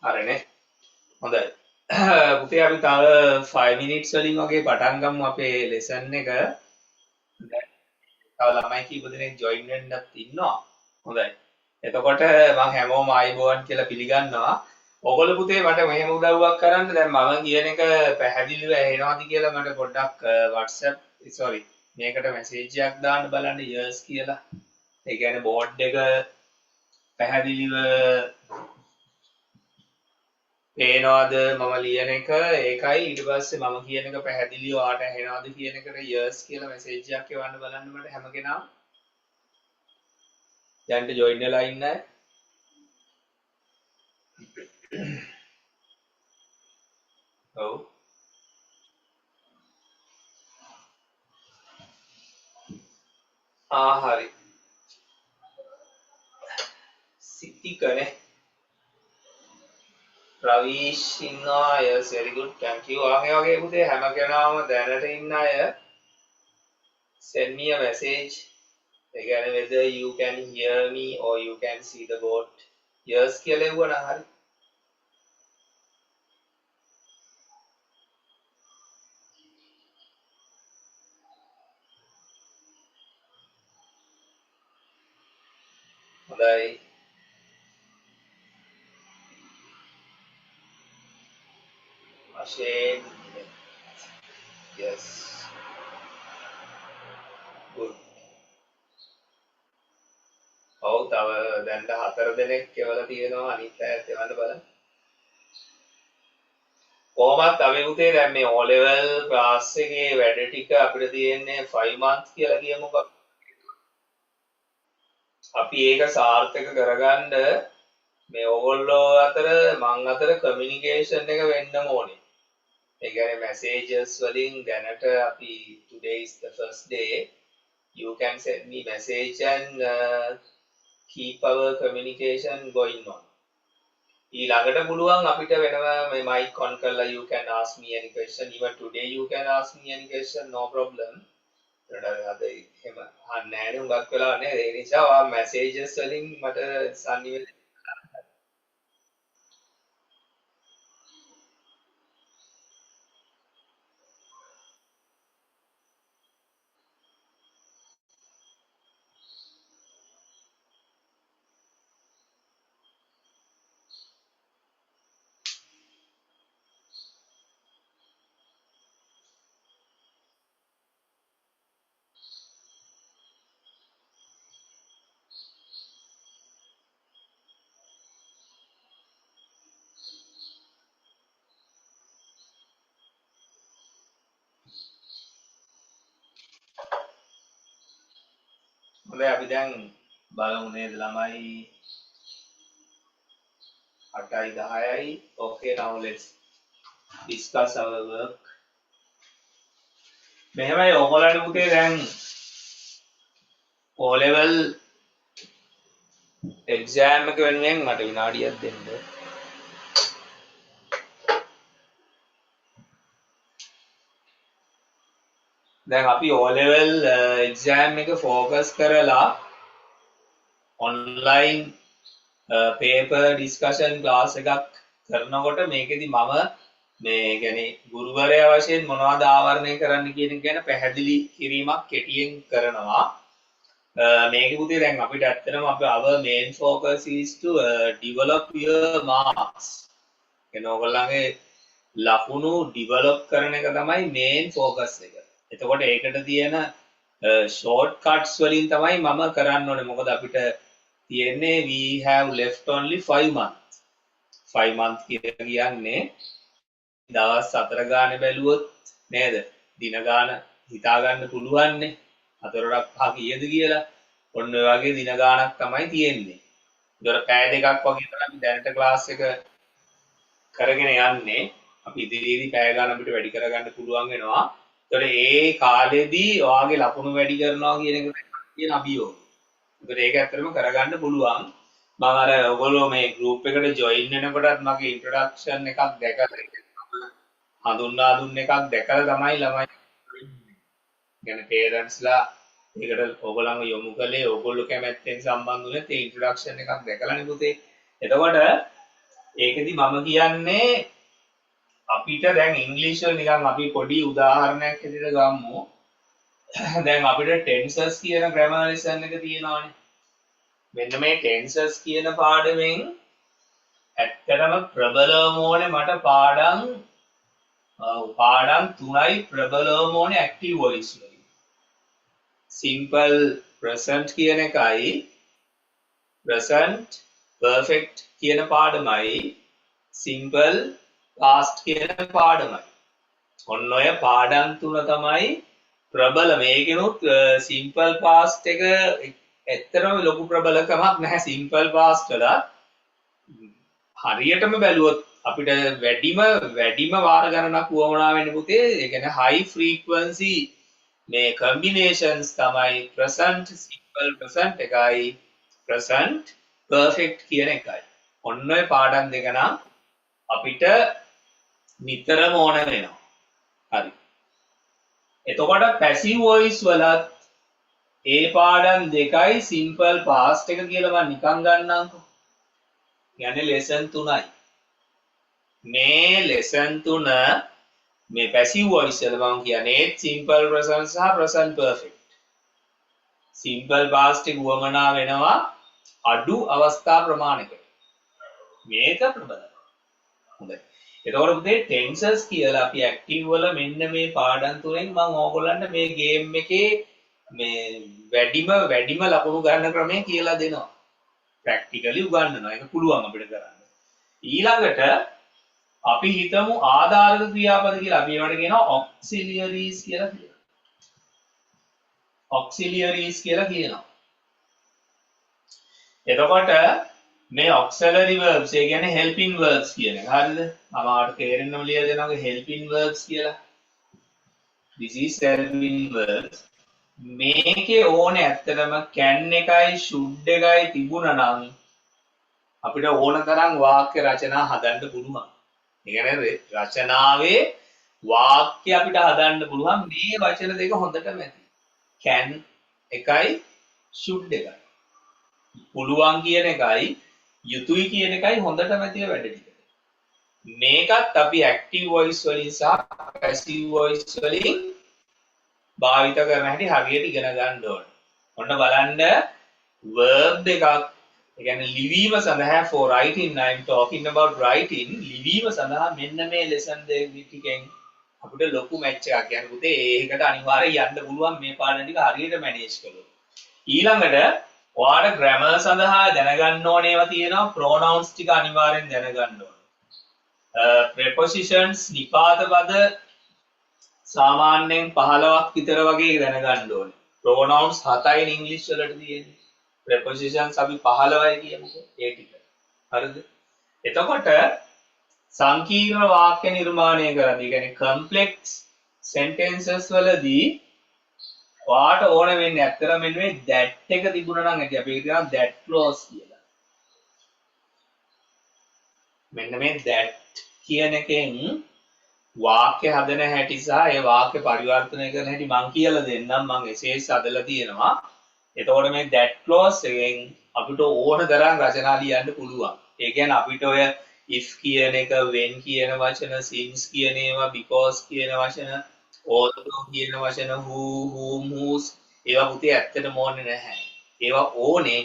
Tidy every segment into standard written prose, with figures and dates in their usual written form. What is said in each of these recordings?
හරිනේ. හොඳයි. පුතේ අපි තව 5 minutes වලින් වගේ පටන් ගමු අපේ lesson එක. දැන් තව ළමයි කීප දෙනෙක් join වෙන්නත් ඉන්නවා. හොඳයි. එතකොට මම හැමෝම ආයිබෝවන් කියලා පිළිගන්නවා. ඔයගොල්ලෝ පුතේ මට මෙහෙම උදව්වක් කරන්න. දැන් මම කියන එක පැහැදිලිව ඇහෙනවද කියලා මට පොඩ්ඩක් WhatsApp sorry මේකට මැසේජ් එකක් දාන්න බලන්න yes කියලා. ඒ කියන්නේ බෝඩ් එක පැහැදිලිව පේනවද මම ලියන එක ඒකයි ඊට පස්සේ මම කියන එක පැහැදිලිව ඔයාට ඇහෙනවද කියන එකට yes කියලා මැසේජ් එකක් එවන්න බලන්න මට හැම කෙනාම දැන්ට ජොයින් වෙලා ඉන්න අය ඔව් හරි සිටිකනේ රවීෂ් ඉන්නවා yes very good thank you ආගේ වගේ පුතේ හැම කෙනාම දැනට ඉන්න අය send me a message again whether you can hear me or you can see the board yes කියලා එවුවා හරි හොඳයි අශේන් yes good ඔව් තව දැන්ට 4 දෙනෙක් කියලා තියෙනවා අනිත් අයත් එවන්න බලන්න කොහොමත් අපි පුතේ දැන් මේ O level ක්ලාස් එකේ වැඩ ටික අපිට තියෙන්නේ 5 months කියලා කියමුකෝ. අපි ඒක සාර්ථක කරගන්න මේ ඕගොල්ලෝ අතර මං අතර කමියුනිකේෂන් එක වෙන්නම ඕනේ. ඒ කියන්නේ messages වලින් දැනට අපි today is the first day you can send me message and keep our communication going on. ඊළඟට පුළුවන් අපිට වෙනම මේ mic on කරලා you can ask me any question even today you can ask me any question no problem ඒකට අද එහෙම අහන්නේ නැහැ නේ හුඟක් වෙලා නේද ඒ නිසා ඔයා messages වලින් මට sannivedana හොඳයි අපි දැන් බලමු නේද ළමයි 8යි 10යි okay now let's discuss our work මෙහෙමයි ඔයගොල්ලන්ට පුතේ දැන් O level exam එක වෙනුවෙන් මට විනාඩියක් දෙන්න දැන් අපි O level exam එක focus කරලා online paper discussion class එකක් කරනකොට මේකෙදි මම මේ කියන්නේ ගුරුවරයා වශයෙන් මොනවද ආවරණය කරන්න කියන එක ගැන පැහැදිලි කිරීමක් කෙටියෙන් කරනවා මේක පුතේ දැන් අපිට ඇත්තටම our main focus is to develop your marks කියන ඕගොල්ලන්ගේ ලකුණු develop කරන එක තමයි main focus එක. එතකොට ඒකට තියෙන short cuts වලින් තමයි මම කරන්න ඕනේ. මොකද අපිට තියෙන්නේ we have left only 5 months. 5 months කියන්නේ දවස් 4 ගානේ බැලුවොත් නේද? දින ගාන හිතා ගන්න පුළුවන්නේ. 4ක් 5 කීයද කියලා. ඔන්න ඔය වගේ දින ගානක් තමයි තියෙන්නේ. ඒතර පැය දෙකක් වගේ තමයි දැනට ක්ලාස් එක කරගෙන යන්නේ. අපි ඉදිරියේදී පැය ගාන අපිට වැඩි කරගන්න පුළුවන් වෙනවා. ඒතර ඒ කාලෙදී ඔයාගේ ලකුණු වැඩි කරනවා කියන එක තියෙන අභියෝගය. ඒතර ඒක ඇත්තටම කරගන්න පුළුවන්. මම අර ඔයගොල්ලෝ මේ group එකට join වෙනකොටත් මගේ introduction එකක් දැකලා හඳුන්වා දුන්න එකක් දැකලා තමයි ළමයි කියන්නේ පේරන්ට්ස්ලා ඒකට ඕගොල්ලන්ව යොමු කළේ ඕගොල්ලෝ කැමැත්තෙන් සම්බන්ධ වුණේ ඒ ඉන්ට්‍රොඩක්ෂන් එකක් දැකලානේ පුතේ. එතකොට ඒකෙදි මම කියන්නේ අපිට දැන් ඉංග්‍රීසි වල නිකන් අපි පොඩි උදාහරණයක් හැටියට ගමු. දැන් අපිට ටෙන්සර්ස් කියන ග්‍රැමර් ලෙසන් එක තියෙනවානේ. මෙන්න මේ ටෙන්සර්ස් කියන පාඩමෙන් ඇත්තටම ප්‍රබලවම ඕනේ මට පාඩම් 3යි ප්‍රබලවම ඕනේ ඇක්ටිව් වොයිස් වලින්. සිම්පල් ප්‍රසන්ට් කියන එකයි ප්‍රසන්ට් පර්ෆෙක්ට් කියන පාඩමයි සිම්පල් පාස්ට් කියන පාඩමයි. ඔන්න ඔය පාඩම් තුන තමයි ප්‍රබල. මේකෙනුත් සිම්පල් පාස්ට් එක ඇත්තටම ලොකු ප්‍රබලකමක් නැහැ සිම්පල් පාස්ට් වල. හරියටම බැලුවොත් අපිට වැඩිම වාර ගණනක් වුවමනා වෙන්න පුතේ. ඒ කියන්නේ high frequency මේ combinations තමයි present simple present එකයි present perfect කියන එකයි. ඔන්න ඔය පාඩම් දෙක නම් අපිට නිතරම ඕන වෙනවා. හරි. එතකොට passive voice වලත් ඒ පාඩම් දෙකයි simple past එක කියලා මම නිකන් ගන්නම්කෝ. කියන්නේ lesson 3යි. මේ lesson 3 මේ passive voice වල මම කියන්නේ simple present සහ present perfect. simple past එක වමනා වෙනවා අඩු අවස්ථා ප්‍රමාණයකට. මේක ප්‍රබලයි. හොඳයි. එතකොට පුතේ ටෙන්සර්ස් කියලා අපි ඇක්ටිව් වල මෙන්න මේ පාඩම් තුනෙන් මම ඕගොල්ලන්ට මේ ගේම් එකේ මේ වැඩිම ලකුණු ගන්න ක්‍රමය කියලා දෙනවා. ප්‍රැක්ටිකලි උගන්වනවා. ඒක පුළුවන් අපිට කරන්න. ඊළඟට අපි හිතමු ආධාරක ක්‍රියාපද කියලා. අපි ඒවට කියනවා ඔක්සිලියරීස් කියලා කියනවා. ඔක්සිලියරීස් කියලා කියනවා. එතකොට මේ auxiliary verbs ඒ කියන්නේ helping verbs කියන එක. හරිද? මම ආට තේරෙන්නම ලියලා දෙනවා helping verbs කියලා. This is helping verbs. මේකේ ඕනේ ඇත්තටම can එකයි should එකයි තිබුණා නම් අපිට ඕන තරම් වාක්‍ය රචනා හදන්න පුළුවන්. ඒ කියන්නේ රචනාවේ වාක්‍ය අපිට හදන්න පුළුවන් මේ වචන දෙක හොඳටම ඇති. can එකයි should එකයි. පුළුවන් කියන එකයි යුතුයි කියන එකයි හොඳටම ඇති වැඩ ටික. මේකත් අපි active voice වලින් සහ passive voice වලින් භාවිත කරන හැටි හරියට ඉගෙන ගන්න ඕනේ. ඔන්න බලන්න verb දෙකක් ඒ කියන්නේ ලිවීම සඳහා for writing I am talking about writing ලිවීම සඳහා මෙන්න මේ lesson දෙකකින් අපිට ලොකු match එකක් යන පුතේ ඒකට අනිවාර්යයෙන් යන්න පුළුවන් මේ පාඩම් ටික හරියට manage කළොත්. ඊළඟට ඔයාලට grammar සඳහා දැනගන්න ඕන ඒවා තියෙනවා pronouns ටික අනිවාර්යෙන් දැනගන්න ඕනේ. prepositions නිපාත පද සාමාන්‍යයෙන් 15ක් විතර වගේ දැනගන්න ඕනේ. pronouns 7යි ඉංග්‍රීසි වලට තියෙන්නේ. prepositions අපි 15යි කියමුකෝ ඒ ටික. හරිද? එතකොට සංකීර්ණ වාක්‍ය නිර්මාණය කරද්දී කියන්නේ complex sentences වලදී ඔයාට ඕන වෙන්නේ ඇත්තටම මෙන්න මේ that එක තිබුණා නම් ඇති. අපි ඒක කියනවා that clause කියලා. මෙන්න මේ that කියන එකෙන් වාක්‍ය හදන හැටි සහ ඒ වාක්‍ය පරිවර්තනය කරන හැටි මම කියලා දෙන්නම්. මම essays හදලා තියෙනවා. එතකොට මේ that clause එකෙන් අපිට ඕන තරම් රචනා ලියන්න පුළුවන්. ඒ කියන්නේ අපිට ඔය if කියන එක, when කියන වචන, since කියන ඒවා, because කියන වචන, although කියන වචන, who, whom, whose ඒවා පුතේ ඇත්තටම ඕනේ නැහැ. ඒවා ඕනේ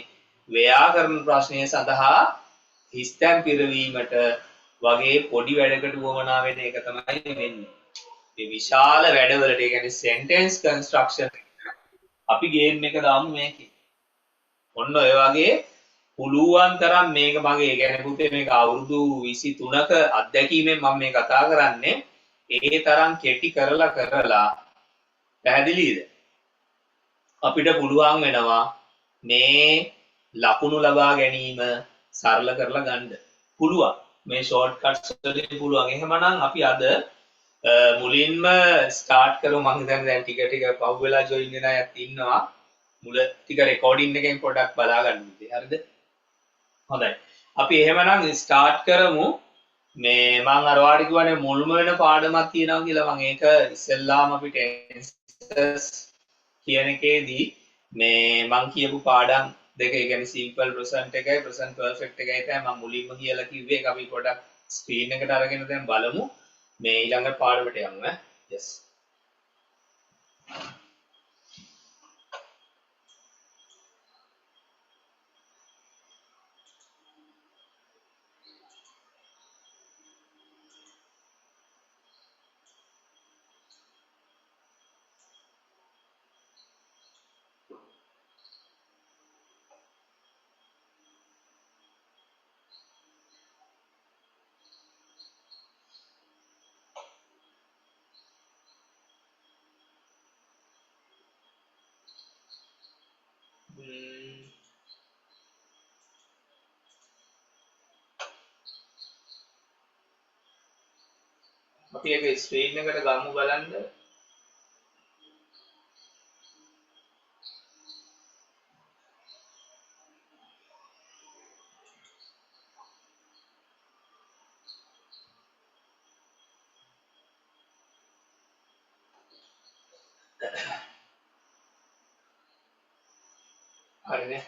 ව්‍යාකරණ ප්‍රශ්නය සඳහා හිස්තැන් පිරවීමට වගේ පොඩි වැඩකට වමනා වෙන එක තමයි වෙන්නේ. මේ විශාල වැඩවලට ඒ කියන්නේ sentence construction අපි ගේම් එක දාමු මේකේ. ඔන්න ඔය වගේ පුළුවන් තරම් මේක මගේ ඒ කියන්නේ පුතේ මේක අවුරුදු 23ක අත්දැකීමෙන් මම මේ කතා කරන්නේ. ඒ තරම් කෙටි කරලා පැහැදිලිද? අපිට පුළුවන් වෙනවා මේ ලකුණු ලබා ගැනීම සරල කරලා ගන්න. පුළුවන්. මේ ෂෝට්කට්ස් වලින් පුළුවන්. එහෙමනම් අපි අද මුලින්ම ස්ටාර්ට් කරමු. මම හිතන්නේ දැන් ටික පහු වෙලා ජොයින් වෙන අයත් ඉන්නවා. මුල ටික රෙකෝඩින් එකෙන් පොඩ්ඩක් බලා ගන්න ඉතින්. හරිද? හොඳයි. අපි එහෙමනම් ස්ටාර්ට් කරමු. මේ මම අර වාඩි කියවනේ මුල්ම වෙන පාඩමක් තියෙනවා කියලා මම ඒක ඉස්සෙල්ලාම අපි ටෙන්සර්ස් කියන එකේදී මේ මම කියපු පාඩම් දෙක ඒ කියන්නේ simple present එකයි present perfect එකයි තමයි මම මුලින්ම කියලා කිව්වේ. ඒක අපි පොඩක් ස්ක්‍රීන් එකට අරගෙන දැන් බලමු. මේ ඊළඟ පාඩමට යමු ඈ. yes. අපි ඒක ස්ක්‍රීන් එකට ගමු බලන්න. හරිනේ.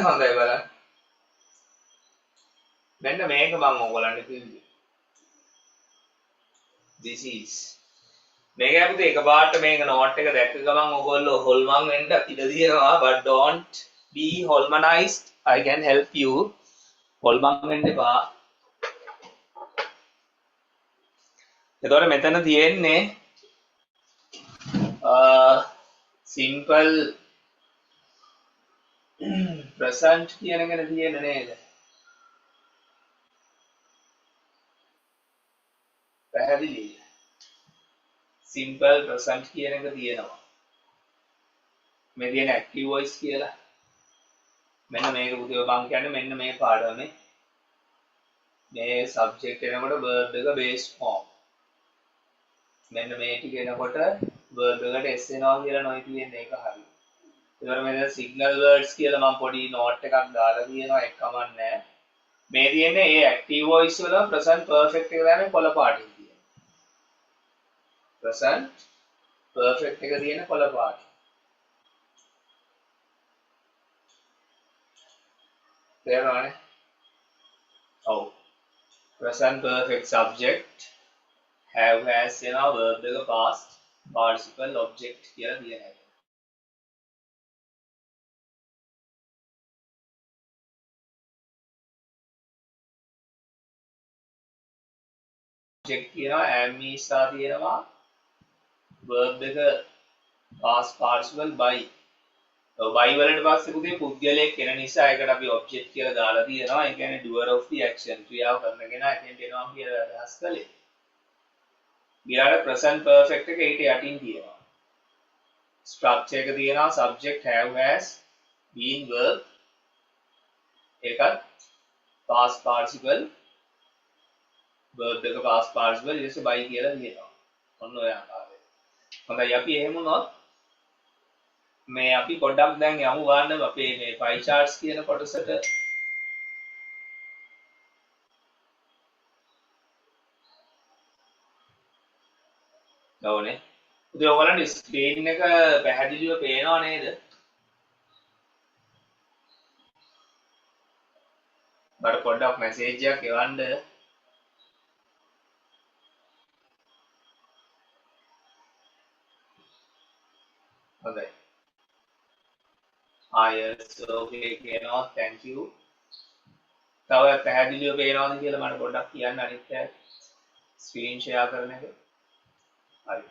හොඳයි බලන්න. මෙන්න මේක මම ඔයගලන්ට කිව්වේ. this is මේක අපිට එකපාරට මේක නෝට් එක දැක්ක ගමන් ඔයගොල්ලෝ හොල්මන් වෙන්න ඉඩ තියෙනවා but don't be holmanized. I can help you. හොල්මන් වෙන්න එපා. එතකොට මෙතන තියෙන්නේ simple present කියන එකනේ තියෙන්නේ නේද? පැහැදිලි. simple present කියන එක තියෙනවා. මේ තියෙන active voice කියලා. මෙන්න මේක පුතේ මම කියන්නේ මෙන්න මේ පාඩමේ මේ subject එනකොට verb එක base form. මෙන්න මේ ටික එනකොට verb එකට s එනවා කියලා නොයි තියෙන්නේ ඒක හරියි. ඒතර මෙතන signal words කියලා මම පොඩි note එකක් දාලා තියෙනවා ඒක කමක් නැහැ. මේ තියෙන්නේ ඒ active voice වල present perfect එක තමයි කොළ පාටින් තියෙන්නේ. present perfect එක තියෙන කොළ පාට. තේරෙනවනේ? ඔව්. present perfect subject have has එනවා verb එක past participle object කියලා තියෙන එක. object කියනවා am is තියෙනවා verb එක past participle by. by වලට පස්සේ පුතේ පුද්ගලයෙක් එන නිසා ඒකට අපි object කියලා දාලා තියෙනවා. ඒ කියන්නේ doer of the action ක්‍රියාව කරන කෙනා එතෙන්ට එනවා කියලා අදහස් කළේ. ඊළඟ present perfect එක ඊට යටින් තියෙනවා. structure එක තියෙනවා subject have has being verb ඒකත් past participle verb එක past participle ඊට පස්සේ by කියලා තියෙනවා. ඔන්න ඔය ආකාරයට. හොඳයි අපි එහෙම වුණොත් මේ අපි පොඩ්ඩක් දැන් යමු ගන්න අපේ මේ pie charts කියන කොටසට. ගවනේ. උදේ ඔයගලන්ට ස්ක්‍රීන් එක පැහැදිලිව පේනව නේද? මට පොඩ්ඩක් මැසේජ් එකක් එවන්න. හොඳයි. yes okay කියනවා thank you. තව පැහැදිලිව පේනවද කියලා මට පොඩ්ඩක් කියන්න අනිත් අය ස්ක්‍රීන් ෂෙයා කරන එක. හරි.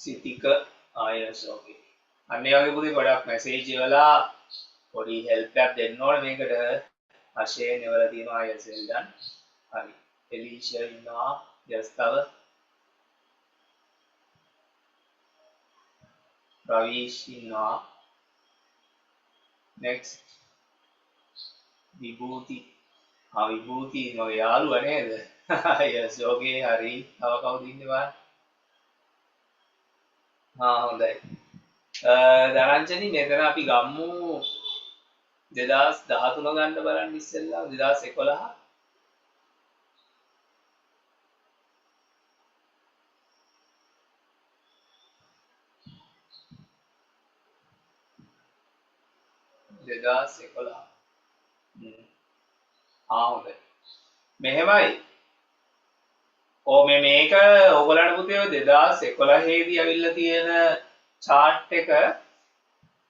සිතික yes okay. අන්න ඒ වගේ පුතේ ගොඩක් මැසේජ් එවලා පොඩි හෙල්ප් එකක් දෙන්න ඕනේ මේකට. අශේන් එවලා තියෙනවා yes well done. හරි. එලිෂා ඉන්නවා yes තව රවීෂ් ඉන්නවා next විභූති විභූති මගේ යාළුවා නේද? yes okay හරි. තව කවුද ඉන්නේ බලන්න. හොඳයි. ධනංජනි මෙතන අපි ගම්මු 2013 ගන්න බලන්න ඉස්සෙල්ලා 2011. 2011. හොඳයි. මෙහෙමයි. මේක ඕගලන්ට පුතේ 2011 දී අවිල්ල තියෙන chart එක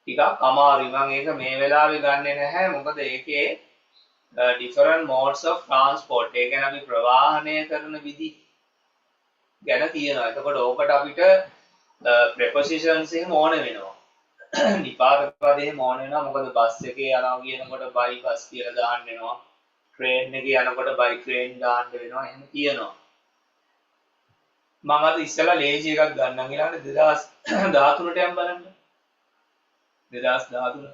ටිකක් අමාරුයි. මම ඒක මේ වෙලාවේ ගන්නෙ නැහැ. මොකද ඒකේ different modes of transport. ඒ කියන්නේ අපි ප්‍රවාහනය කරන විදි ගැන තියෙනවා. එතකොට ඕකට අපිට prepositions එහෙම ඕන වෙනවා. නිපාත පද එහෙම ඕන වෙනවා. මොකද බස් එකේ යනවා කියනකොට by bus කියලා දාන්න වෙනවා. train එකේ යනකොට by train දාන්න වෙනවා. එහෙම තියෙනවා. මම අද ඉස්සෙල්ලා ලේසි එකක් ගන්නම් ඊළඟට 2013ට යම් බලන්න. 2013.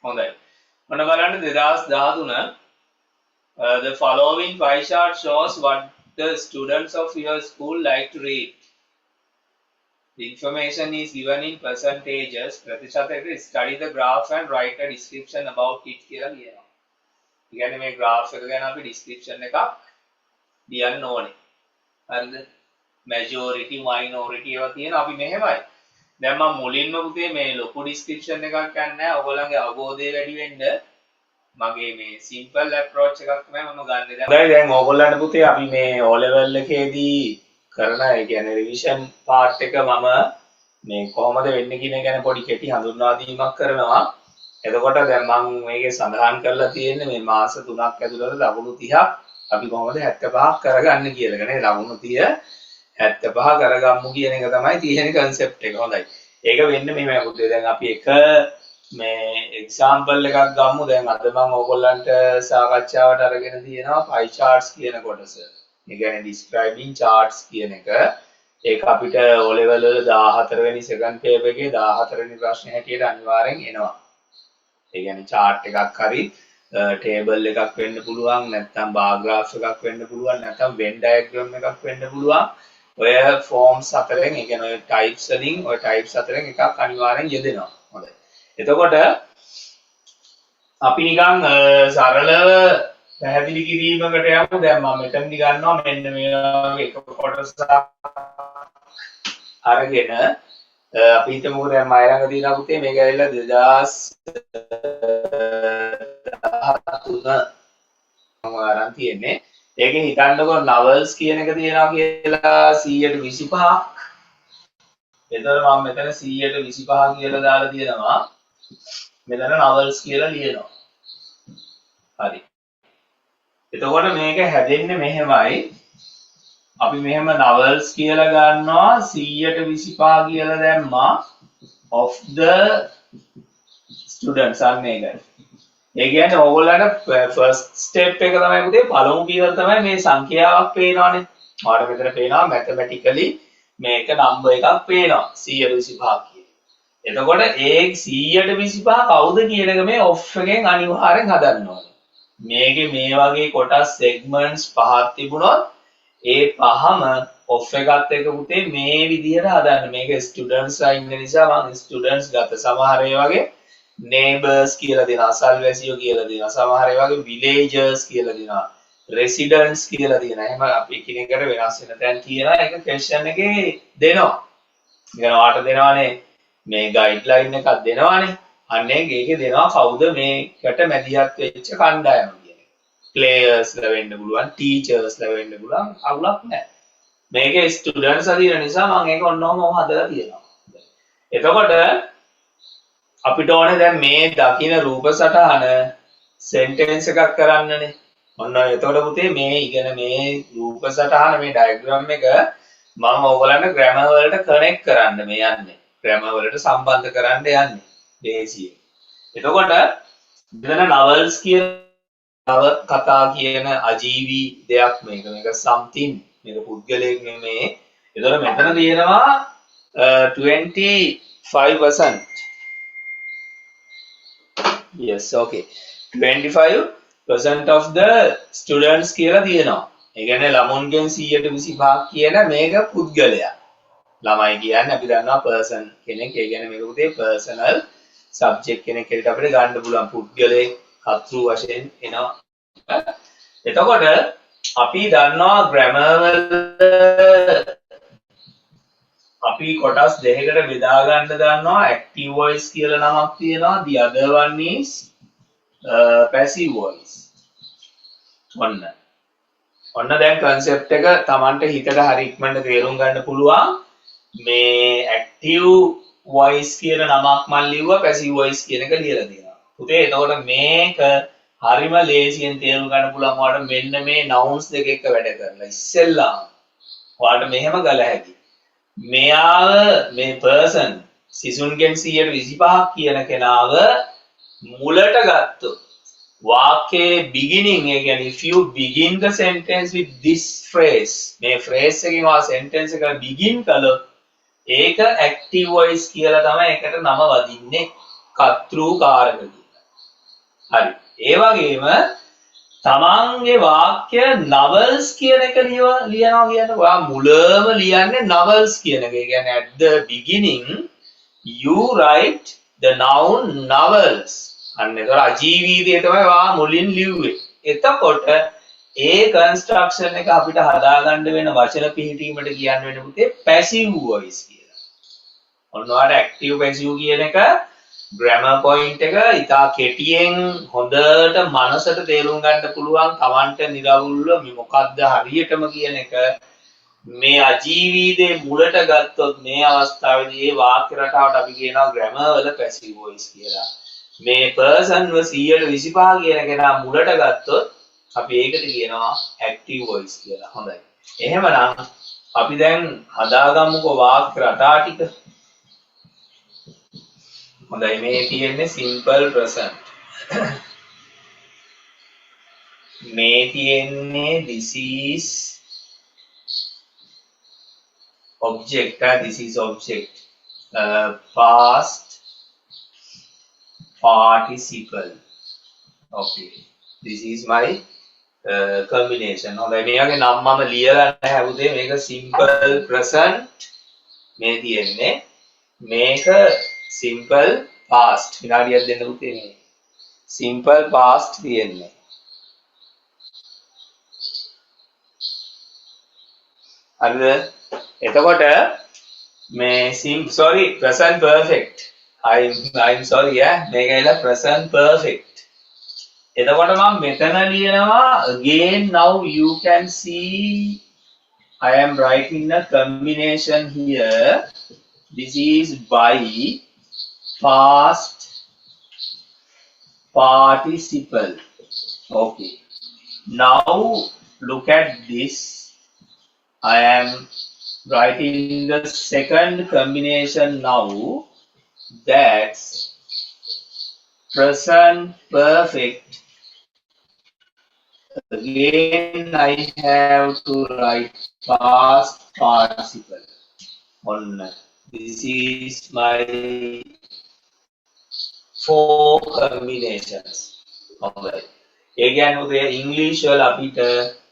හොඳයි. මොන බලන්න 2013 the following pie chart shows what the students of your school like to read. The information is given in percentages. ප්‍රතිශතයක study the graph and write a description about it කියලා කියනවා. ඒ කියන්නේ මේ graph එක ගැන අපි description එකක් ලියන්න ඕනේ. හරිද? majority minority ඒවා තියෙන අපි මෙහෙමයි. දැන් මම මුලින්ම පුතේ මේ ලොකු description එකක් ගන්න නැහැ. ඔයගොල්ලන්ගේ අවබෝධය වැඩි වෙන්න මගේ මේ simple approach එකක් තමයි මම ගන්නෙ. දැන් ඔයගොල්ලන්ට පුතේ අපි මේ O level එකේදී කරන ඒ කියන්නේ revision part එක මම මේ කොහොමද වෙන්නේ කියන එක ගැන පොඩි කෙටි හඳුන්වා දීමක් කරනවා. එතකොට දැන් මම මේකේ සඳහන් කරලා තියෙන්නේ මේ මාස 3ක් ඇතුළත ලකුණු 30ක් අපි කොහොමද 75ක් කරගන්න කියලා. නේ ලකුණු 30 75 කරගම්මු කියන එක තමයි තියෙන concept එක. හොඳයි. ඒක වෙන්නේ මෙහෙමයි පුතේ. දැන් අපි එක මේ example එකක් ගමු. දැන් අද මම ඕගොල්ලන්ට සාකච්ඡාවට අරගෙන තියෙනවා pie charts කියන කොටස. ඒ කියන්නේ describing charts කියන එක. ඒක අපිට O level වල 14 වෙනි second paper එකේ 14 වෙනි ප්‍රශ්නේ හැටියට අනිවාර්යෙන් එනවා. ඒ කියන්නේ chart එකක් හරි table එකක් වෙන්න පුළුවන්, නැත්නම් bar graph එකක් වෙන්න පුළුවන්, නැත්නම් Venn diagram එකක් වෙන්න පුළුවන්. ඔය forms හතරෙන්, ඒ කියන්නේ ඔය types වලින්, ඔය types හතරෙන් එකක් අනිවාර්යෙන් යෙදෙනවා. හොඳයි. එතකොට අපි නිකන් සරලව පැහැදිලි කිරීමකට යමු. දැන් මම මෙතනදි ගන්නවා මෙන්න මේ වගේ එක කොටසක් අරගෙන අපි හිතමු දැන් මම ළඟ තියෙන පුතේ මේක ඇවිල්ලා 2013 මම අරන් තියෙන්නේ. ඒකෙන් හිතන්නකො novels කියන එක තියෙනවා කියලා 125ක්. එතකොට මම මෙතන 125 කියලා දාලා තියෙනවා. මෙතන novels කියලා ලියනවා. හරි. එතකොට මේක හැදෙන්නේ මෙහෙමයි. අපි මෙහෙම novels කියලා ගන්නවා 125 කියලා දැම්මා of the students අන්න ඒකයි. ඒ කියන්නේ ඕගොල්ලන්ට first step එක තමයි පුතේ පළමු පියවර තමයි මේ සංඛ්‍යාවක් පේනවනේ. ඔයාලට මෙතන පේනවා mathematically මේක number එකක් පේනවා 125 කියලා. එතකොට ඒ 125 කවුද කියන එක මේ off එකෙන් අනිවාර්යෙන් හදන්න ඕනේ. මේකේ මේ වගේ කොටස් segments පහක් තිබුණොත් ඒ පහම off එකත් එක්ක පුතේ මේ විදිහට හදන්න. මේක students ඉන්න නිසා මම students ගත්ත. සමහර ඒ වගේ neighbors කියලා දෙනවා, අසල්වැසියෝ කියලා දෙනවා. සමහර ඒ වගේ villagers කියලා දෙනවා, residents කියලා දෙනවා. එහෙම අපි එකිනෙකට වෙනස් වෙන තැන් තියෙනවා. ඒක question එකේ දෙනවා. ඉතින් ඔයාලට දෙනවානේ මේ guideline එකක් දෙනවානේ. අන්න ඒකේ දෙනවා කවුද මේකට මැදිහත් වෙච්ච කණ්ඩායම කියන එක. players ලා වෙන්න පුළුවන්, teachers ලා වෙන්න පුළුවන්, අවුලක් නැහැ. මේකේ students අදින නිසා මම ඒක ඔන්නෝම හදලා තියෙනවා. එතකොට අපිට ඕනේ දැන් මේ දකින්න රූප සටහන sentence එකක් කරන්නනේ. ඔන්න එතකොට පුතේ මේ ඉගෙන මේ රූප සටහන මේ diagram එක මම ඕගලන්ට grammar වලට connect කරන්න මේ යන්නේ. grammar වලට සම්බන්ධ කරන්න යන්නේ. දේශීය. එතකොට මෙතන novels කියන නව කතා කියන අජීවී දෙයක් මේක. මේක something. මේක පුද්ගලයෙක් නෙමේ. එතකොට මෙතන තියෙනවා 25%. Yes, okay. 25% of the students කියලා තියෙනවා. ඒ කියන්නේ ළමුන්ගෙන් 125ක් කියන මේක පුද්ගලයා. ළමයි කියන්නේ අපි දන්නවා person කෙනෙක්. ඒ කියන්නේ මේක පුතේ personal subject කෙනෙක් කියලා අපිට ගන්න පුළුවන් පුද්ගලයෙක් කර්තෘ වශයෙන් එනවා. එතකොට අපි දන්නවා grammar වල අපි කොටස් දෙකකට බෙදා ගන්න ගන්නවා active voice කියලා නමක් තියෙනවා the other one is passive voice ඔන්න දැන් concept එක Tamanට හිතට හරි ඉක්මනට තේරුම් ගන්න පුළුවන් මේ active voice කියන නමක් මම ලිව්වා passive voice කියන එක ලියලා දෙනවා පුතේ එතකොට මේක හරිම ලේසියෙන් තේරුම් ගන්න පුළුවන් ඔයාලට මෙන්න මේ nouns දෙක එක්ක වැඩ කරලා ඉස්සෙල්ලා ඔයාලට මෙහෙම ගල හැකියි මෙයාව මේ person සිසුන්ගෙන් 125ක් කියන කෙනාව මුලට ගත්තොත් වාක්‍යයේ beginning එක කියන්නේ if you begin the sentence with this phrase මේ phrase එකකින් ඔයා sentence එක begin කළොත් ඒක active voice කියලා තමයි ඒකට නම වදින්නේ කර්තෘකාරක කියලා. හරි. ඒ වගේම තමන්ගේ වාක්‍ය novels කියන එක ලියනවා කියන්නේ ඔයා මුලම ලියන්නේ novels කියන එක. ඒ කියන්නේ at the beginning you write the noun novels. අන්න ඒතර අජීවීදයේ තමයි ඔයා මුලින් ලිව්වේ. එතකොට ඒ construction එක අපිට හදාගන්න වෙන වචන පිහිටීමට කියන්න වෙන පුතේ passive voice කියලා. ඔන්න ඔයාලට active passive කියන එක grammar point එක ඉතා කෙටියෙන් හොඳට මනසට තේරුම් ගන්න පුළුවන් Tamanට නිරවුල්ව මේ මොකක්ද හරියටම කියන එක මේ අජීවීදේ මුලට ගත්තොත් මේ අවස්ථාවේදී මේ වාක්‍ය රටාවට අපි කියනවා grammar වල passive voice කියලා. මේ person ව 125 කියන කෙනා මුලට ගත්තොත් අපි ඒකට කියනවා active voice කියලා. හොඳයි. එහෙමනම් අපි දැන් හදාගමුකෝ වාක්‍ය රටා ටික. හොඳයි මේ තියෙන්නේ simple present. මේ තියෙන්නේ this is object this is object past participle. Okay, this is my combination. හොඳයි මේකේ නම් මම ලියලා නැහැ පුතේ මේක simple present මේ තියෙන්නේ මේක simple past විනාඩියක් දෙන්න පුතේ මේ simple past තියෙන්නේ හරිද එතකොට මේ sorry present perfect I'm sorry මේක ඇවිල්ලා present perfect එතකොට මම මෙතන ලියනවා again now you can see I am writing a combination here this is by past participle. Okay. Now look at this. I am writing the second combination now. That's present perfect. Again I have to write past participle. This is my 4 combinations. හොඳයි. ඒ කියන්නේ උදේ ඉංග්‍රීසි වල අපිට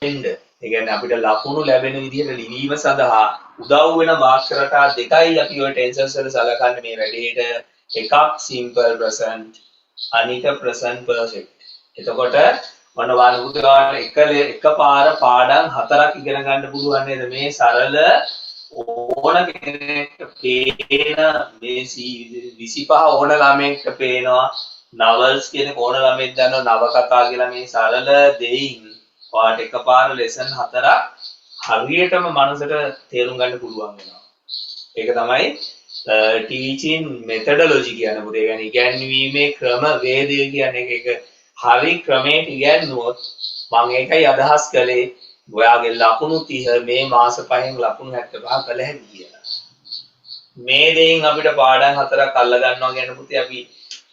එන්න. ඒ කියන්නේ අපිට ලකුණු ලැබෙන විදිහට ලිවීම සඳහා උදව් වෙන වාක්‍ය රටා දෙකයි අපි ඔය ටෙන්සර්ස් වල සලකන්නේ මේ වැඩේට. එකක් simple present අනික present perfect. එතකොට මොන වානුකුතකාට එකපාර පාඩම් 4ක් ඉගෙන ගන්න පුළුවන් නේද මේ සරල ඕන කෙනෙක්ට පේන මේ 25 ඕන ළමයෙක්ට පේනවා novels කියන ඕන ළමයෙක් දන්නවා නවකතා කියලා මේ සරල දෙයින් ඔයාලට එකපාර lesson 4ක් හරියටම මනසට තේරුම් ගන්න පුළුවන් වෙනවා. ඒක තමයි teaching methodology කියන්නේ මොකද? ඒ කියන්නේ ඉගැන්වීමේ ක්‍රම වේදය කියන්නේ ඒක හරි ක්‍රමයට ඉගැන්වුවොත් මම ඒකයි අදහස් කළේ ඔයාගේ ලකුණු 30 මේ මාස 5න් ලකුණු 75 කළ හැකි කියලා. මේ දෙයින් අපිට පාඩම් 4ක් අල්ල ගන්නවා කියන පුතේ අපි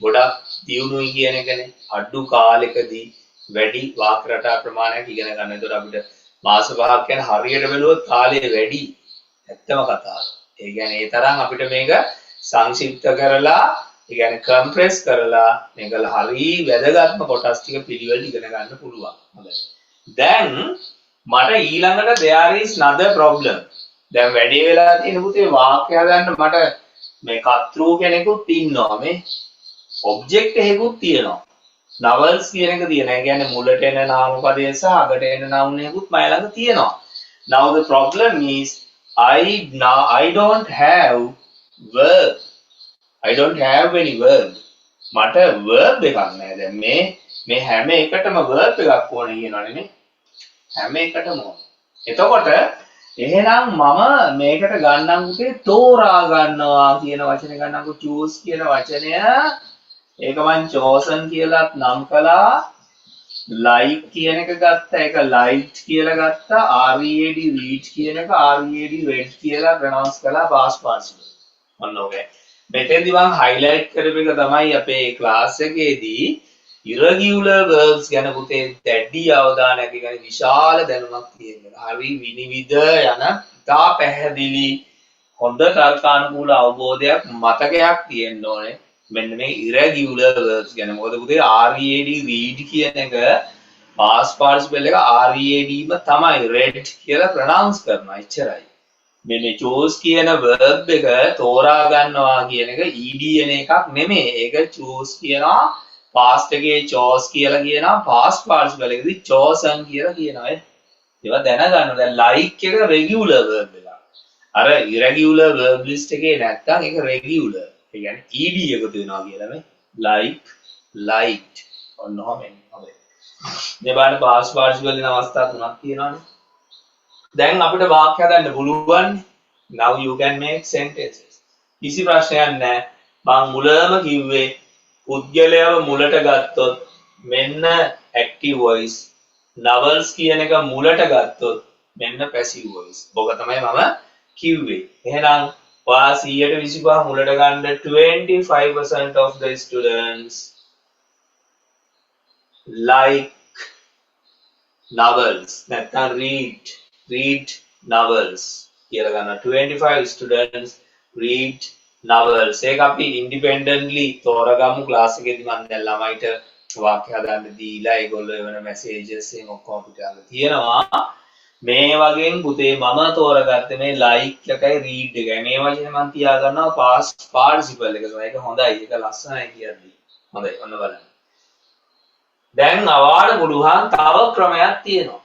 ගොඩක් දියුණුයි කියන එකනේ. අඩු කාලෙකදී වැඩි වාක්‍ය රටා ප්‍රමාණයක් ඉගෙන ගන්න. ඒතකොට අපිට මාස 5ක් කියන්නේ හරියට බැලුවොත් කාලය වැඩි. ඇත්තම කතාව. ඒ කියන්නේ ඒ තරම් අපිට මේක සංක්ෂිප්ත කරලා ඒ කියන්නේ කම්ප්‍රෙස් කරලා මේකල හරි වැදගත්ම කොටස් ටික පිළිවෙල ඉගෙන ගන්න පුළුවන්. හොඳයි. දැන් මට ඊළඟට there is another problem. දැන් වැඩි වෙලා තියෙන පුතේ වාක්‍ය හදන්න මට මේ කර්තෘ කෙනෙකුත් ඉන්නවා මේ ඔබ්ජෙක්ට් එකකුත් තියෙනවා. novels කියන එක තියෙනවා. ඒ කියන්නේ මුලට එන නාමපදයේ සහ අගට එන noun එකකුත් මම ළඟ තියෙනවා. Now the problem is I don't have verb. I don't have any verb. මට verb එකක් නැහැ. දැන් මේ හැම එකටම verb එකක් ඕනේ කියනවනේ නේ. හැම එකටම ඕනේ. එතකොට එහෙනම් මම මේකට ගන්නම් පුතේ තෝරා ගන්නවා කියන වචනේ ගන්නකො choose කියන වචනය ඒක මං chosen කියලාත් නම් කළා like කියන එක ගත්තා ඒක liked කියලා ගත්තා read read කියන එක read read කියලා pronounce කළා past participle ඔන්න ඔගේ මෙතෙන්දි මං highlight කරපු එක තමයි අපේ class එකේදී irregular verbs ගැන පුතේ දැඩි අවධානයක් ගැන විශාල දැනුමක් තියෙනවා. හරි විනිවිද යන ඉතා පැහැදිලි හොඳ තර්කානුකූල අවබෝධයක් මතකයක් තියෙන්න ඕනේ. මෙන්න මේ irregular verbs ගැන. මොකද පුතේ read read කියන එක past participle එක redම තමයි read කියලා pronounce කරනවා. එච්චරයි. මෙන්න choose කියන verb එක තෝරා ගන්නවා කියන එක ed එන එකක් නෙමෙයි. ඒක choose කියනවා past එකේ chose කියලා කියනවා past participle එකේදී chosen කියලා කියනවා ඒවා දැනගන්න දැන් like එක regular verb එකක් අර irregular verb list එකේ නැත්තම් ඒක regular ඒ කියන්නේ ed එකතු වෙනවා කියලා මේ like liked ඔන්න ඔහම එන්නේ හොඳයි මේ බලන්න past participle වෙන අවස්ථා තුනක් තියෙනවානේ දැන් අපිට වාක්‍ය හදන්න පුළුවන් now you can make sentences කිසි ප්‍රශ්නයක් නැහැ මම මුලම කිව්වේ පුද්ගලයව මුලට ගත්තොත් මෙන්න active voice novels කියන එක මුලට ගත්තොත් මෙන්න passive voice. ඔක තමයි මම කිව්වේ. එහෙනම් ඔයා 125 මුලට ගන්න 25% of the students like novels. නැත්නම් read novels කියලා ගන්න 25 students read novels ඒක අපි independently තෝරගමු ක්ලාස් එකේදී මම දැන් ළමයිට වාක්‍ය හදන්න දීලා ඒගොල්ලෝ එවන messages එහෙම ඔක්කොම අපිට අහලා තියෙනවා මේ වගේ පුතේ මම තෝරගත්තේ මේ like එකයි read එකයි මේ වචනේ මම තියා ගන්නවා past participle එක ඒක හොඳයි ඒක ලස්සනයි කියද්දි හොඳයි ඔන්න බලන්න දැන් අවාඩ පුළුවන් තව ක්‍රමයක් තියෙනවා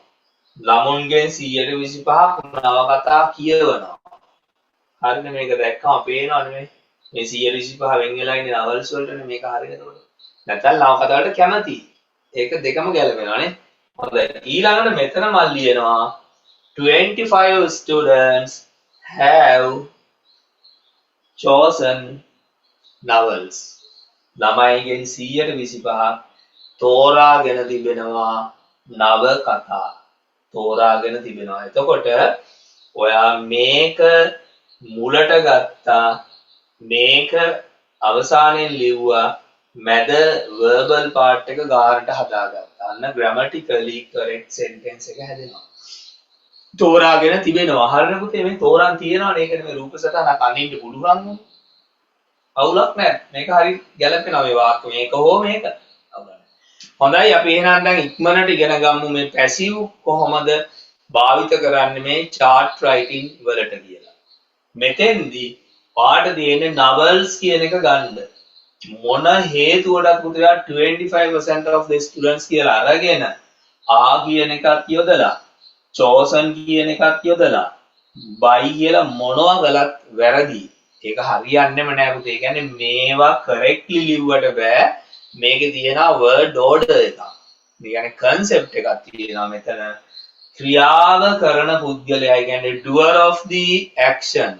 ළමුන්ගෙන් 125ක් නවකතා කියවනවා හරිද මේක දැක්කම පේනවනේ මේ 125 වෙන් වෙලා ඉන්නේ novels වලටනේ මේක හරියට එතකොට නැත්නම් නවකතාවට කැමති ඒක දෙකම ගැලපෙනවානේ හොඳයි ඊළඟට මෙතන මල් ලියනවා 25 students have chosen novels ළමයිගෙන් 125 තෝරාගෙන තිබෙනවා නවකතා තෝරාගෙන තිබෙනවා එතකොට ඔයා මේක මුලට ගත්තා මේක අවසානයේ ලිව්වා මැද verbal part එක ගානට හදාගත්තා අන්න grammatically correct sentence එක හැදෙනවා තෝරාගෙන තිබෙනවා හරිද පුතේ මේ තෝරන් තියෙනවනේ ඒකනේ මේ රූප සටහනක් අඳින්න පුළුවන් අවුලක් නැහැ මේක හරි ගැලපෙනවා මේ වාක්‍ය මේක හෝ මේක හොඳයි අපි එහෙනම් දැන් ඉක්මනට ඉගෙන ගමු මේ passive කොහොමද භාවිත කරන්නේ මේ chart writing වලට කියලා මෙතෙන්දී පාඩ දෙන්නේ novels කියන එක ගන්න මොන හේතුවටත් පුතේ 25% of the students කියලා අරගෙන කියන එකත් යොදලා chosen කියන එකත් යොදලා by කියලා මොනවා කළත් වැරදි ඒක හරියන්නේම නෑ පුතේ ඒ කියන්නේ මේවා correctly ලිව්වට බෑ මේකේ තියෙනවා word order එකක් මේ කියන්නේ concept එකක් තියෙනවා මෙතන ක්‍රියාව කරන පුද්ගලයා කියන්නේ doer of the action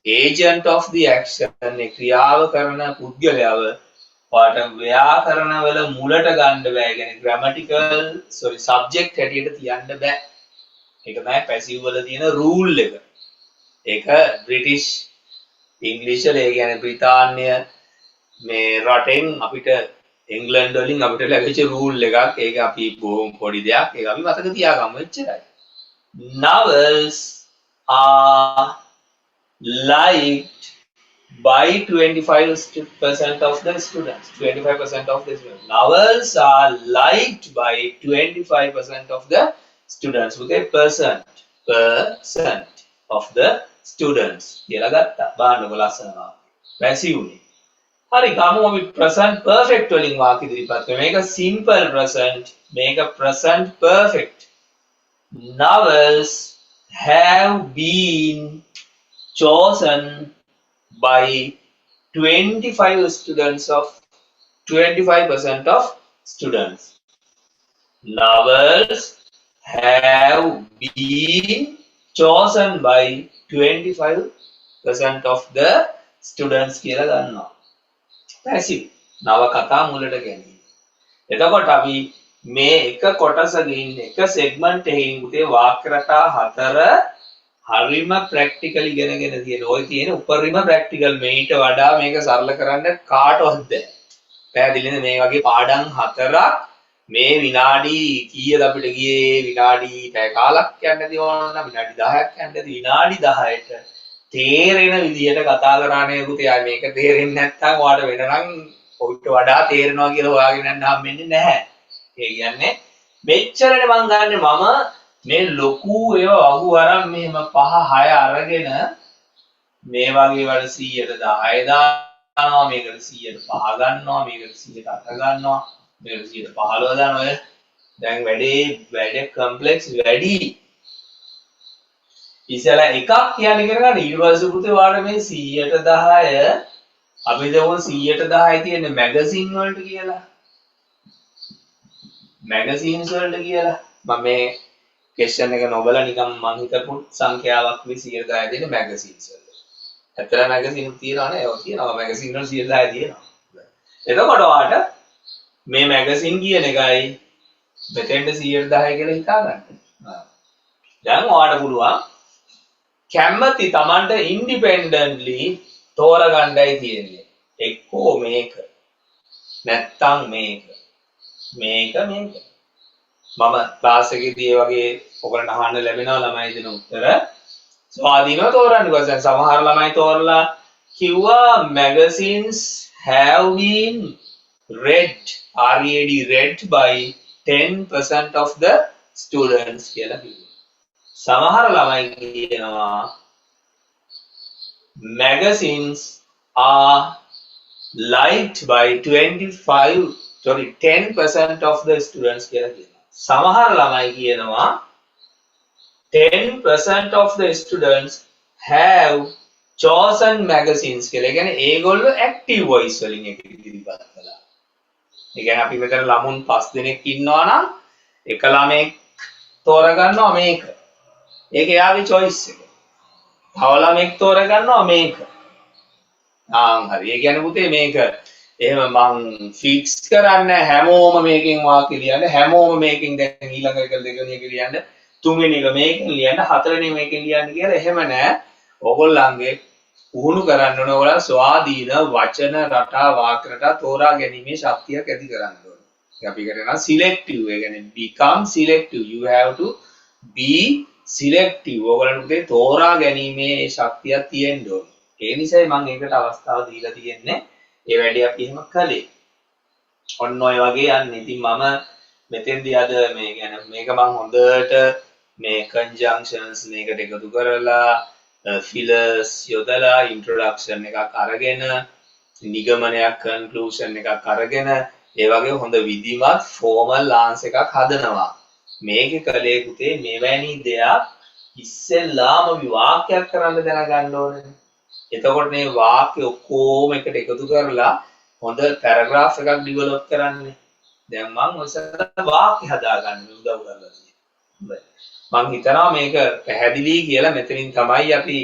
agent of the action ක්‍රියාව කරන පුද්ගලයාව පාට ව්‍යාකරණ වල මුලට ගන්න බෑ කියන්නේ grammatical subject හැටියට තියන්න බෑ ඒක තමයි passive වල තියෙන rule එක ඒක british english වල ඒ කියන්නේ බ්‍රිතාන්‍ය මේ රටෙන් අපිට එංගලන්ඩ් වලින් අපිට ලැබිච්ච රූල් එකක් ඒක අපි බොහොම පොඩි දෙයක් ඒක අපි මතක තියාගමු එච්චරයි novels are liked by 25% of the students 25% of the students novels are liked by 25% of the students with a percent of the students කියලා ගත්තා බලන්නකො ලස්සනවා passive නේ හරි ගමු අපි present perfect වලින් වාක්‍ය ඉදිරිපත් කරමු මේක simple present මේක present perfect novels have been chosen by 25% of students. Novels have been chosen by 25% of the students කියලා ගන්නවා. passive. නව කතා මුලට ගැනීම. එතකොට අපි මේ එක කොටසකින් එක සෙග්මන්ට් එකකින් උතේ වාක්‍ය රටා හතර හරිම ප්‍රැක්ටිකල් ඉගෙනගෙන තියෙන. ඔය තියෙන උපරිම ප්‍රැක්ටිකල් මේට වඩා මේක සරල කරන්න කාටවත් බෑ. පැහැදිලිද මේ වගේ පාඩම් හතරක් මේ විනාඩි කීයද අපිට ගියේ විනාඩි පැය කාලක් යන්න දිවන්න විනාඩි 10ක් යන්න විනාඩි 10ට තේරෙන විදියට කතා කරානේ පුතේ මේක තේරෙන්නේ නැත්නම් ඔයාලට වෙනනම් ඔයිට වඩා තේරෙනවා කියලා හොයාගෙන යන්න හම්බෙන්නේ නැහැ. ඒ කියන්නේ මෙච්චරනේ මං ගන්නෙ මම මේ ලොකු ඒවා වහු අරන් මෙහෙම 5 6 අරගෙන මේ වගේ වල 100ට 10 දානවා මේකට 100ට 5 ගන්නවා මේකට 100ට 8 ගන්නවා මේකට 100ට 15 දානවා දැන් වැඩ කම්ප්ලෙක්ස් වැඩි ඉතලා එකක් කියන්නේ කරගන්න ඊට පස්සේ පුතේ වාට මේ 100ට 10 අපි දවෝ 100ට 10 තියෙන මැගසින් වලට කියලා මැගසින්ස් වලට කියලා මම මේ ක්වෙස්චන් එක නොබලා නිකන් මං හිතපු සංඛ්‍යාවක් මේ 100ට 10 තියෙන මැගසින්ස් වල. ඇත්තට මැගසින් තියෙනවා නේ ඒවා තියෙනවා මැගසින් වල 100ට 10 තියෙනවා. එතකොට වාට මේ මැගසින් කියන එකයි මෙතෙන්ට 100ට 10 කියලා හිතා ගන්න. දැන් වාට පුළුවන් කැමති Tamanට ඉන්ඩිපෙන්ඩන්ට්ලි තෝරගන්නයි තියෙන්නේ. එක්කෝ මේක. නැත්තම් මේක. මේක. මම ක්ලාස් එකේදී ඒ වගේ ඔයගලන්ට අහන්න ලැබෙනවා ළමයි දෙන උත්තර. ස්වාධීනව තෝරන්න. ඊපස්සේ සමහර ළමයි තෝරලා කිව්වා magazines have been read by 10% of the students කියලා කිව්වා. සමහර ළමයි කියනවා magazines are liked by 10% of the students කියලා කියනවා. සමහර ළමයි කියනවා 10% of the students have chosen magazines කියලා. ඒ කියන්නේ ඒගොල්ලෝ active voice වලින් ඒක ඉදිරිපත් කළා. ඒ කියන්නේ අපි මෙතන ළමුන් 5 දෙනෙක් ඉන්නවා නම් එක ළමෙක් තෝරගන්නවා මේක. ඒක එයාගේ choice එක. තව ළමෙක් තෝරගන්නවා මේක. හරි. ඒ කියන්නේ පුතේ මේක එහෙම මං ෆික්ස් කරන්නේ හැමෝම මේකෙන් වාක්‍ය ලියන්න හැමෝම මේකෙන් දැන් ඊළඟ එක දෙවෙනි එක ලියන්න තුන්වෙනි එක මේකෙන් ලියන්න හතරවෙනි මේකෙන් ලියන්න කියලා එහෙම නෑ. ඕගොල්ලන්ගේ පුහුණු කරන්න ඕන ඔයාලා ස්වාධීන වචන රටා වාක්‍ය රටා තෝරා ගැනීමේ ශක්තියක් ඇති කරන්න ඕනේ. අපි කරනවා සිලෙක්ටිව්. ඒ කියන්නේ become selective. You have to be selective. ඕගොල්ලන්ට තෝරා ගැනීමේ ශක්තියක් තියෙන්න ඕනේ. ඒ නිසායි මම ඒකට අවස්ථාව දීලා තියෙන්නේ. ඒ වැඩේ අපි එහෙම කළේ. ඔන්න ඔය වගේ යන්නේ. ඉතින් මම මෙතෙන්දී අද මේ කියන්නේ මේක මම හොඳට මේ conjunctions මේකට එකතු කරලා fillers යොදලා introduction එකක් අරගෙන නිගමනයක් conclusion එකක් අරගෙන ඒ වගේ හොඳ විධිමත් formal answer එකක් හදනවා. මේකේ කලේ පුතේ මෙවැනි දෙයක් ඉස්සෙල්ලාම විවාක්‍යයක් කරන්න දැනගන්න ඕනේ. එතකොට මේ වාක්‍ය ඔක්කොම එකට එකතු කරලා හොඳ පැරග්‍රාෆ් එකක් ඩෙවලොප් කරන්නේ. දැන් මම ඔයසර වාක්‍ය හදාගන්න උදව් කරලා තියෙනවා. මම හිතනවා මේක පැහැදිලි කියලා මෙතනින් තමයි අපි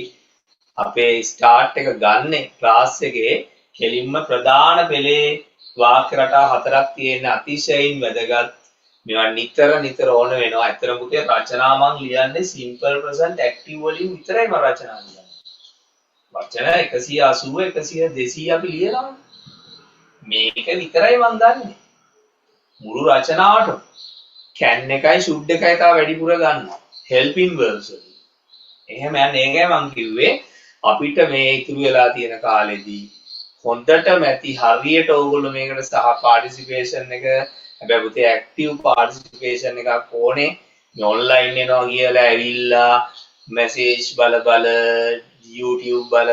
අපේ ස්ටාර්ට් එක ගන්නෙ ක්ලාස් එකේ කෙලින්ම ප්‍රධාන පෙළේ වාක්‍ය රටා හතරක් තියෙන අතිශයින් වැදගත් මේවා නිතර ඕන වෙනවා. ඇත්තටම පුතේ රචනා මං ලියන්නේ simple present active වලින් විතරයි මම රචනා ලියන්නේ. වචන 180 100 200 අපි ලියනවා. මේක විතරයි මම දන්නේ. මුළු රචනාවටම can එකයි should එකයි තා වැඩිපුර ගන්නවා. helping verbs වලින්. එහෙම යන්නේ ඒකයි මම කිව්වේ අපිට මේ ඉතුරු වෙලා තියෙන කාලෙදී හොඳටම ඇති හරියට ඕගොල්ලෝ මේකට සහ participation එක හැබැයි පුතේ active participation එකක් ඕනේ. මේ online එනවා කියලා ඇවිල්ලා message බල YouTube බල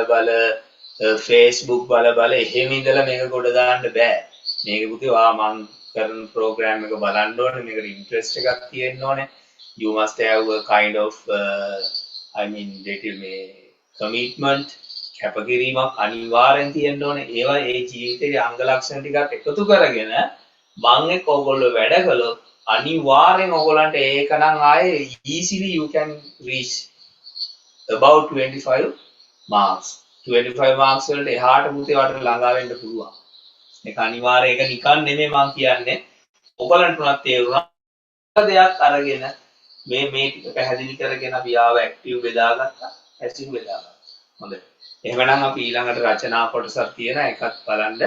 Facebook බල එහෙම ඉඳලා මේක කොට දාන්න බෑ. මේක පුතේ මං කරන program එක බලන්න ඕනේ. මේකට interest එකක් තියෙන්න ඕනේ. You must have a kind of I mean මේ commitment කැපකිරීමක් අනිවාර්යෙන් තියෙන්න ඕනේ. ඒවා ඒ ජීවිතයේ අංග ලක්ෂණ ටිකක් එකතු කරගෙන මං එක්ක ඔයගොල්ලෝ වැඩ කළොත් අනිවාර්යෙන් ඔයගොල්ලන්ට ඒක නම් ආයේ easily you can reach about 25 marks. 25 marks වලට එහාට පුතේ වට ළඟා වෙන්න පුළුවන්. ඒක අනිවාර්යයෙන් ඒක නිකන් නෙමෙයි මං කියන්නේ. ඔයගලන්ට උනත් තේරුණා දෙයක් අරගෙන මේ ටික පැහැදිලි කරගෙන අපි ආව ඇක්ටිව් බෙදාගත්තා ඇසිව් බෙදාගත්තා හොඳයි එහෙනම් අපි ඊළඟට රචනා කොටසක් තියෙන එකක් බලන්න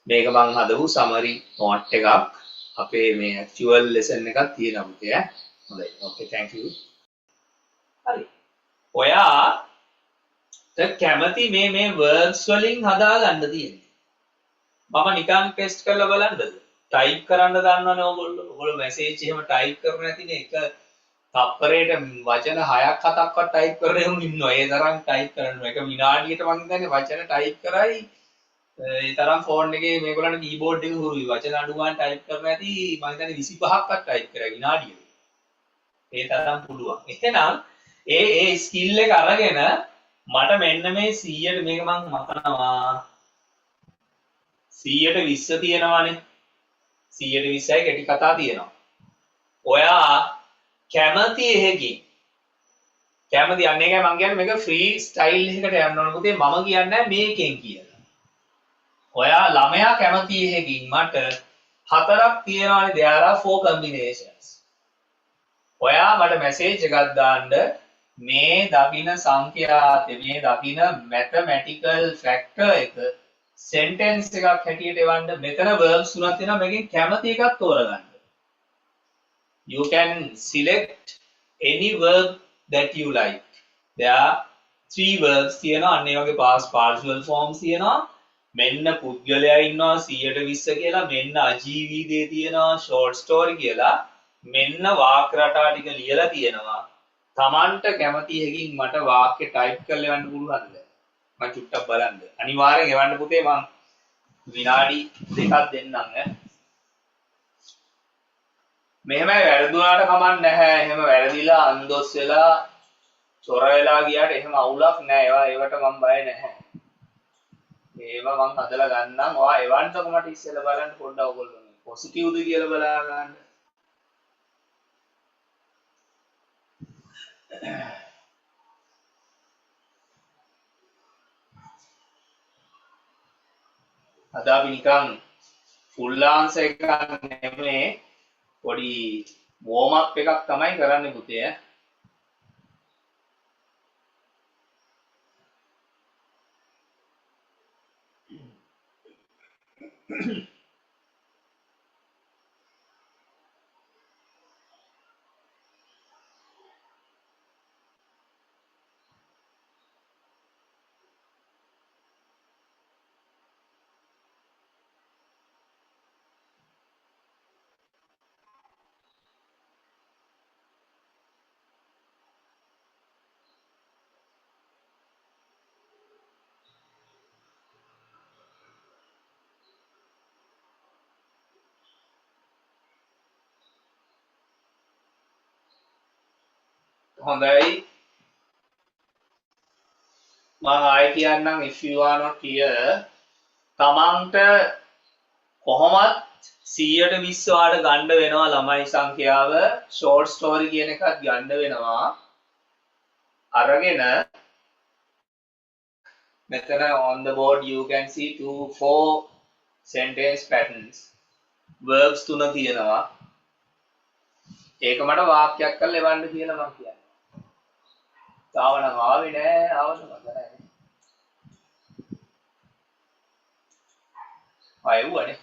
මේක මම හදපු සමරි නෝට් එකක් අපේ මේ ඇක්චුවල් ලෙසන් එකක් තියෙනවා පුතේ හොඳයි ඕකේ thank you හරි ඔයා කැමති මේ වර්ඩ්ස් වලින් හදාගන්න තියෙන්නේ මම නිකන් ටෙස්ට් කරලා බලන්නද ටයිප් කරන්න දන්නවනේ ඕගොල්ලෝ. ඕගොල්ලෝ මැසේජ් එහෙම ටයිප් කරන්නේ නැතිනේ එක තප්පරයට වචන 6ක් 7ක්වත් ටයිප් කරගෙන උන් ඉන්නවා. ඒ තරම් ටයිප් කරනවා. එක විනාඩියට මං හිතන්නේ වචන ටයිප් කරයි ඒ තරම් ෆෝන් එකේ මේගොල්ලන්ට කීබෝඩ් එක හුරුයි. වචන අඩු ගන්න ටයිප් කරලා ඇති මං හිතන්නේ 25ක්වත් ටයිප් කරා විනාඩියට. ඒ තරම් පුළුවන්. එහෙනම් ඒ ස්කිල් එක අරගෙන මට මෙන්න මේ 100ට මේක මං මතනවා 100ට 20 තියෙනවානේ 120යි කෙටි කතා තියෙනවා. ඔයා කැමති එහෙකින් කැමති අන්න එකයි මම කියන්නේ මේක ෆ්‍රී ස්ටයිල් එකකට යන්න ඕන පුතේ මම කියන්නේ මේකෙන් කියලා. ඔයා ළමයා කැමති එහෙකින් මට හතරක් තියෙනවානේ there are 4 combinations. ඔයා මට මැසේජ් එකක් දාන්න මේ දකින්න සංඛ්‍යාතේ මේ දකින්න mathematical factor එක sentence එකක් හැටියට එවන්න මෙතන verbs තුනක් තියෙනවා මේකෙන් කැමති එකක් තෝරගන්න. You can select any verb that you like. There are 3 verbs තියෙනවා අන්න ඒ වගේ past partial forms තියෙනවා මෙන්න පුද්ගලයා ඉන්නවා 120 කියලා මෙන්න අජීවී දේ තියෙනවා short story කියලා මෙන්න වාක්‍ය රටා ටික ලියලා තියෙනවා Tamanට කැමති එකකින් මට වාක්‍ය ටයිප් කරලා එවන්න පුළුවන්ද මම චුට්ටක් බලන්න අනිවාර්යෙන් එවන්න පුතේ මම විනාඩි 2ක් දෙන්නම් මෙහෙමයි වැරදුනාට කමක් නැහැ එහෙම වැරදිලා අන්දොස් වෙලා චොර වෙලා ගියාට එහෙම අවුලක් නැහැ ඒවට මම බය නැහැ ඒවා මම හදලා ගන්නම් ඔයා එවන්නකො මට ඉස්සෙල්ලා බලන්න පොඩ්ඩක් ඔයගොල්ලෝ පොසිටිව්ද කියලා බලා ගන්න අද අපි නිකන් ෆුල් ආන්සර් එකක් නෙමෙයි පොඩි වෝම් අප් එකක් තමයි කරන්නේ පුතේ හොඳයි මම ආයෙ කියන්නම් if you are not here තමන්ට කොහොමත් 120 වාට ගන්න වෙනවා ළමයි සංඛ්‍යාව short story කියන එකත් ගන්න වෙනවා අරගෙන මෙතන on the board you can see 4 sentence patterns verbs තුන තියෙනවා ඒක මට වාක්‍යයක් කරලා එවන්න කියලා මම කියන්නේ තාම නම් ආවේ නෑ ආවද මන්ද නෑ ආයෙවනේ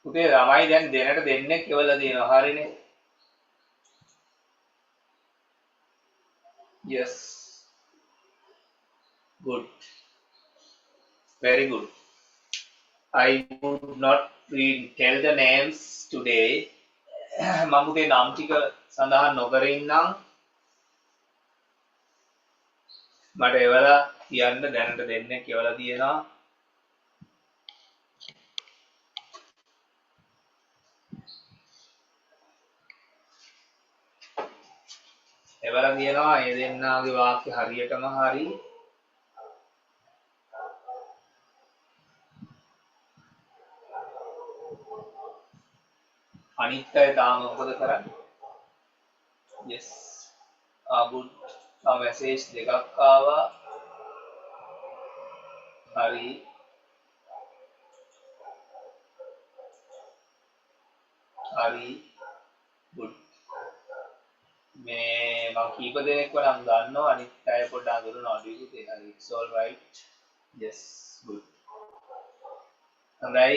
පුතේ ළමයි දැන් දෙනට දෙන්නෙක් එවලා දෙනවා හරිනේ yes good very good I would not tell the names today මම පුතේ නම් ටික සඳහන් නොකර ඉන්නම් මට එවලා කියන්න දැනට දෙන්නෙක් එවලා තියෙනවා එවලා තියෙනවා ඒ දෙන්නාගේ වාක්‍ය හරියටම හරි. අනිත් අය තාම මොකද කරන්නේ? yes good message දෙකක් ආවා. හරි good මේ මම කීප දෙනෙක්ව නම් දන්නවා අනිත් අය පොඩ්ඩක් අඳුරනවා අඩුයි පුතේ. හරි it's all right. yes good හොඳයි.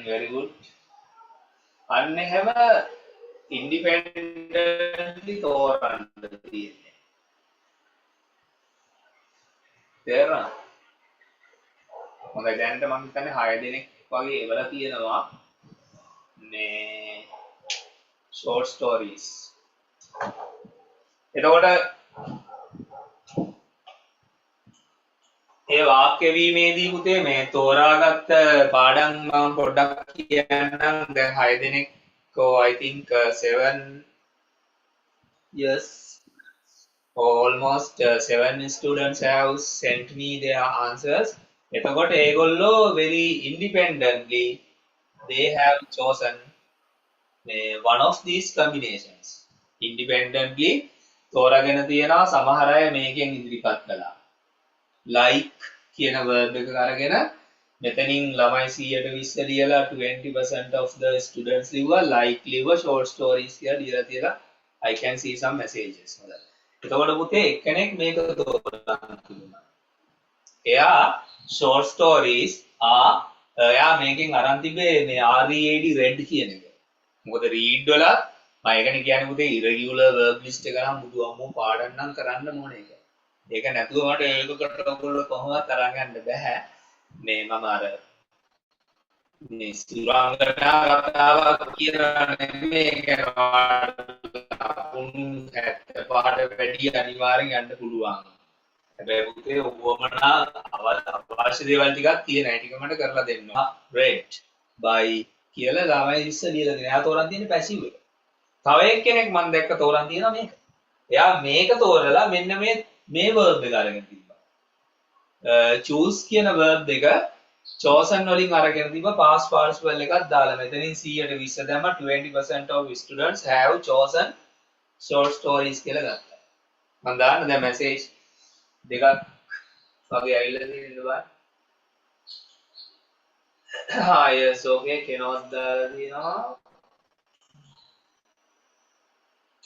very good. අන්න එහෙම ඉන්ඩිපෙන්ඩන්ට්ලි තෝරන්න තියෙන්නේ. තේරුණා? හොඳයි දැනට මම හිතන්නේ 6 දෙනෙක් වගේ එවලා තියෙනවා මේ short stories. එතකොට ඒ වාක්‍ය වීමේදී පුතේ මේ තෝරාගත්ත පාඩම් මම පොඩ්ඩක් කියන්නම්. දැන් 6 දෙනෙක් I think 7 yes almost 7 students have sent me their answers. එතකොට ඒගොල්ලෝ very independently they have chosen one of these combinations. independently තෝරාගෙන තියෙනවා. සමහර අය මේකෙන් ඉදිරිපත් කළා. like කියන verb එක අරගෙන මෙතනින් ළමයි 120 ලියලා 20% of the students ලිව්වා like ලිව්වා short stories කියලා ලියලා තියලා I can see some messages. හොඳයි. එතකොට පුතේ එක්කෙනෙක් මේක තෝරගන්න පුළුවන්. එයා short stories එයා මේකෙන් අරන් තිබේ මේ READ red කියන එක. මොකද read වල මම ඒකනේ කියන්නේ පුතේ irregular verb list එක නම් බුදු අම්මෝ පාඩම් නම් කරන්න ඕනේ ඒක. ඒක නැතුව මට ඒකකට ඔයගොල්ලෝ කොහොමවත් අරන් යන්න බෑ. මේ මම අර මේ සුරංගනා කතාවක් කියලා නෙමෙයි ඒක පාඩ වැඩි අනිවාර්යෙන් යන්න පුළුවන්. හැබැයි පුතේ ඕවමනා අවශ්‍ය දේවල් ටිකක් තියෙන. ඒ ටික මට කරලා දෙන්න. read by කියලා ළමයි ඉස්සෙල්ලා ලියලා දෙනවා. එයා තෝරන් තියෙන්නේ පැසිව් එක. තව එක්කෙනෙක් මම දැක්ක තෝරන් තියෙනවා මේක. එයා මේක තෝරලා මෙන්න මේ verb එක අරගෙන තිබ්බා. choose කියන verb එක chosen වලින් අරගෙන තිබ්බා past participle එකක් දාලා මෙතනින් 120 දැම්මා 20% of students have chosen short stories කියලා ගත්තා. මම දාන්න දැන් message දෙකක් වගේ ඇවිල්ලා තියෙනවා. yes okay කෙනවත් දාලා තියෙනවා.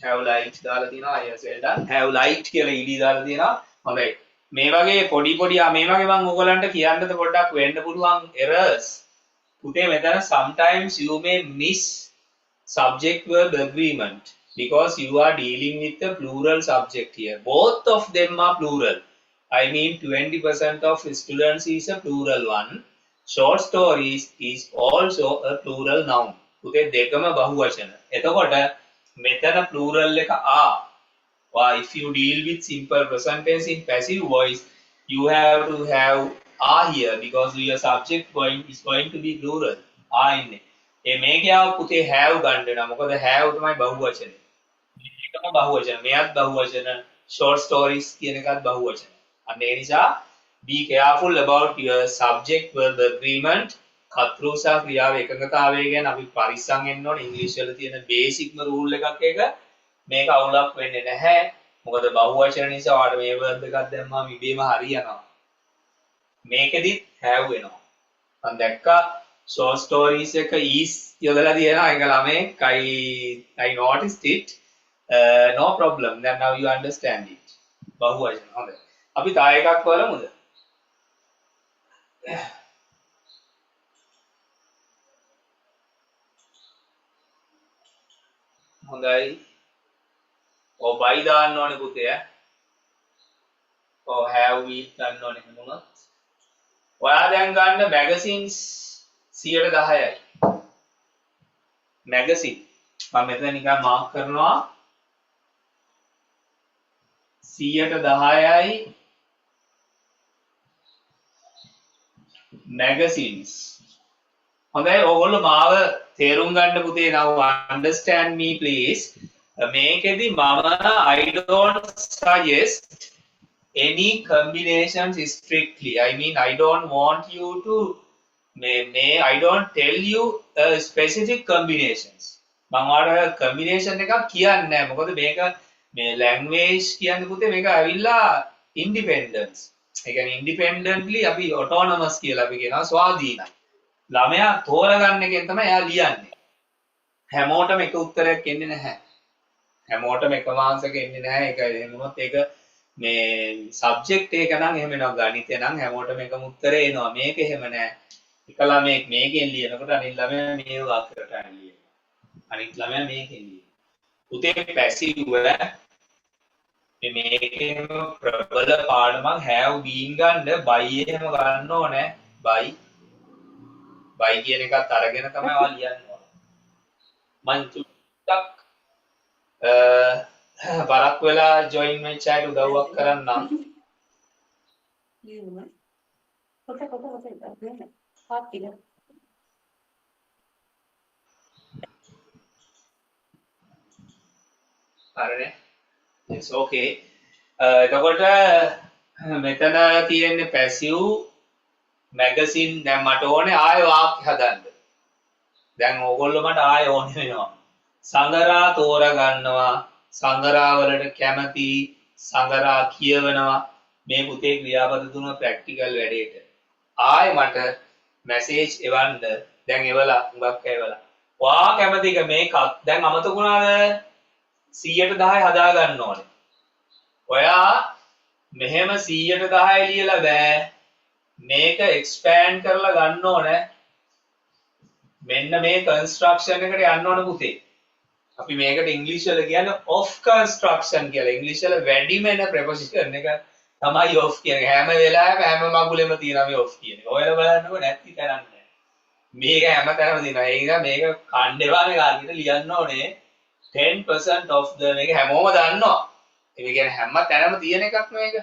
have liked දාලා තියෙනවා. yes well done. have liked කියලා ed දාලා තියෙනවා. හොඳයි. මේ වගේ පොඩි මේ වගේ මම ඔයගලන්ට කියන්නද පොඩ්ඩක් වෙන්න පුළුවන් errors. පුතේ මෙතන sometimes you may miss subject verb agreement because you are dealing with a plural subject here. Both of them are plural. I mean 20% of students is a plural one. Short stories is also a plural noun. පුතේ දෙකම බහුවචන. එතකොට මෙතන plural එක if you deal with simple present tense in passive voice, you have to have here because your subject is going to be plural. ඉන්නේ. මේක යාව පුතේ have ගන්න වෙනවා. මොකද have තමයි බහුවචනේ. මේකම බහුවචන. මෙයත් බහුවචන. short stories කියන එකත් බහුවචන. අන්න ඒ නිසා be careful about your subject verb agreement. කතෘ සහ ක්‍රියාව එකඟතාවය ගැන අපි පරිස්සම් වෙන්න ඕනේ. ඉංග්‍රීසි වල තියෙන බේසික්ම රූල් එකක් ඒක. මේක අවුලක් වෙන්නේ නැහැ. මොකද බහුවචන නිසා ඔයාලට මේ verb එකක් දැම්මම ඉබේම හරියනවා. මේකෙදිත් have වෙනවා. මම දැක්කා short stories එක is යොදලා තියෙනවා. ඒක ළමෙක් I noticed it. No problem. Then now you understand it. බහුවචන. හොඳයි. අපි තා එකක් බලමුද? හොඳයි. by දාන්න ඕනේ පුතේ. have we දාන්න ඕනේ මොනවද? ඔයා දැන් ගන්න magazines 110යි. magazine මම මෙතන නිකන් මාක් කරනවා 110යි magazines හොඳයි ඕගොල්ලෝ මාව තේරුම් ගන්න පුතේ now understand me please. මේකෙදි මම I don't suggest any combinations strictly. I mean I don't want you to I don't tell you specific combinations. මම ඔයාලට combination එකක් කියන්නේ නැහැ. මොකද මේක මේ language කියන්නේ පුතේ මේක ඇවිල්ලා independence. ඒ කියන්නේ independently අපි autonomous කියලා අපි කියනවා ස්වාධීනයි. ළමයා තෝරගන්න එකෙන් තමයි එයා ලියන්නේ. හැමෝටම එක උත්තරයක් එන්නේ නැහැ. හැමෝටම එකම ආන්සර් එක එන්නේ නැහැ. ඒක එහෙම වුණොත් ඒක මේ සබ්ජෙක්ට් එක නම් එහෙම වෙනවා. ගණිතය නම් හැමෝටම එකම උත්තරේ එනවා. මේක එහෙම නැහැ. එක ළමයෙක් මේකෙන් ලියනකොට අනිත් ළමයා මේ වාක්‍යයට ලියනවා. අනිත් ළමයා මේකෙන් ලියනවා. පුතේ පැසිව් මේකේම ප්‍රබල පාඩමක් have been ගන්න by එහෙම ගන්න ඕනේ. by කියන එකත් අරගෙන තමයි ඔයා ලියන්න ඕනේ. මං චුට්ටක් බරක් වෙලා join වෙච්ච අයට උදව්වක් කරන්නම්. හරිනේ. It's okay. එතකොට මෙතන තියෙන්නේ passive magazine දැන් මට ඕනේ ආයෙ වාක්‍ය හදන්න. දැන් ඕගොල්ලෝ මට ආයෙ ඕනේ වෙනවා. සංගරා තෝරගන්නවා, සංගරා වලට කැමති, සංගරා කියවනවා. මේ පුතේ ක්‍රියාපද තුන ප්‍රැක්ටිකල් වැඩේට. ආයෙ මට මැසේජ් එවන්න. දැන් එවලා හුඟක් එවලා. වා කැමති එක මේකක්. දැන් අමතකුණාද? 100ට 10 හදා ගන්න ඕනේ. ඔයා මෙහෙම 100ට 10 ලියලා බෑ. මේක expand කරලා ගන්න ඕනේ. මෙන්න මේ construction එකට යන්න ඕන පුතේ. අපි මේකට ඉංග්‍රීසි වල කියන්නේ of construction කියලා. ඉංග්‍රීසි වල වැඩිම එන preposition එක තමයි of කියන්නේ. හැම වෙලාවෙම හැම මගුලෙම තියෙනවා මේ of කියන එක. ඔයාලා බලන්නකො නැති කරන්නේ. මේක හැම තැනම තියෙනවා. ඒ නිසා මේක කණ්ඩේවා මේ කාර්යයට ලියන්න ඕනේ 10% of the මේක හැමෝම දන්නවා. ඒ කියන්නේ හැම තැනම තියෙන එකක් මේක.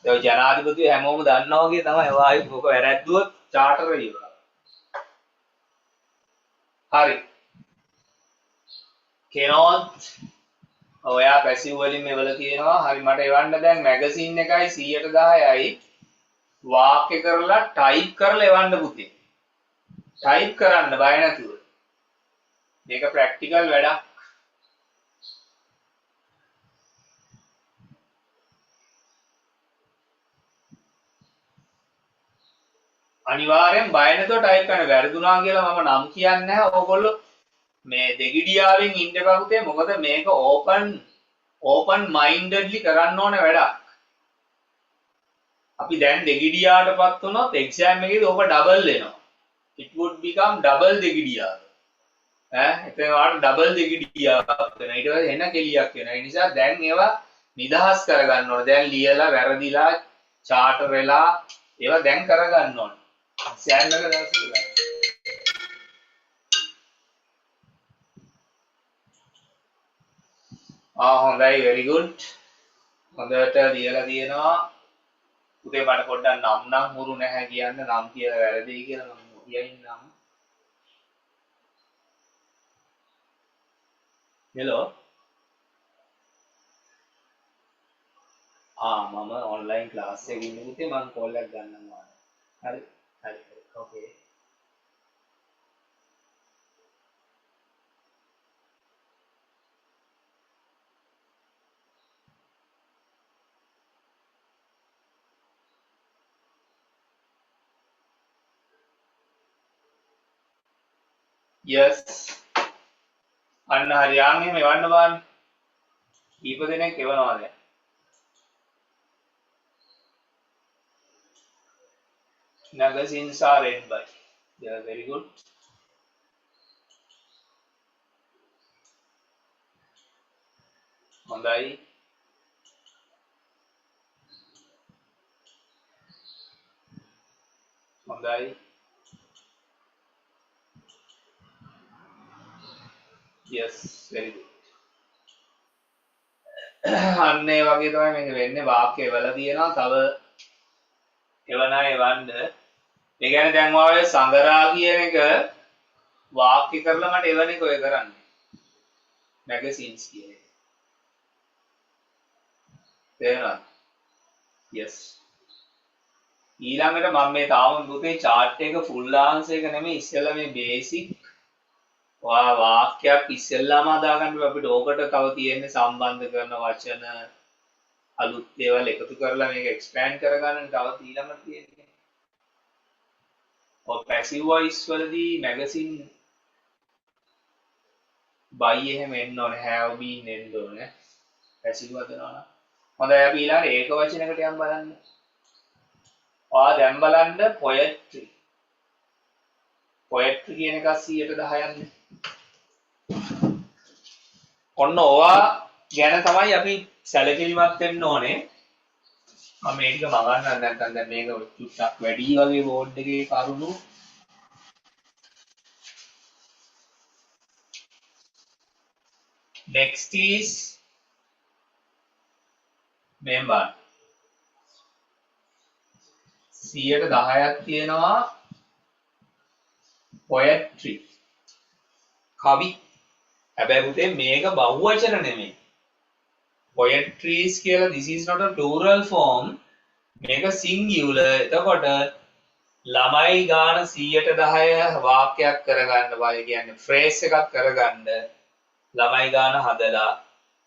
දැන් ජනාධිපතිව හැමෝම දන්නවා වගේ තමයි ඔය ඔක වැරද්දුවොත් චාටර් එක ඉවරයි. හරි. කෙනොත් ඔයා පැසිව් වලින් මෙවල තියෙනවා. හරි මට එවන්න දැන් මැගසින් එකයි 100ට 10යි වාක්‍ය කරලා ටයිප් කරලා එවන්න පුතේ. ටයිප් කරන්න බය නැතුව. මේක ප්‍රැක්ටිකල් වැඩක්. අනිවාර්යෙන් බය නැතුව ටයිප් කරන්න. වැරදුනා කියලා මම නම් කියන්නේ නැහැ. ඕගොල්ලෝ මේ දෙගිඩියාවෙන් ඉන්න එපා පුතේ. මොකද මේක ඕපන් මයින්ඩඩ්ලි කරන්න ඕන වැඩක්. අපි දැන් දෙගිඩියාටපත් වුණොත් එක්සෑම් එකේදී ඕක ඩබල් වෙනවා. it would become double දෙගිඩියාව. එතන වාට ඩබල් දෙගිඩියාවක් වෙනවා. ඊට පස්සේ එන කෙලියක් වෙනවා. ඒ නිසා දැන් ඒවා නිදහස් කරගන්න ඕන. දැන් ලියලා වැරදිලා චාටර් වෙලා ඒවා දැන් කරගන්න ඕන. එක්සෑම් එක දවසේ හොඳයි very good. හොඳට ලියලා තියෙනවා. පුතේ මට පොඩ්ඩක් නම් හුරු නැහැ කියන්න. නම් කියලා වැරදි කියලා මම කියයින් නම්. hello. මම online class එකේ ඉන්නේ පුතේ. මම call එකක් ගන්නම් ඔයාලට. හරි. හරි. okay. yes අන්න හරි යාන් එහෙම එවන්න බලන්න කීප දෙනෙක් එවනවා දැන් magazines are read by yeah very good හොඳයි හොඳයි yes very good අන්න ඒ වගේ තමයි මේක වෙන්නේ වාක්‍ය වල තියෙනවා තව එවන එවන්න ඒ කියන්නේ දැන් ඔය සංගරා කියන එක වාක්‍ය කරලා මට එවන එක ඔය කරන්නේ. මැගසින්ස් කියන එක. තේරෙනවද? yes. ඊළඟට මම මේ තාම පුතේ chart එක full answer එක නෙමෙයි ඉස්සෙල්ලා මේ basic වාක්‍යයක් ඉස්සෙල්ලාම හදාගන්න අපිට ඕකට තව තියෙන සම්බන්ධ කරන වචන අලුත් දේවල් එකතු කරලා මේක expand කරගන්න තව ඊළඟට තියෙන්නේ. ඔය passive voice වලදී magazine buy එහෙම එන්න ඕනේ have been එන්න ඕනේ. passive හදනවා නම්. හොඳයි අපි ඊළඟට ඒක වචනයකට යම් බලන්න. දැන් බලන්න poetry. poetry කියන එක 110ක් නේ. ඔන්න ඕවා ගැන තමයි අපි සැලකිලිමත් වෙන්න ඕනේ. මම මේක මගන්න නැත්නම් දැන් මේක චුට්ටක් වැඩි වගේ බෝඩ් එකේ කරුණු next is member 110ක් තියෙනවා poetry කවි. හැබැයි පුතේ මේක බහුවචන නෙමෙයි. poetries කියලා this is not a plural form. මේක singular. එතකොට ළමයි ගාන 110 වාක්‍යයක් කරගන්න බය කියන්නේ phrase එකක් කරගන්න ළමයි ගාන හදලා.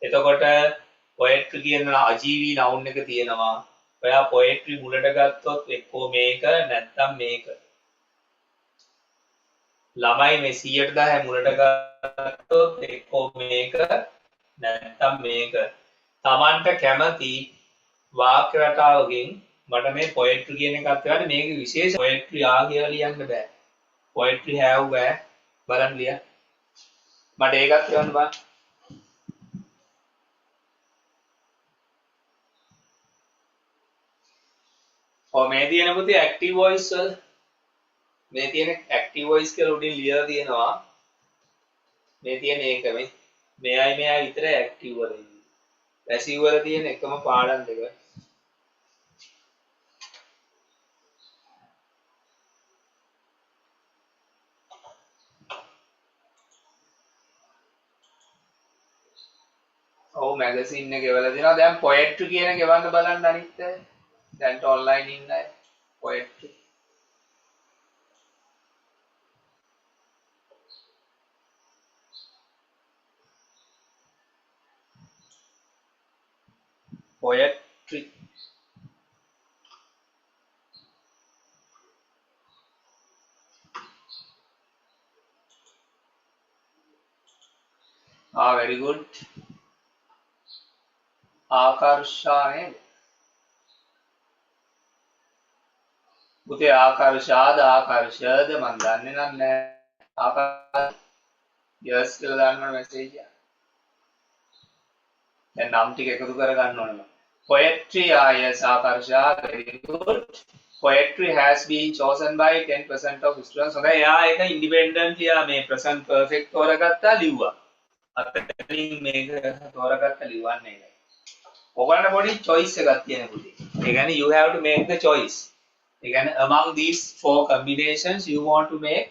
එතකොට poetry කියන අජීවී noun එක තියෙනවා. ඔයා poetry මුලට ගත්තොත් එක්කෝ මේක නැත්නම් මේක. ළමයි මේ 110 මුලට ගත්තොත් එක්කෝ මේක නැත්නම් මේක. Tamanට කැමති වාක්‍ය රටාවකින් මට මේ poetry කියන එකත් ගන්න මේක විශේෂ poetry කියලා ලියන්න බෑ. poetry have බෑ. බලන්න ලියන්න. මට ඒකත් කියන්න බෑ. මේ තියෙන පුතේ active voice වල මේ තියෙන active voice කියලා උඩින් ලියලා තියෙනවා. මේ තියෙන ඒක මෙයයි විතරයි active වල ඉන්නේ. passive වල තියෙන එකම පාඩම් දෙක. magazine එක ගෙවලා දෙනවා. දැන් poetry කියන එක ගෙවන්න බලන්න අනිත් අය. දැන් online ඉන්න අය poetry. poetry. very good. Akarsha නේද? පුතේ ආකර්ෂාද ආකර්ෂද මන් දන්නේ නැහැ. ආකර්ෂ yes කියලා දාන්න මැසේජ් එක. දැන් නම් ටික එකතු කර ගන්න ඕනේ. poetry yes Akarsha very good. poetry has been chosen by 10% of students. හොඳයි යා ඒක independently මේ present perfect තෝරගත්තා ලිව්වා. අතනින් මේක තෝරගත්තා ලිවන්නේ නැහැ. ඔයගොල්ලන්ට පොඩි choice එකක් තියෙන පුතේ. ඒ කියන්නේ you have to make the choice. ඒ කියන්නේ among these four combinations you want to make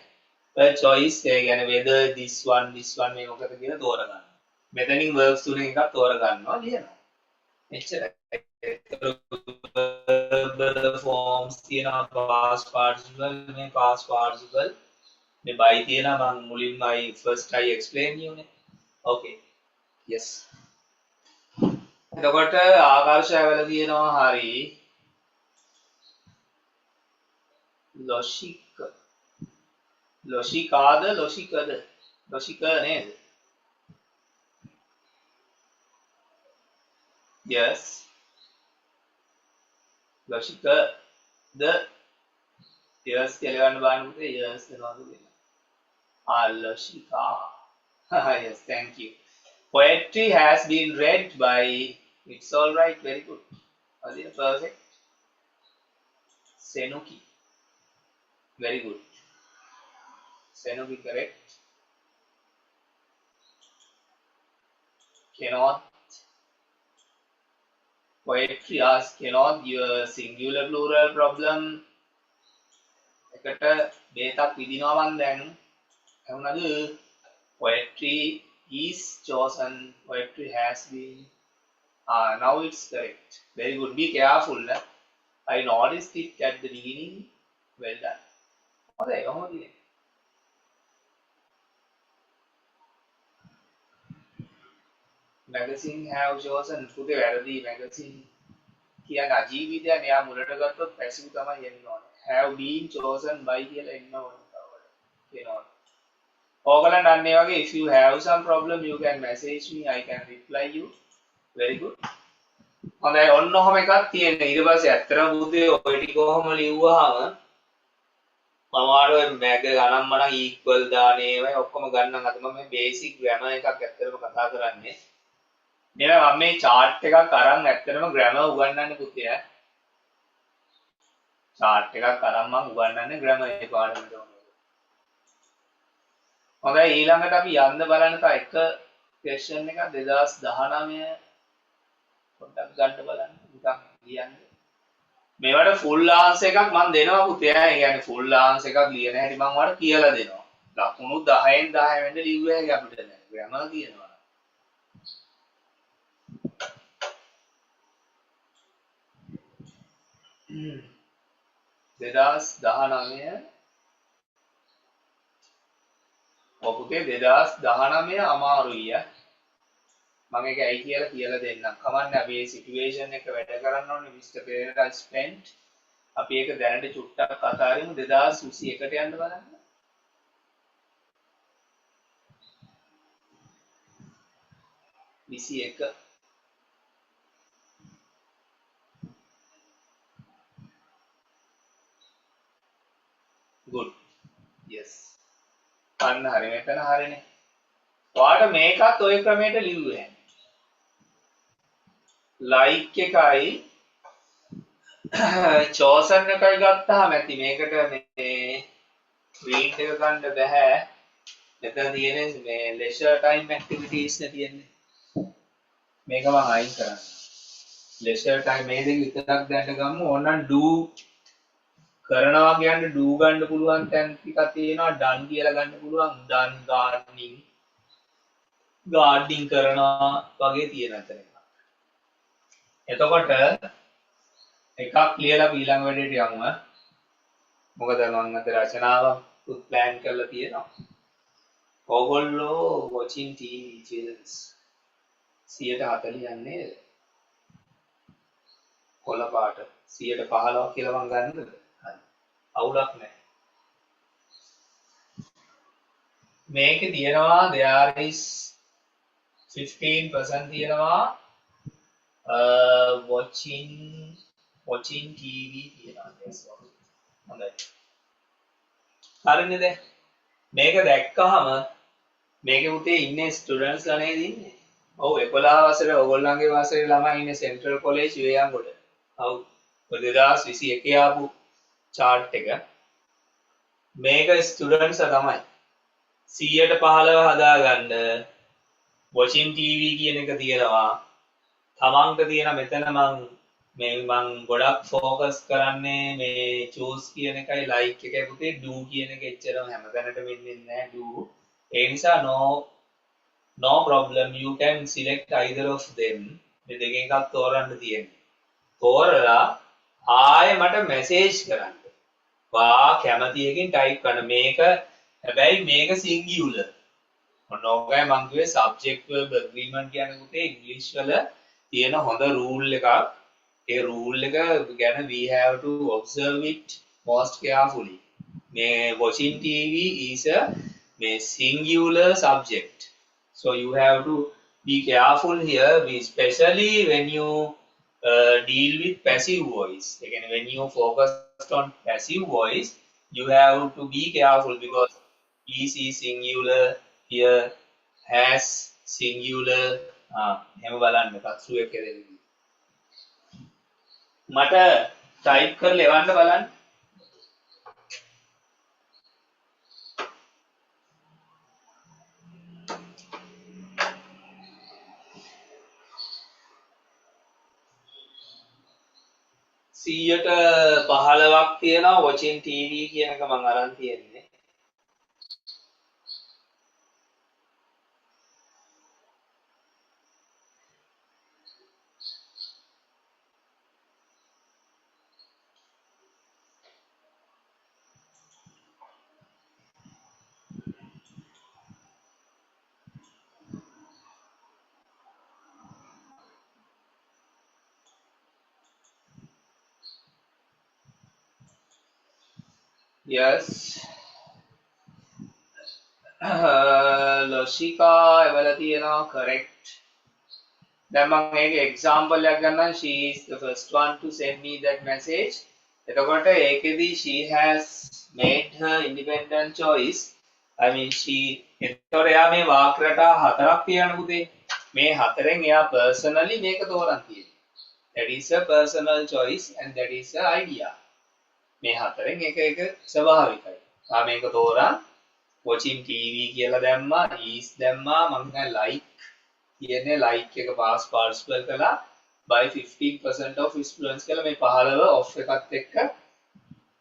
a choice. ඒ කියන්නේ whether this one මේ මොකද කියලා තෝරගන්න. මෙතනින් verbs තුනෙන් එකක් තෝරගන්නවා ලියනවා. එච්චරයි. forms තියෙනවා past participle මේ past participle මේ by තියෙනවා මම මුලින්ම first I explain you okay yes. එතකොට ආකර්ෂය වල තියෙනවා හරි ලොෂිකාද ලොෂිකද ලොෂික නේද? yes ලොෂික ද yes කියලා ගන්න බලන්න පුතේ yes දෙනවද කියලා. ලොෂිකා yes thank you. Poetry has been read by it's all right very good. Perfect. Senuki very good. Senuki correct. Cannot poetry asks cannot your singular plural problem එකට බේතක් විදිනවා මන් දැන් හුණාද poetry is chosen poetry has been now it's correct very good be careful I noticed it at the beginning well done හොඳයි කොහොමද magazine have chosen පුතේ වැරදි magazine කියන අජීවිතයන් එයා මුලට ගත්තොත් පැසිව් තමයි එන්න ඕනේ have been chosen by කියලා එන්න ඕනේ කියනවා ඕගලන් අන්න ඒ වගේ if you have some problem you can message me I can reply you very good හොඳයි ඔන්න ඔහම එකක් තියෙනවා ඊට පස්සේ ඇත්තටම පුතේ ඔය ටික කොහොම ලිව්වහම මම ආරෝ මැග ගණන් මනම් equal දාන ඒවා ඔක්කොම ගන්නම් අද මම මේ basic grammar එකක් ඇත්තටම කතා කරන්නේ නේද මම මේ chart එකක් අරන් ඇත්තටම grammar උගන්වන්නේ පුතේ chart එකක් අරන් මම උගන්වන්නේ grammar ඒ පාඩමට හොඳයි ඊළඟට අපි යන්න බලන්න තා එක question එකක් 2019 පොඩ්ඩක් ගන්න බලන්න නිකන් ලියන්න මේවට full answer එකක් මම දෙනවා පුතේ ඒ කියන්නේ full answer එකක් ලියන හැටි මම ඔයාලට කියලා දෙනවා ලකුණු 10න් 10 වෙන්න ලිව්ව හැකි අපිට දැන් grammar කියනවා 2019 ඔපුතේ 2019 අමාරුයි මම ඒක ඇයි කියලා දෙන්නම් කමන්නේ අපි මේ සිටුේෂන් එක වැඩ කරන්න ඕනේ මිස්ටර් පෙරේරා ස්පෙන්ට් අපි ඒක දැනට චුට්ටක් අතාරිමු 2021ට යන්න බලන්න විසි එක good yes අන්න හරි මෙතන හරිනේ ඔයාලට මේකත් ওই ක්‍රමයට ලිව්වේ like එකයි chosen එකයි ගත්තාම ඇති මේකට මේ read එක ගන්න බෑ මෙතන තියෙන්නේ මේ leisure time activities නේ තියෙන්නේ මේක මම අයින් කරන්න leisure time මේ දෙක විතරක් දැන්න ගමු ඕනනම් do කරනවා කියන්නේ do ගන්න පුළුවන් තැන් ටිකක් තියෙනවා done කියලා ගන්න පුළුවන් done gardening කරනවා වගේ තියෙන අතර එතකොට එකක් ලියලා ඊළඟ වැඩේට යමු මොකද මම අද රචනාවක් ප්ලෑන් කරලා තියෙනවා ඕගොල්ලෝ watching TV channels 140 යන්නේ කොළ පාට 115ක් කියලා මම ගන්නද හරි අවුලක් නැහැ මේකේ තියෙනවා there is 15% තියෙනවා watching TV තියෙනවා හොඳයි හරිනේ දැන් මේක දැක්කහම මේකේ උතේ ඉන්නේ ස්ටුඩන්ට්ස් ලා නේද ඉන්නේ ඔව් 11 වසරේ ඕගොල්ලන්ගේ වසරේ ළමයි ඉන්නේ සෙන්ට්‍රල් කොලෙජ් වේයන්ගොඩ ඔව් 2021 ආපු chart එක මේක ස්ටුඩන්ට්ස් ලා තමයි 115 හදාගන්න watching TV කියන එක තියෙනවා තමන්ට තියෙන මෙතන මං ගොඩක් ફોකස් කරන්නේ මේ choose කියන එකයි like එකයි පුතේ do කියන එක එච්චරම හැමතැනටම එන්නේ නැහැ do ඒ නිසා no problem you can select either of them මේ දෙකෙන් එකක් තෝරන්න තියෙන්නේ තෝරලා ආයේ මට මැසේජ් කරන්න වා කැමති එකකින් ටයිප් කරන්න මේක හැබැයි මේක singular ඔන්න ඕකයි මං කිව්වේ subject verb agreement කියන්නේ පුතේ ඉංග්‍රීසි වල තියෙන හොඳ රූල් එකක් ඒ රූල් එක ගැන we have to observe it most carefully මේ watching TV is a singular subject so you have to be careful here especially when you deal with passive voice again when you focus on passive voice you have to be careful because is singular here has singular එහෙම බලන්න පත්සු එක දෙන්නේ මට type කරලා එවන්න බලන්න 115ක් තියෙනවා watching TV කියන එක මම අරන් තියෙන්නේ. Yes. Loshika එවල තියෙනවා correct. දැන් මම මේකේ example එකක් ගන්නම්. She is the first one to send me that message. එතකොට ඒකෙදි she has made her independent choice. I mean she එතකොට එයා මේ වාක්‍ය රටා හතරක් තියන පුතේ. මේ හතරෙන් එයා personally මේක තෝරන් තියෙනවා. That is a personal choice and that is a idea. මේ හතරෙන් එක එක ස්වභාවිකයි. තා මේක තෝරා watching TV කියලා දැම්මා, is දැම්මා, මම හිතන්නේ like කියන්නේ like එක පාස් participle කළා by 15% of influence කියලා මේ 15 off එකත් එක්ක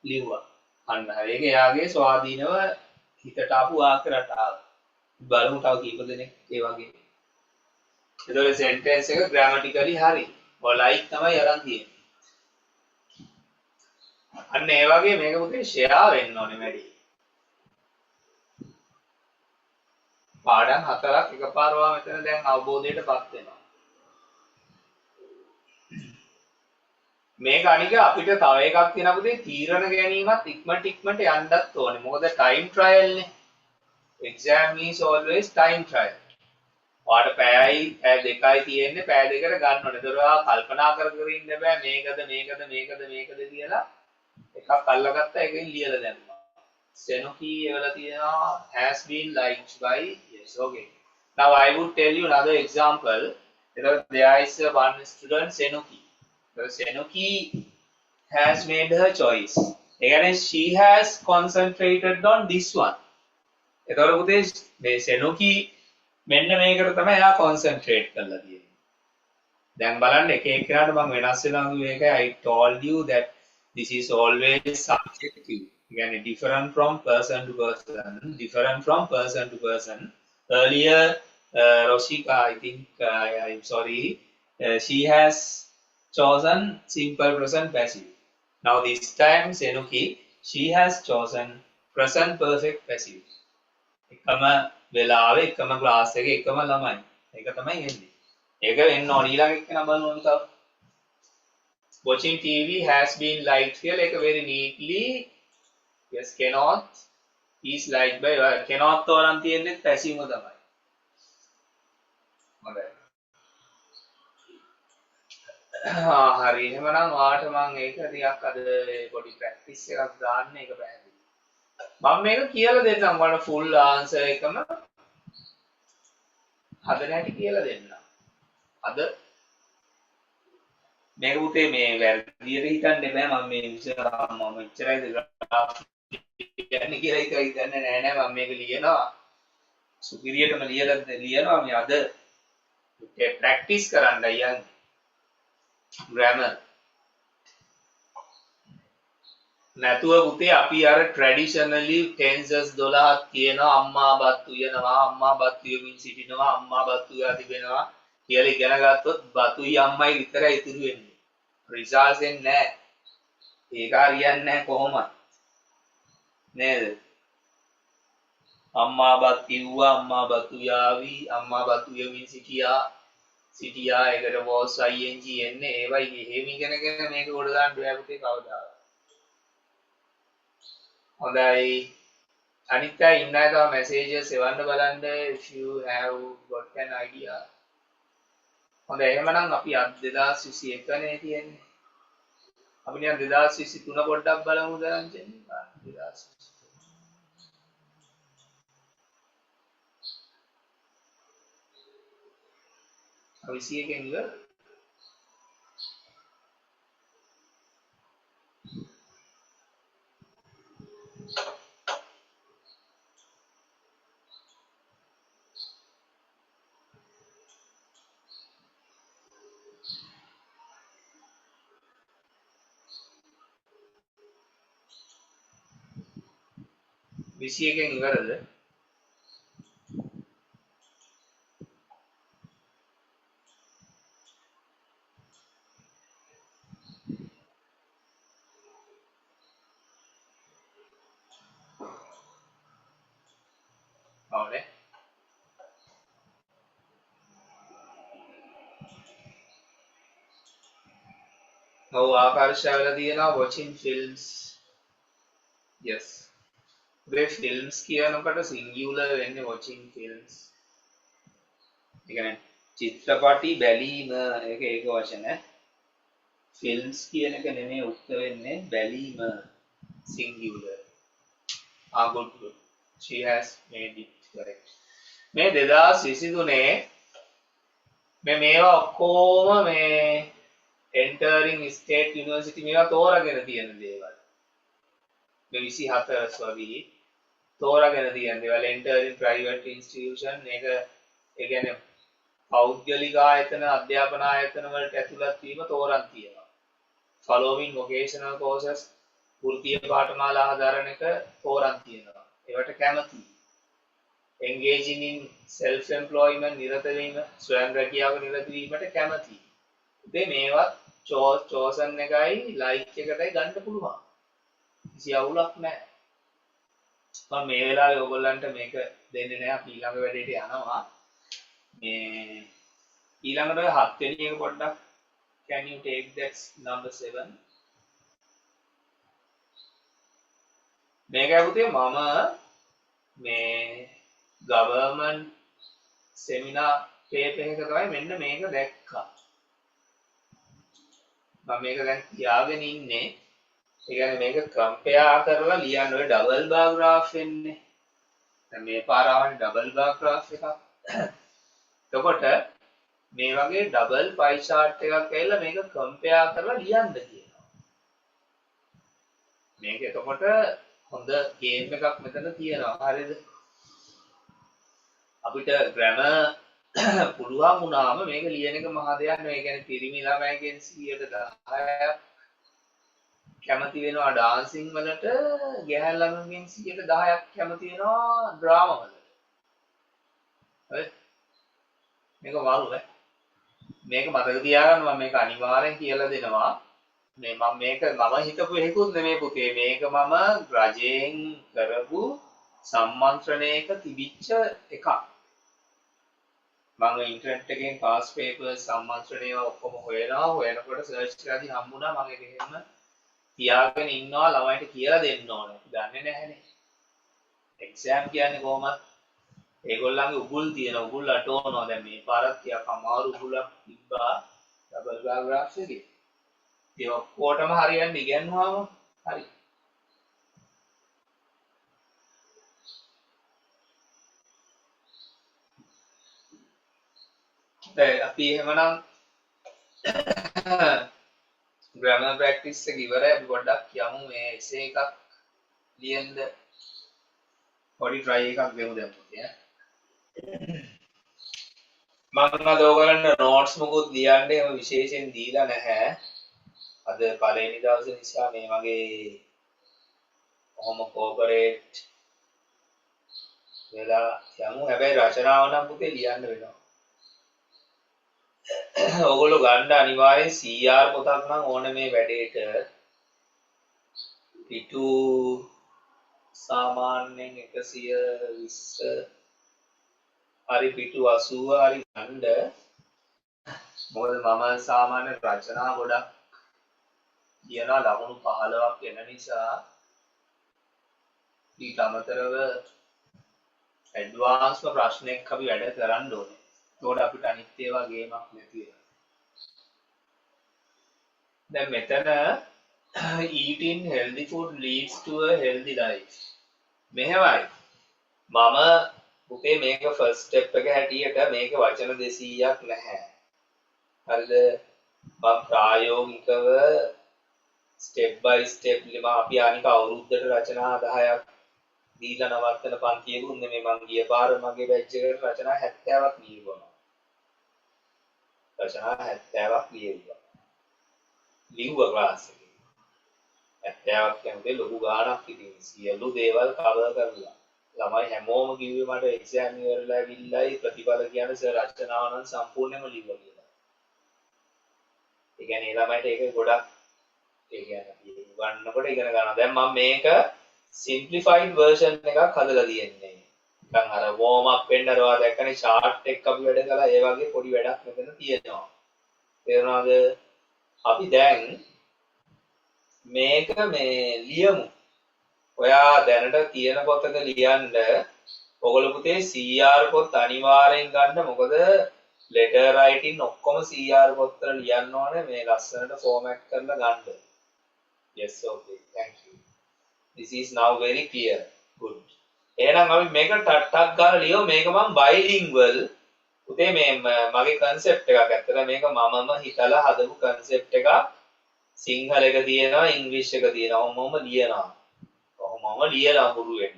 ලිව්වා. අන්න හරි. ඒක එයාගේ ස්වාධීනව හිතට ආපු වාක්‍ය රටාව. බලමු තව කීප දෙනෙක් ඒ වගේ. ඒතකොට sentence එක grammatically හරි. ඔය like තමයි අරන් තියෙන්නේ. අන්න ඒ වගේ මේක පුතේ share වෙන්න ඕනේ වැඩි. පාඩම් හතරක් එකපාරවා මෙතන දැන් අවබෝධයටපත් වෙනවා. මේක අනික අපිට තව එකක් තියෙනවා පුතේ තීරණ ගැනීමත් ඉක්මනට යන්නත් ඕනේ. මොකද time trial නේ. exam is always time trial. ඔයාලට පැය දෙකයි තියෙන්නේ පැය දෙකට ගන්න ඕනේ. ඒතර ඔයා කල්පනා කර ඉන්න බෑ මේකද කියලා. එකක් අල්ලගත්තා ඒකෙන් ලියලා දැම්මා. Senoki එවල තියෙනවා has been liked by yes okay. Now I would tell you another example. There is one student Senoki. The Senoki has made her choice. Again she has concentrated on this one. එතකොට පුතේ මේ Senoki මෙන්න මේකට තමයි එයා concentrate කරලා තියෙන්නේ. දැන් බලන්න එක එකනට මම වෙනස් වෙනවා කිව්ව එකයි I told you that this is always subjective. Again, different from person to person. Earlier, Roshika, I think, I'm sorry, she has chosen simple present passive. Now this time, Senuki, she has chosen present perfect passive. එකම වෙලාවේ එකම class එකේ එකම ළමයි. ඒක තමයි එන්නේ. ඒක වෙන්න ඕන ඊළඟ එක නම් බලන්න ඕන තව. Watching TV has been liked here like a very neatly. Yes, cannot is liked by cannot තෝරන් තියෙන්නේ passive ම තමයි. හොඳයි. හරි එහෙනම් ඔයාලට මම ඒක ටිකක් අද පොඩි ප්‍රැක්ටිස් එකක් දාන්න ඒක පැහැදිලි. මම මේක කියලා දෙන්නම් ඔයාලට full answer එකම හදන හැටි කියලා දෙන්නම්. අද මේක උතේ මේ වැරදියට හිතන්න බෑ මම මේ මම එච්චරයිද කියන්නේ කියලා හිතන්නේ නෑ මම මේක ලියනවා සුපිරියටම ලියනවා මේ අද ප්‍රැක්ටිස් කරන්න යන්නේ grammar නැතුව පුතේ අපි අර traditionally tenses 12ක් තියෙනවා අම්මා බත් උයනවා අම්මා බත් උයමින් සිටිනවා අම්මා බත් උයා තිබෙනවා කියලා ඉගෙන ගත්තොත් බතුයි අම්මයි විතරයි ඉතුරු වෙන්නේ results එන්නේ නැහැ ඒක හරියන්නේ නැහැ කොහොමද නේද අම්මා බත් කිව්වා අම්මා බත් උයාවි අම්මා බත් උයමින් සිටියා ඒකට was ing එන්නේ ඒවයි එහෙම ඉගෙනගෙන මේක කොට දාන්න බෑ පුතේ කවදාවත් හොඳයි අනිත් අය ඉන්න අය තව messages එවන්න බලන්න if you have got an idea හොඳයි එහෙමනම් අපි අද 2021 නේ තියෙන්නේ අපි නිකන් 2023 පොඩ්ඩක් බලමු දරංචෙන් 21 ඉවර 21 ඉවරද? ඔව්නේ. ඔව් ආකර්ෂය වෙලා තියෙනවා watching films. Yes. මේ films කියනකොට singular වෙන්නේ watching films. ඒ කියන්නේ චිත්‍රපටි බැලීම ඒක වචන. films කියන එක නෙමෙයි උත්තර වෙන්නේ බැලීම singular. good. She has made it correct. මේ 2023 මේ මේවා ඔක්කොම මේ entering state university මේවා තෝරාගෙන තියෙන දේවල්. මේ 24 වගේ තෝරාගෙන තියෙන දේවල් entering private institution මේක ඒ කියන්නේ පෞද්ගලික ආයතන අධ්‍යාපන ආයතන වලට ඇතුළත් වීම තෝරන් තියෙනවා. following vocational courses වෘත්තීය පාඨමාලා ආධාරණ එක තෝරන් තියෙනවා. ඒවට කැමති. engaging in self employment නිරත වීම ස්වයං රැකියාවක නිරත වීමට කැමති. ඉතින් මේවත් chosen එකයි like එකටයි ගන්න පුළුවන්. කිසි අවුලක් නැහැ. මම මේ වෙලාවේ ඔයගොල්ලන්ට මේක දෙන්නේ නැහැ. අපි ඊළඟ වැඩේට යනවා. මේ ඊළඟට 7 වෙනි එක පොඩ්ඩක් can you take that number 7 මේක ඇහුවේ මම මේ government seminar paper එක තමයි මෙන්න මේක දැක්කා මම මේක දැන් තියාගෙන ඉන්නේ ඒ කියන්නේ මේක කම්පෙයාර් කරලා ලියන්න ඔය ඩබල් බාර් graph එන්නේ දැන් මේ පාර ආවනේ ඩබල් බාර් graph එකක් එතකොට මේ වගේ ඩබල් පයි chart එකක් ඇවිල්ලා මේක කම්පෙයාර් කරලා ලියන්න කියනවා. මේක එතකොට හොඳ ගේම් එකක් මෙතන තියෙනවා. හරිද? අපිට ග්‍රැමර් පුළුවන් වුණාම මේක ලියන එක මහ දෙයක් නෙවෙයි. ඒ කියන්නේ පිරිමි ළමයිගෙන් 110ක් කැමති වෙනවා ඩාන්සින් වලට, ගැහැණු ළමයිගෙන් 110ක් කැමති වෙනවා ඩ්‍රාමා වලට. හරි? මේක වරුනේ මේක මතක තියාගන්න මම මේක අනිවාර්යෙන් කියලා දෙනවා මේ මම මේක මම හිතපු එකකුත් නෙමෙයි පුතේ මේක මම රජයෙන් කරපු සම්මන්ත්‍රණයක තිබිච්ච එකක් මම ඉන්ටර්නෙට් එකෙන් පාස් පේපර්ස් සම්මන්ත්‍රණය ඔක්කොම හොයනකොට සර්ච් කරද්දී හම්බුණා මම ඒක එහෙම තියාගෙන ඉන්නවා ළමයිට කියලා දෙන්න ඕනේ දන්නේ නැහැනේ එක්සෑම් කියන්නේ කොහොමද ඒගොල්ලන්ගේ උගුල් තියෙන උගුල් අටවනවා දැන් මේ පාරක් ටිකක් අමාරු උගුලක් තිබ්බා ඩබල් බාර් graph එකේ ඒ ඔක්කොටම හරියන්නේ ඉගෙනුවාම හරි දැන් අපි එහෙමනම් grammar practice එක ඉවරයි අපි පොඩ්ඩක් යමු මේ essay එකක් ලියන්න පොඩි try එකක් දෙමු දැන් පුතේ මම අද ඔයගලන්ට notes මොකුත් ලියන්න එහෙම විශේෂයෙන් දීලා නැහැ. අද පළවෙනි දවසේ නිසා මේ වගේ කොහොම කෝපරේට් වෙලා යමු. හැබැයි රචනාව නම් පුතේ ලියන්න වෙනවා. ඔයගොල්ලෝ ගන්න අනිවාර්යෙන් CR පොතක් නම් ඕන මේ වැඩේට. පිටු සාමාන්‍යයෙන් 120 හරි පිටු 80 හරි ගන්න මොකද මම සාමාන්‍ය රචනා ගොඩක් කියනවා ලකුණු 15ක් එන නිසා ඊට අමතරව ඇඩ්වාන්ස්ම ප්‍රශ්නයක් අපි වැඩ කරන්න ඕනේ. ඒකට අපිට අනිත් ඒවා ගේමක් නැති වෙනවා. දැන් මෙතන eating healthy food leads to a healthy life. මෙහෙමයි. මම පුතේ මේක ෆස්ට් ස්ටෙප් එක හැටියට මේක වචන 200ක් නැහැ. හරිද? මම ප්‍රායෝගිකව ස්ටෙප් බයි ස්ටෙප් අපි අනික අවුරුද්දට රචනා 10ක් දීලා නවත්තන පන්තියකුත් නෙමෙයි මම ගිය පාර මගේ බැච් එකට රචනා 70ක් ලියුවා. රචනා 70ක් ලියුවා. ලිව්වා ක්ලාස් එකේ. ඇත්තෑවක් කැමති ලොකු ගාණක් ඉතින් සියලු දේවල් කවර් කරලා ළමයි හැමෝම කිව්වේ මට එක්සෑම් ඉවරලා ගිල්ලයි ප්‍රතිඵල කියන්නේ සර් රචනාව නම් සම්පූර්ණයෙන්ම ලිව්වා කියලා. ඒ කියන්නේ ළමයිට ඒක ගොඩක් ඒ කියන්නේ උගන්නකොට ඉගෙන ගන්නවා. දැන් මම මේක simplified version එකක් හදලා තියෙන්නේ. නිකන් අර warm up වෙන්නනවා දැක්කනේ chart එක අපි වැඩ කළා ඒ වගේ පොඩි වැඩක් මෙතන තියෙනවා. තේරුණාද? අපි දැන් මේක මේ ලියමු. ඔයා දැනට තියෙන පොතක ලියන්න ඔයගොල්ලෝ පුතේ CR පොත් අනිවාර්යෙන් ගන්න. මොකද letter writing ඔක්කොම CR පොත්වල ලියන්න ඕනේ මේ ලස්සනට format කරලා ගන්න. Yes, okay. Thank you. This is now very clear. Good. එහෙනම් අපි මේක ටක් ගාලා ලියමු. මේක මම bilingual. පුතේ මේ මගේ concept එකක්. ඇත්තට මේක මමම හිතලා හදපු concept එකක්. සිංහල එක තියෙනවා, ඉංග්‍රීසි එක තියෙනවා. මම ලියනවා. කොහොමම ලියලා හුරු වෙන්න.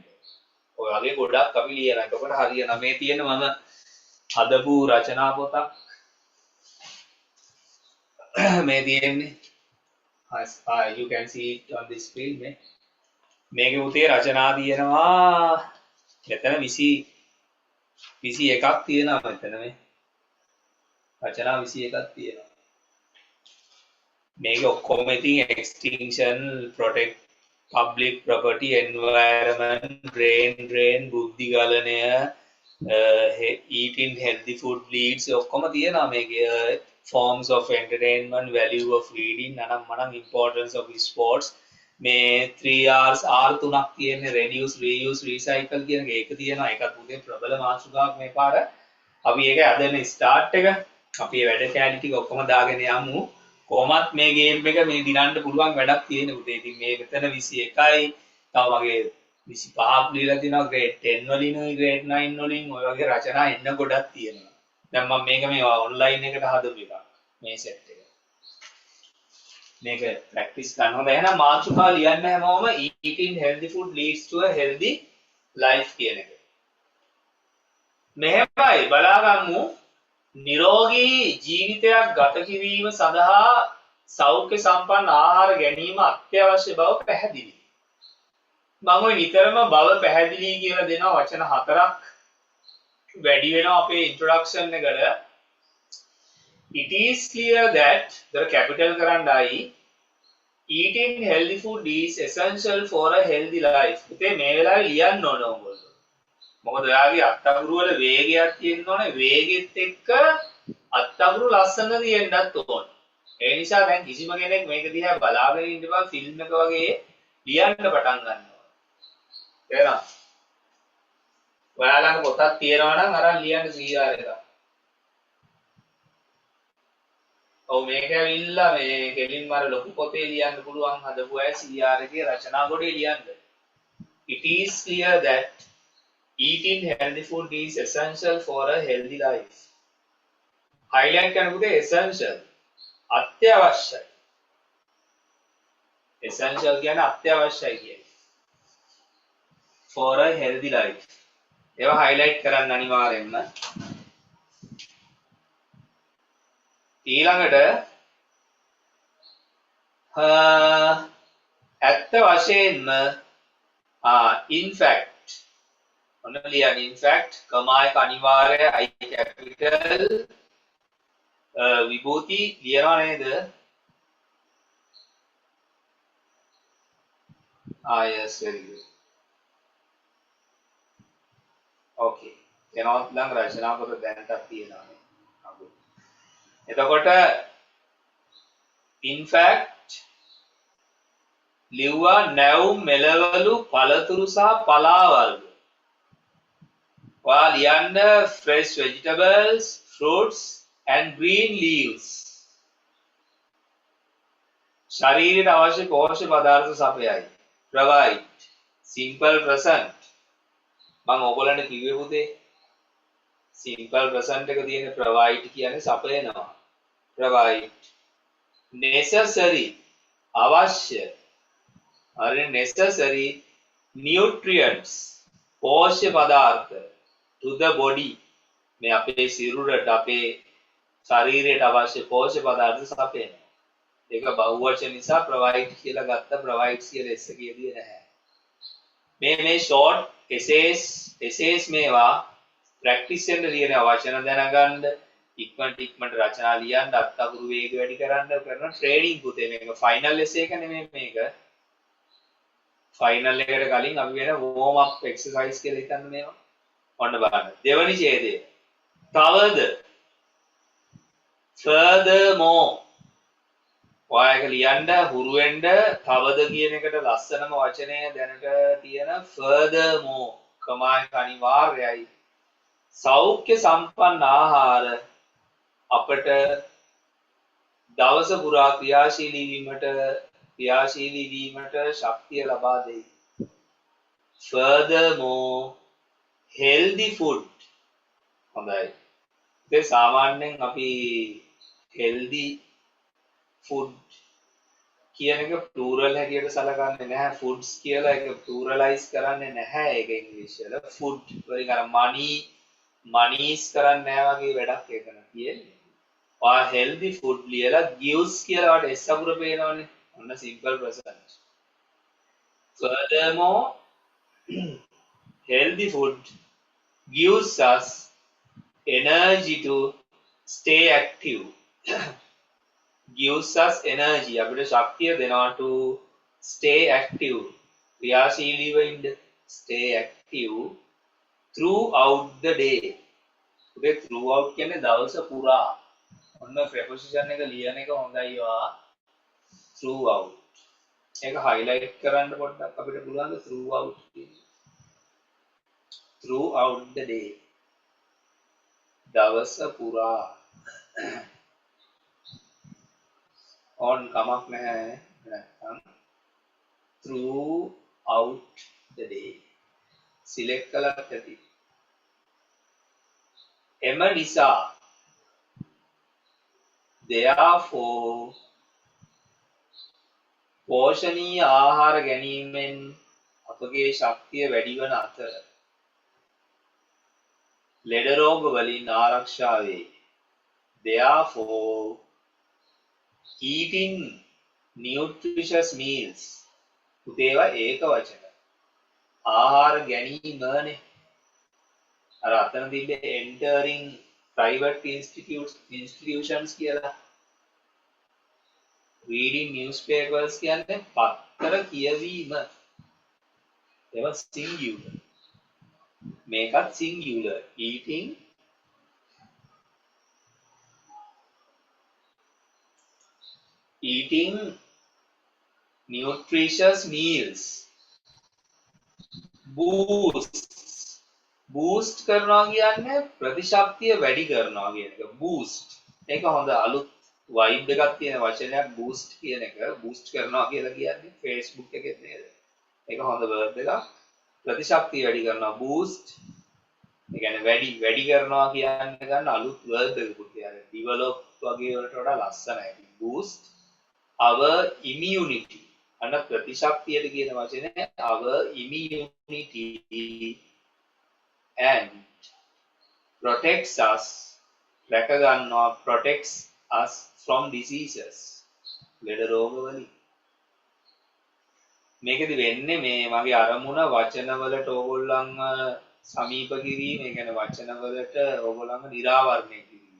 ඔය වගේ ගොඩක් අපි ලියනවා. එතකොට හරියනවා. මේ තියෙන මම හදපු රචනා පොතක්. මේ තියෙන්නේ. You can see it on the screen. මේකේ පුතේ රචනා තියෙනවා. මෙතන 21ක් තියෙනවා මෙතන මේ. රචනා 21ක් තියෙනවා. මේක ඔක්කොම ඉතින් extinction, protect public property, environment, drain, බුද්ධි ගලණය, eating healthy food leads ඔක්කොම තියෙනවා මේකේ. Forms of entertainment, value of reading, මනම් importance of sports. මේ 3Rs R 3ක් තියෙන්නේ reduce, reuse, recycle කියන එක තියෙනවා. ඒකත් පුතේ ප්‍රබල මාතෘකාවක් මේ පාර. අපි ඒක අදනේ start එක. අපි මේ වැඩ කැලි ටික ඔක්කොම දාගෙන යමු. කොහොමත් මේ ගේම් එක මේ දිනන්න පුළුවන් වැඩක් තියෙන පුතේ. ඉතින් මේ මෙතන 21යි. තව මගේ 25ක් දීලා තිනවා grade 10 වලින් grade 9 වලින් ඔය වගේ රචනා එන්න ගොඩක් තියෙනවා. දැන් මම මේක මේ ඔන්ලයින් එකට හදපු එකක්. මේ සෙට් එක. මේක ප්‍රැක්ටිස් කරනවා. එහෙනම් මාතෘකා ලියන්න හැමෝම eating healthy food leads to a healthy life කියන එක. මෙහෙමයි බලාගමු. නිරෝගී ජීවිතයක් ගත කිරීම සඳහා සෞඛ්‍ය සම්පන්න ආහාර ගැනීම අත්‍යවශ්‍ය බව පැහැදිලි. මම ඔය නිතරම බව පැහැදිලි කියලා දෙන වචන 4ක් වැඩි වෙනවා අපේ ඉන්ට්‍රොඩක්ෂන් එකට. It is clear that the capital කරන්නයි eating healthy food is essential for a healthy life. පුතේ මේ වෙලාවේ ලියන්න ඕන ඕගොල්ලෝ. මොකද ඔයාගේ අත්අඟුරු වල වේගයක් තියෙන්න ඕනේ. වේගෙත් එක්ක අත්අඟුරු ලස්සන තියෙන්නත් ඕනේ. ඒ නිසා දැන් කිසිම කෙනෙක් මේක දිහා බලාගෙන ඉන්න බෑ ෆිල්ම් එක වගේ ලියන්න පටන් ගන්නවා. එහෙනම් ඔයාලගේ පොතක් තියෙනවා නම් අරන් ලියන්න CR එක. ඔව් මේක ඇවිල්ලා මේ කෙලින්ම අර ලොකු පොතේ ලියන්න පුළුවන් හදපු අය CR එකේ රචනා ගොඩේ ලියන්න. It is clear that eating healthy food is essential for a healthy life. Highlight කරනකොට essential අත්‍යවශ්‍යයි. essential කියන්නේ අත්‍යවශ්‍යයි කියන්නේ. For a healthy life. ඒවා highlight කරන්න අනිවාර්යෙන්ම. ඊළඟට ඇත්ත වශයෙන්ම in fact ඔන්න ලියන්න in fact කමායක අනිවාර්ය I capital විභූති ලියනවා නේද? yes very good. okay එනවත් ළඟ රචනා පොත දැනටත් තියෙනවා. එතකොට in fact ලිව්වා නැවුම් මෙලවලු පළතුරු සහ පලාවල්. ඔයා ලියන්න fresh vegetables, fruits and green leaves. ශරීරයට අවශ්‍ය පෝෂක පදාර්ථ සපයයි. provide simple present. මම ඔයගොල්ලන්ට කිව්වේ පුතේ simple present එක තියෙන provide කියන්නේ සපයනවා. provide necessary අවශ්‍ය හරි necessary nutrients පෝෂ්‍ය පදාර්ථ to the body මේ අපේ සිරුරට අපේ ශරීරයට අවශ්‍ය පෝෂ්‍ය පදාර්ථ සපයනවා. ඒක බහුවචන නිසා provide කියලා ගත්ත provides කියලා S කියදී නැහැ. මේ short essays මේවා practice වෙන්න ලියන වචන දැනගන්න ඉක්මනට රචනා ලියන්න අත්අකුරු වේග වැඩි කරන්න කරන ට්‍රේනින් පුතේ මේක ෆයිනල් essay එක නෙමෙයි මේක. ෆයිනල් එකට කලින් අපි වෙන warm up exercise කියලා හිතන්න මේවා. ඔන්න බලන්න. දෙවනි ඡේදය. තවද furthermore ඔයාලක ලියන්න හුරු වෙන්න තවද කියන එකට ලස්සනම වචනය දැනට තියෙන furthermore කමායක අනිවාර්යයි. සෞඛ්‍ය සම්පන්න ආහාර අපට දවස පුරා ක්‍රියාශීලී වීමට ශක්තිය ලබා දෙයි. Furthermore healthy food හොඳයි. ඒ සාමාන්‍යයෙන් අපි healthy food කියන එක plural හැටියට සලකන්නේ නැහැ. foods කියලා ඒක pluralize කරන්නේ නැහැ ඒක ඉංග්‍රීසි වල. food වලින් අර මනීස් කරන්නේ නැහැ වගේ වැඩක් ඒකන කියන්නේ. ඔය healthy food ලියලා gives කියලා වට S අකුර පේනවනේ. ඔන්න simple present. Furthermore healthy food gives us energy to stay active. gives us energy අපිට ශක්තිය දෙනවා to stay active ක්‍රියාශීලීව ඉන්න stay active throughout the day. උදේ throughout කියන්නේ දවස පුරා. ඔන්න preposition එක ලියන එක හොඳයි වා throughout. ඒක highlight කරන්න පොඩ්ඩක් අපිට පුළුවන් throughout කියන්නේ. throughout the day. දවස පුරා. on කමක් නැහැ නැත්නම් throughout the day select කළත් ඇති. එම නිසා therefore පෝෂණීය ආහාර ගැනීමෙන් අපගේ ශක්තිය වැඩි වන අතර ලෙඩ රෝග වලින් ආරක්ෂා වේ. therefore eating nutritious meals උදේවා ඒක වචන ආහාර ගැනීමනේ අර අතන තිබ්බේ entering private institutions කියලා reading newspapers කියන්නේ පත්තර කියවීම ඒවා singular මේකත් singular eating nutritious meals boost කරනවා කියන්නේ ප්‍රතිශක්තිය වැඩි කරනවා කියන එක boost ඒක හොඳ අලුත් vibe එකක් තියෙන වචනයක් boost කියන එක boost කරනවා කියලා කියන්නේ Facebook එකේ නේද ඒක හොඳ verb එකක් ප්‍රතිශක්තිය වැඩි කරනවා boost ඒ කියන්නේ වැඩි කරනවා කියන්නේ ගන්න අලුත් verb එකකුත් කියන්නේ develop වගේ වලට වඩා ලස්සනයි boost our immunity අන්න ප්‍රතිශක්තියට කියන වචනේ our immunity and protects us රැක ගන්නවා protects us from diseases ලෙඩ රෝග වලින් මේකෙදි වෙන්නේ මේ මගේ අරමුණ වචනවලට ඕගොල්ලන්ව සමීප කිරීම ඒ කියන්නේ වචනවලට ඕගොල්ලන්ව නිරාවරණය කිරීම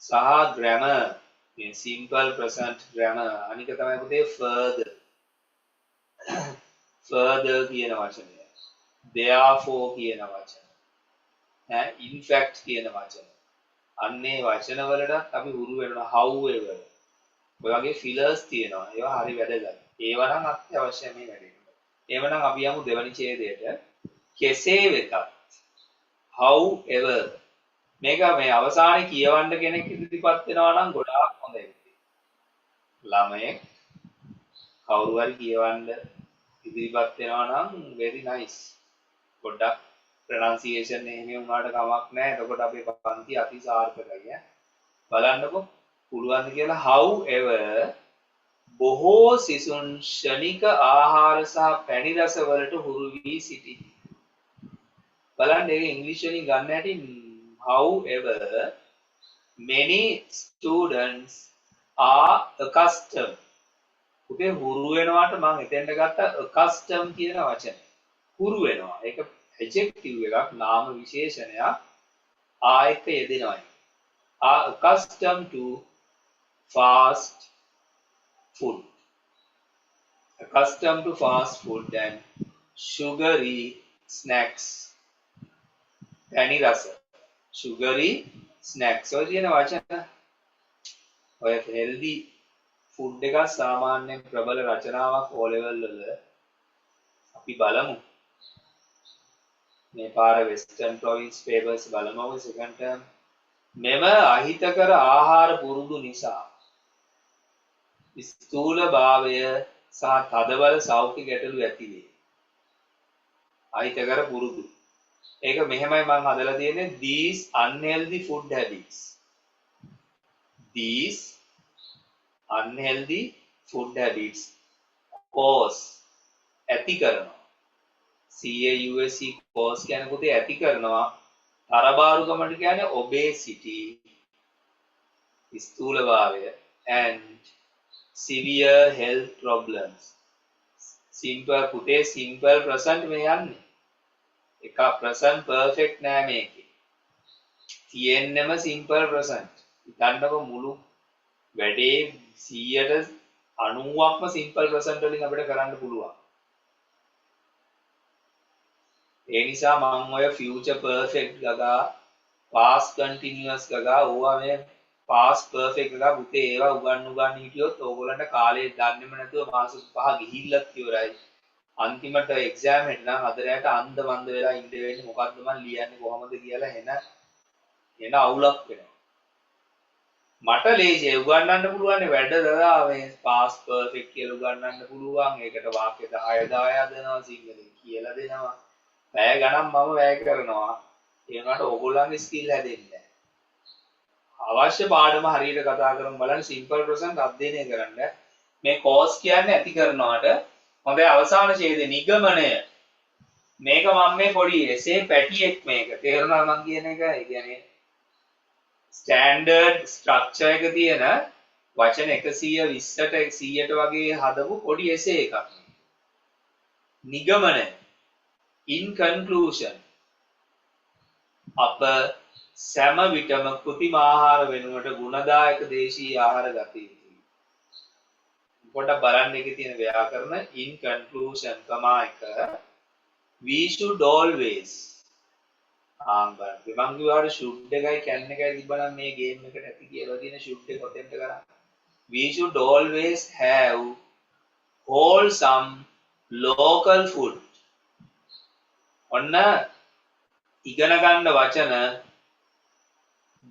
සහ grammar simple present grammar අනික තමයි පුතේ further කියන වචනය therefore කියන වචන in fact කියන වචන අන්නේ වචන වලටත් අපි හුරු වෙනවා however ඔය වගේ fillers තියෙනවා ඒවා හරි වැදගත් ඒවා නම් අත්‍යවශ්‍යයි මේ වැඩේට එවනම් අපි යමු දෙවනි ඡේදයට කෙසේ වෙතත් however මේක මේ අවසානයේ කියවන්න කෙනෙක් ඉදිරිපත් වෙනවා නම් ගොඩාක් හොඳයි. ළමයෙක් කවුරු හරි කියවන්න ඉදිරිපත් වෙනවා නම් very nice. පොඩ්ඩක් pronunciation එහෙම වුණාට කමක් නැහැ. එතකොට අපේ පන්ති අති සාර්ථකයි. බලන්නකො පුළුවන් කියලා however බොහෝ සිසුන් ශනික ආහාර සහ පැණි රස වලට හුරු වී සිටිති. බලන්න ඒක ඉංග්‍රීසි වලින් ගන්න හැටි however many students are accustomed. පුතේ හුරු වෙනවාට මම එතෙන්ට ගත්ත accustomed කියන වචනේ. හුරු වෙනවා. ඒක adjective එකක් නාම විශේෂණයක්. ආයක යෙදෙනවා. are accustomed to fast food. Accustomed to fast food and sugary snacks. පැණි රස. Sugary snacks. ඔය කියන වචන ඔය healthy food එක සාමාන්‍යයෙන් ප්‍රබල රචනාවක් O level වල අපි බලමු. මේ පාර Western Province Papers බලමු second term. මෙම අහිතකර ආහාර පුරුදු නිසා ස්ථූල භාවය සහ තදබල සෞඛ්‍ය ගැටලු ඇති වේ. අහිතකර පුරුදු. ඒක මෙහෙමයි මම හදලා තියෙන්නේ these unhealthy food habits. These unhealthy food habits cause ඇති කරනවා. CAUSE cause කියන්නේ පුතේ ඇති කරනවා. තරබාරුකමට කියන්නේ obesity, ස්ථූලභාවය and severe health problems. Simple පුතේ simple present මේ යන්නේ. එක present perfect නෑ මේකේ. තියෙන්නම simple present. හිතන්නකො මුළු වැඩේ 90%ක්ම simple present වලින් අපිට කරන්න පුළුවන්. ඒ නිසා මම ඔය future perfect ගගා past continuous ගගා ඕවා මේ past perfect ගගා පුතේ ඒවා උගන්න හිටියොත් ඕගොල්ලන්ට කාලේ දන්නේම නැතුව මාස 5 ගිහිල්ලත් ඉවරයි. අන්තිමට එක්සෑම් එක නම් අදරයට අන්ධ මන්ද වෙලා ඉඳ වෙන්නේ මොකද්ද මන් ලියන්නේ කොහොමද කියලා එන අවුලක් වෙනවා. මට ලේසියි උගන්නන්න පුළුවන් වැඩ දරා මේ past perfect කියලා උගන්නන්න පුළුවන්. ඒකට වාක්‍ය 10 10 දෙනවා සිංහලෙන් කියලා දෙනවා. පැය ගණන් මම වැය කරනවා. ඒ වුණාට ඕගොල්ලන්ගේ ස්කිල් හැදෙන්නේ නැහැ. අවශ්‍ය පාඩම හරියට කතා කරමු බලන්න සිම්පල් ප්‍රසන්ට් අධ්‍යයනය කරන්න. මේ කෝස් කියන්නේ ඇති කරනවාට හොඳයි අවසාන ඡේදේ නිගමනය. මේක මම මේ පොඩි එසේ පැටියෙක් මේක. තේරුණා මම කියන එක? ඒ කියන්නේ ස්ටෑන්ඩඩ් ස්ට්‍රක්චර් එක තියෙන වචන 120ට 100ට වගේ හදපු පොඩි එසේ එකක්. නිගමනය. In conclusion, අප සෑම විටම කෘතිම ආහාර වෙනුවට ගුණදායක දේශීය ආහාර ගත යුතුයි. පොඩ්ඩක් බලන්න එකේ තියෙන ව්‍යාකරණ in conclusion කමා එක we should always ආම්බන් මම කිව්වාට should එකයි can එකයි තිබ්බනම් මේ ගේම් එකට ඇති කියලා තියෙන should එක කොතෙන්ද කරන්නේ we should always have wholesome local food ඔන්න ඉගෙන ගන්න වචන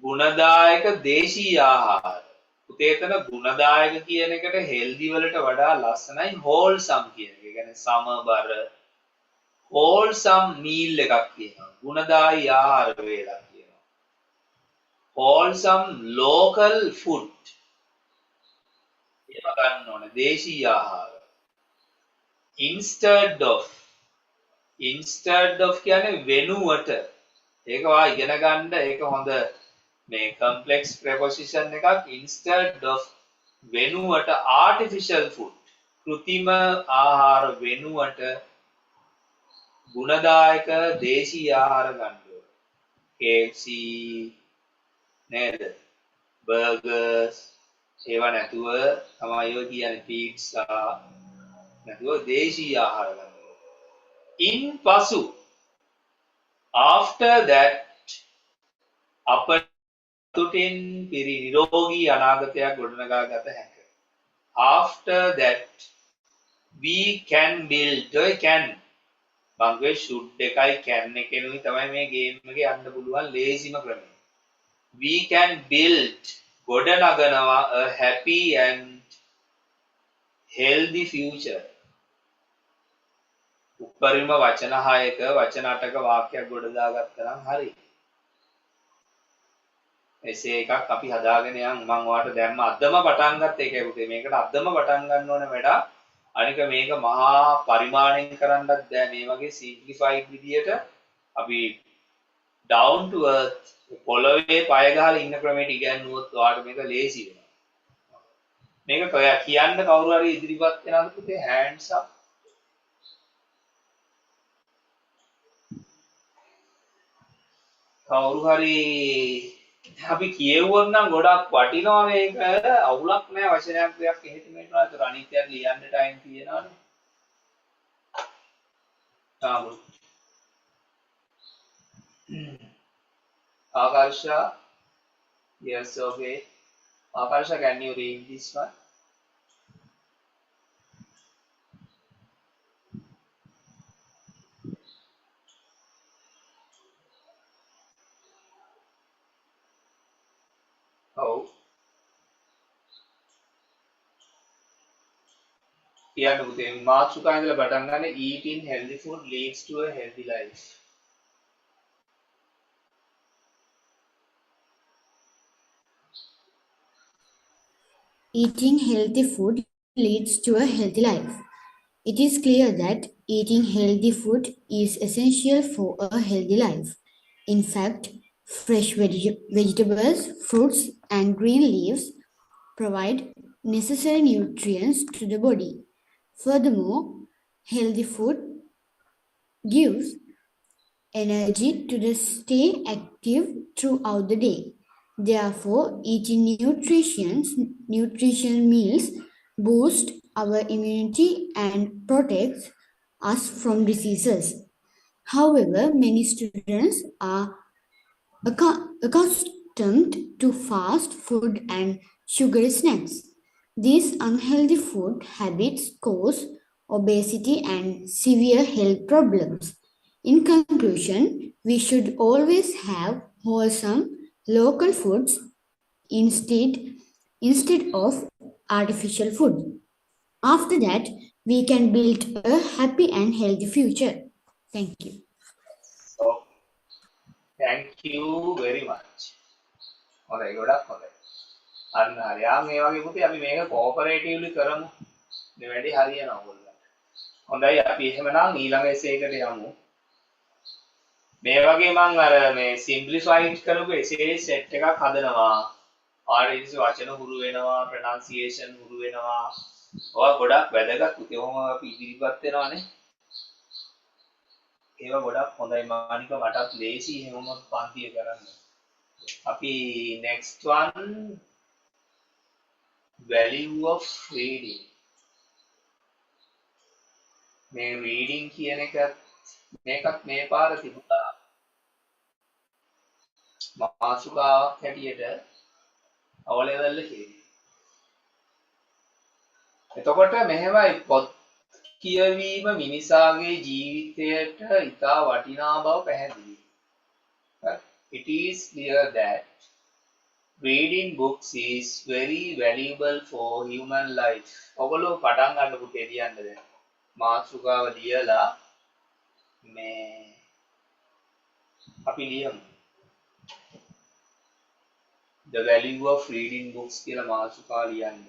ගුණදායක දේශීය ආහාර. පුතේ එතන ගුණදායක කියන එකට හෙල්දි වලට වඩා ලස්සනයි wholesome කියන එක. ඒ කියන්නේ සමබර wholesome meal එකක් කියනවා. ගුණදායී ආහාර වේලක් කියනවා. wholesome local food. ඒක ගන්න ඕනේ දේශීය ආහාර. instead of කියන්නේ වෙනුවට ඒක වා ඉගෙන ගන්න ඒක හොඳ මේ complex preposition එකක් instead of වෙනුවට artificial food કૃතිම ආහාර වෙනුවට ගුණදායක දේශීය ආහාර ගන්න ඕනේ KFC නේද burgers ඒවා නැතුව තමයි ඔය කියන්නේ pizza නැතුව දේශීය ආහාර ගන්න in pasu after that අපතුටින් පිරි නිරෝගී අනාගතයක් ගොඩනගා ගත හැක after that we can build ඔය can බංගේ should එකයි can එකෙනුයි තමයි මේ ගේම් එකේ යන්න පුළුවන් ලේසිම ක්‍රමය we can build ගොඩනගනවා a happy and healthy future උපරිම වචන 6ක වචන 8ක වාක්‍යයක් ගොඩ දාගත්තා නම් හරි. එසේ එකක් අපි හදාගෙන යන් මම ඔයාලට දැම්ම අදම පටන් ගත්ත එකයි පුතේ. මේකට අදම පටන් ගන්න ඕනේ වැඩ. අනික මේක මහා පරිමාණයෙන් කරන්නත් බෑ මේ වගේ simplified විදියට අපි down to earth පොළවේ පය ගහලා ඉන්න ක්‍රමයට ඉගෙනුවොත් ඔයාලට මේක ලේසි වෙනවා. මේක කියන්න කවුරු හරි ඉදිරිපත් වෙනවද පුතේ hands up කවුරු හරි අපි කියෙව්වොත් නම් ගොඩක් වටිනවා මේක අවුලක් නෑ වචනයක් දෙයක් එහෙට මෙහෙට ඒතර අනිත්‍යයක් ලියන්න ටයිම් තියෙනවනේ තාම Akarsha yes okay Akarsha can you read this one ඔව් කියන්න පුතේ මාතෘකාව ඉඳලා පටන් ගන්න eating healthy food leads to a healthy life Eating healthy food leads to a healthy life. It is clear that eating healthy food is essential for a healthy life. In fact, fresh vegetables, fruits, and green leaves provide necessary nutrients to the body. Furthermore, healthy food gives energy to stay active throughout the day. Therefore, eating nutritional meals boost our immunity and protects us from diseases. However, many students are accustomed to fast food and sugary snacks. These unhealthy food habits cause obesity and severe health problems. In conclusion, we should always have wholesome local foods instead of artificial food. After that, we can build a happy and healthy future. Thank you. so thank you very much හොඳයි ගොඩක් හොඳයි අන්න හරි ආ මේ වගේ පුතේ අපි මේක කෝපරේටිව්ලි කරමු මේ වැඩි හරියනවා ඔයගොල්ලන්ට හොඳයි අපි එහෙමනම් ඊළඟ එසේ එකට යමු මේ වගේ මම අර මේ සිම්ප්ලිෆයිඩ් කරපු එසේ සෙට් එකක් හදනවා ආර්.ඉ.සි. වචන හුරු වෙනවා ප්‍රොනන්සියේෂන් හුරු වෙනවා ඔයා ගොඩක් වැදගත් පුතේ ඔහොම අපි ඉදිරිපත් වෙනවානේ ඒවා ගොඩක් හොඳයි මානික මටත් ලේසි එහෙමම පන්තිය කරන්න අපි next one value of reading මේ reading කියන එකත් මේකත් මේ පාර තිබුණා මාසුකාවක් හැටියට අවල ලෙවල් එකේ එතකොට මෙහෙමයි පොත් කියවීම මිනිසාගේ ජීවිතයට ඉතා වටිනා බව පැහැදිලි it is clear that reading books is very valuable for human life ඔගොල්ලෝ පටන් ගන්න පුතේ ලියන්න දැන් මාතෘකාව ලියලා මේ අපි ලියමු the value of reading books කියලා මාතෘකාව ලියන්න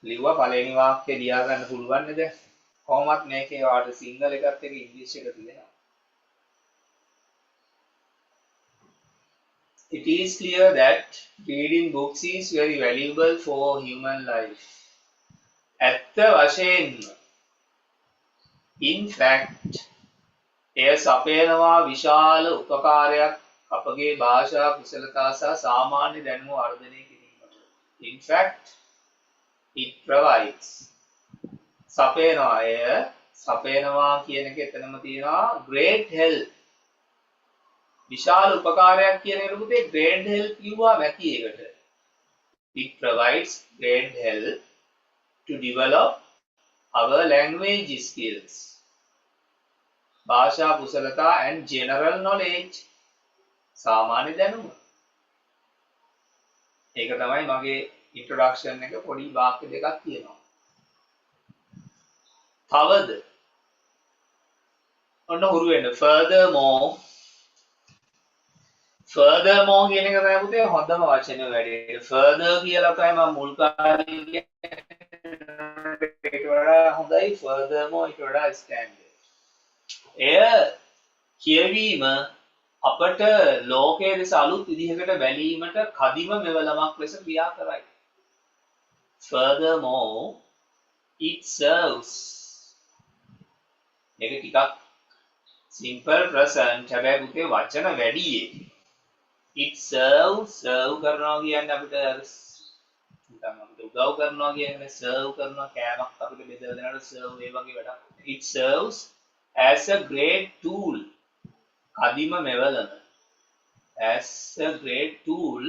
ලිව්වා පළවෙනි වාක්‍යය ලියා ගන්න පුළුවන් නේද කොහොමත් මේකේ වාට සිංගල් එකත් එක්ක ඉංග්‍රීසි එක තියෙනවා It is clear that reading books is very valuable for human life. ඇත්ත වශයෙන්ම in fact එය සපයනවා විශාල උපකාරයක් අපගේ භාෂා කුසලතා සහ සාමාන්‍ය දැනුම වර්ධනය කිරීමට. In fact it provides සපයනවා කියන එක එතනම තියෙනවා great help විශාල උපකාරයක් කියන එක පුතේ great help කිව්වා මැති එකට it provides great help to develop our language skills භාෂා කුසලතා and general knowledge සාමාන්‍ය දැනුම ඒක තමයි මගේ introduction එක පොඩි වාක්‍ය දෙකක් තියෙනවා තවද ඔන්න හුරු වෙන්න furthermore කියන එක තමයි පුතේ හොඳම වචනේ වැඩේ further කියලා තමයි මම මුල් කාලේ ඒකට වඩා හොඳයි furthermore ඊට වඩා standard එය කියවීම අපට ලෝකයේ දෙස අලුත් විදිහකට බැලීමට කදිම මෙවලමක් ලෙස ක්‍රියා කරයි. Furthermore, it serves මේක ටිකක් simple present හැබැයි පුතේ වචන වැඩියේ. It serves serve කරනවා කියන්නේ අපිට නිකන් අපිට උදව් කරනවා කියන්නේ serve කරනවා කෑමක් අපිට බෙදලා දෙනකොට serve ඒ වගේ වැඩක්. It serves as a great tool. කදිම මෙවලම as a great tool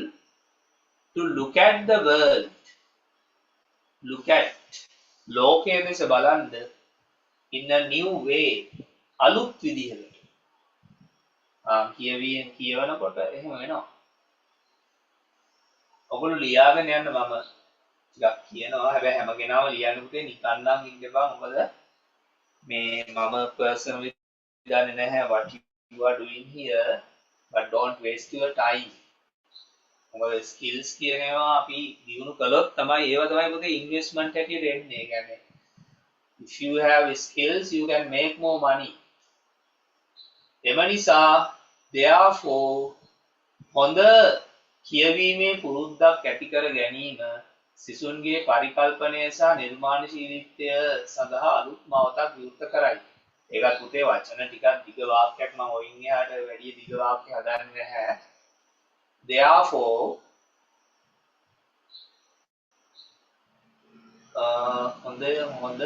to look at the world. Look at ලෝකයේ දෙස බලන්න in a new way අලුත් විදිහකට. කියවනකොට එහෙම වෙනවා. ඔගොල්ලෝ ලියාගෙන යන්න මම ටිකක් කියනවා. හැබැයි හැම කෙනාම ලියන්න පුතේ නිකන් නම් ඉන්න එපා. මොකද මේ මම personally දන්නේ නැහැ what you are doing here, but don't waste your time. මොකද skills කියන ඒවා අපි දිනු කළොත් තමයි ඒව තමයි පුතේ investment හැටියට එන්නේ. ඒ කියන්නේ if you have skills you can make more money. එම නිසා therefore හොඳ කියවීමේ පුරුද්දක් ඇති කර ගැනීම සිසුන්ගේ පරිකල්පනය සහ නිර්මාණශීලීත්වය සඳහා අලුත් මාවතක් විවෘත කරයි. ඒකත් පුතේ වචන ටිකක් දිග වාක්‍යයක් මම ඔයින් එහාට වැඩි දිග වාක්‍ය හදන්නේ නැහැ. therefore හොඳ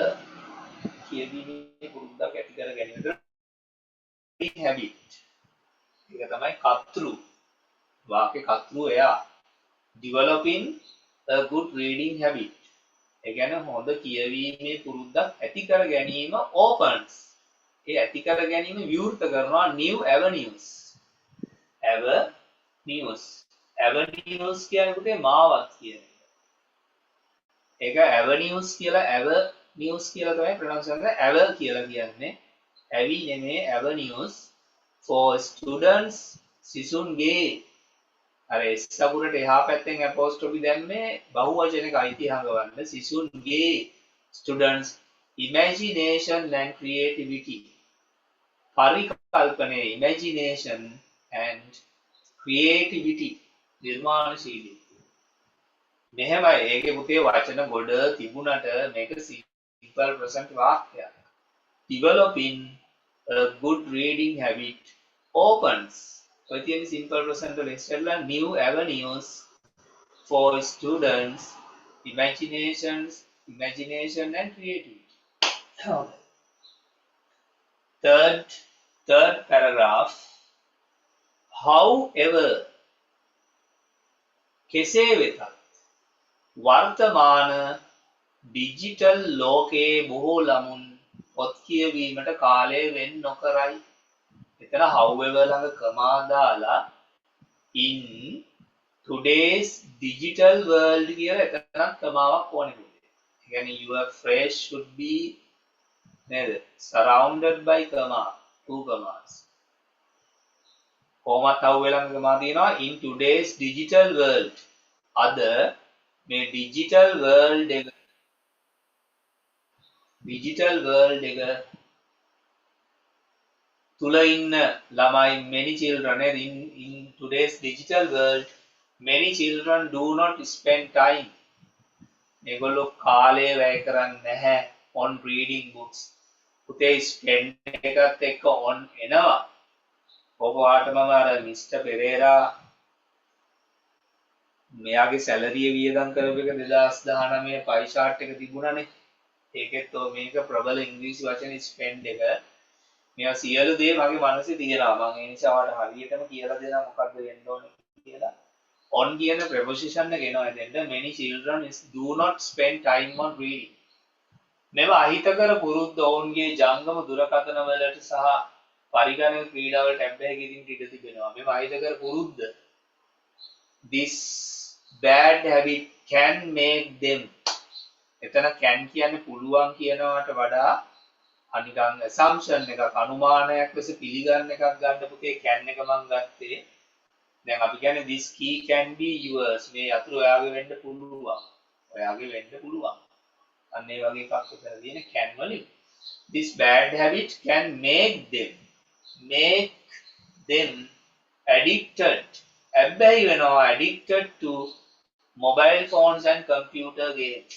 කියවීමේ පුරුද්දක් ඇති කර ගැනීමට habit. ඒක තමයි කර්තෘ. වාක්‍ය කර්තෘ එයා. developing a good reading habit. ඒ කියන්නේ හොඳ කියවීමේ පුරුද්දක් ඇති කර ගැනීම opens. ඒ ඇති කර ගැනීම විවෘත කරනවා new avenues. Avenues කියන්නේ පුතේ මාවත් කියන එක. ඒක avenues කියලා avenues කියලා තමයි ප්‍රොනවුන්ස් කරන්නේ. ave කියලා කියන්නේ. ඇවි නෙමේ avenues for students සිසුන්ගේ අර S අකුරට එහා පැත්තෙන් apostrophe දැම්මේ බහුවචනයක අයිති හංගවන්න සිසුන්ගේ students imagination and creativity පරිකල්පනයේ imagination and creativity නිර්මාණශීලීත්වය මෙහෙමයි ඒකේ පුතේ වචන ගොඩ තිබුණට මේක simple present වාක්‍යයක් developing a good reading habit opens with the simple present lecture new avenues for students imagination and creativity. Third paragraph. However, කෙසේ වෙතත් වර්තමාන ඩිජිටල් ලෝකයේ බොහෝ ළමුන් පොත් කියවීමට කාලය වෙන් නොකරයි. එතන however ළඟ කමා දාලා in today's digital world කියලා එතනක් කමාවක් ඕනේ පුතේ. ඒ කියන්නේ your phrase should be නේද surrounded by comma two commas. කොහොමත් however ළඟ කමා තියෙනවා in today's digital world. අද මේ digital world එක තුල ඉන්න ළමයි many children in today's digital world many children do not spend time මේගොල්ලෝ කාලය වැය කරන්නේ නැහැ on reading books පුතේ spend එකත් එක්ක on එනවා ඔබ මම අර මිස්ටර් පෙරේරා මෙයාගේ සැලරිය වියදම් කරපු එක 2019 පයි chart එක තිබුණානේ ඒකෙත් මේක ප්‍රබල ඉංග්‍රීසි වචන spend එක මෙයා සියලු දේ මගේ මනසේ තියෙනවා මම ඒ නිසා වාට හරියටම කියලා දෙනවා මොකද්ද වෙන්න ඕනේ කියලා on කියන preposition එක එනවා එතෙන්ට many children do not spend time on reading මේව අහිතකර පුරුද්ද ඔවුන්ගේ ජංගම දුරකථන වලට සහ පරිගණක ක්‍රීඩා වලට අබ්බැහිගින් ඉඩ තිබෙනවා මේව අහිතකර පුරුද්ද this bad habit can make them එතන can කියන්නේ පුළුවන් කියනවට වඩා අනිකන් assumption එකක් අනුමානයක් ලෙස පිළිගන්න එකක් ගන්න පුතේ can එක මම ගත්තේ දැන් අපි කියන්නේ this key can be yours මේ අතුරු ඔයාගේ වෙන්න පුළුවන් අන්න ඒ වගේ එකක් උතන තියෙන can වලින් This bad habit can make them addicted. Abbahi වෙනවා addicted to mobile phones and computer games.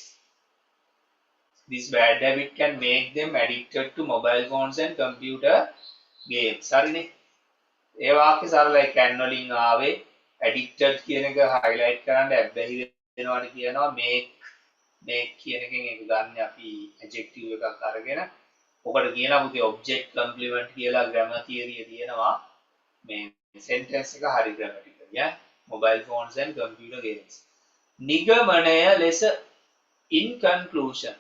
This bad habit can make them addicted to mobile phones and computer games. හරිනේ. ඒ වාක්‍ය සරලයි can වලින් ආවේ addicted කියන එක highlight කරන්න ඇබ්බැහි වෙනවානේ කියනවා make කියන එකෙන් ඒක ගන්න අපි adjective එකක් අරගෙන ඔකට කියනවා පුතේ object complement කියලා grammar theory තියෙනවා මේ sentence එක හරි grammatically ඈ mobile phones and computer games නිගමනය ලෙස in conclusion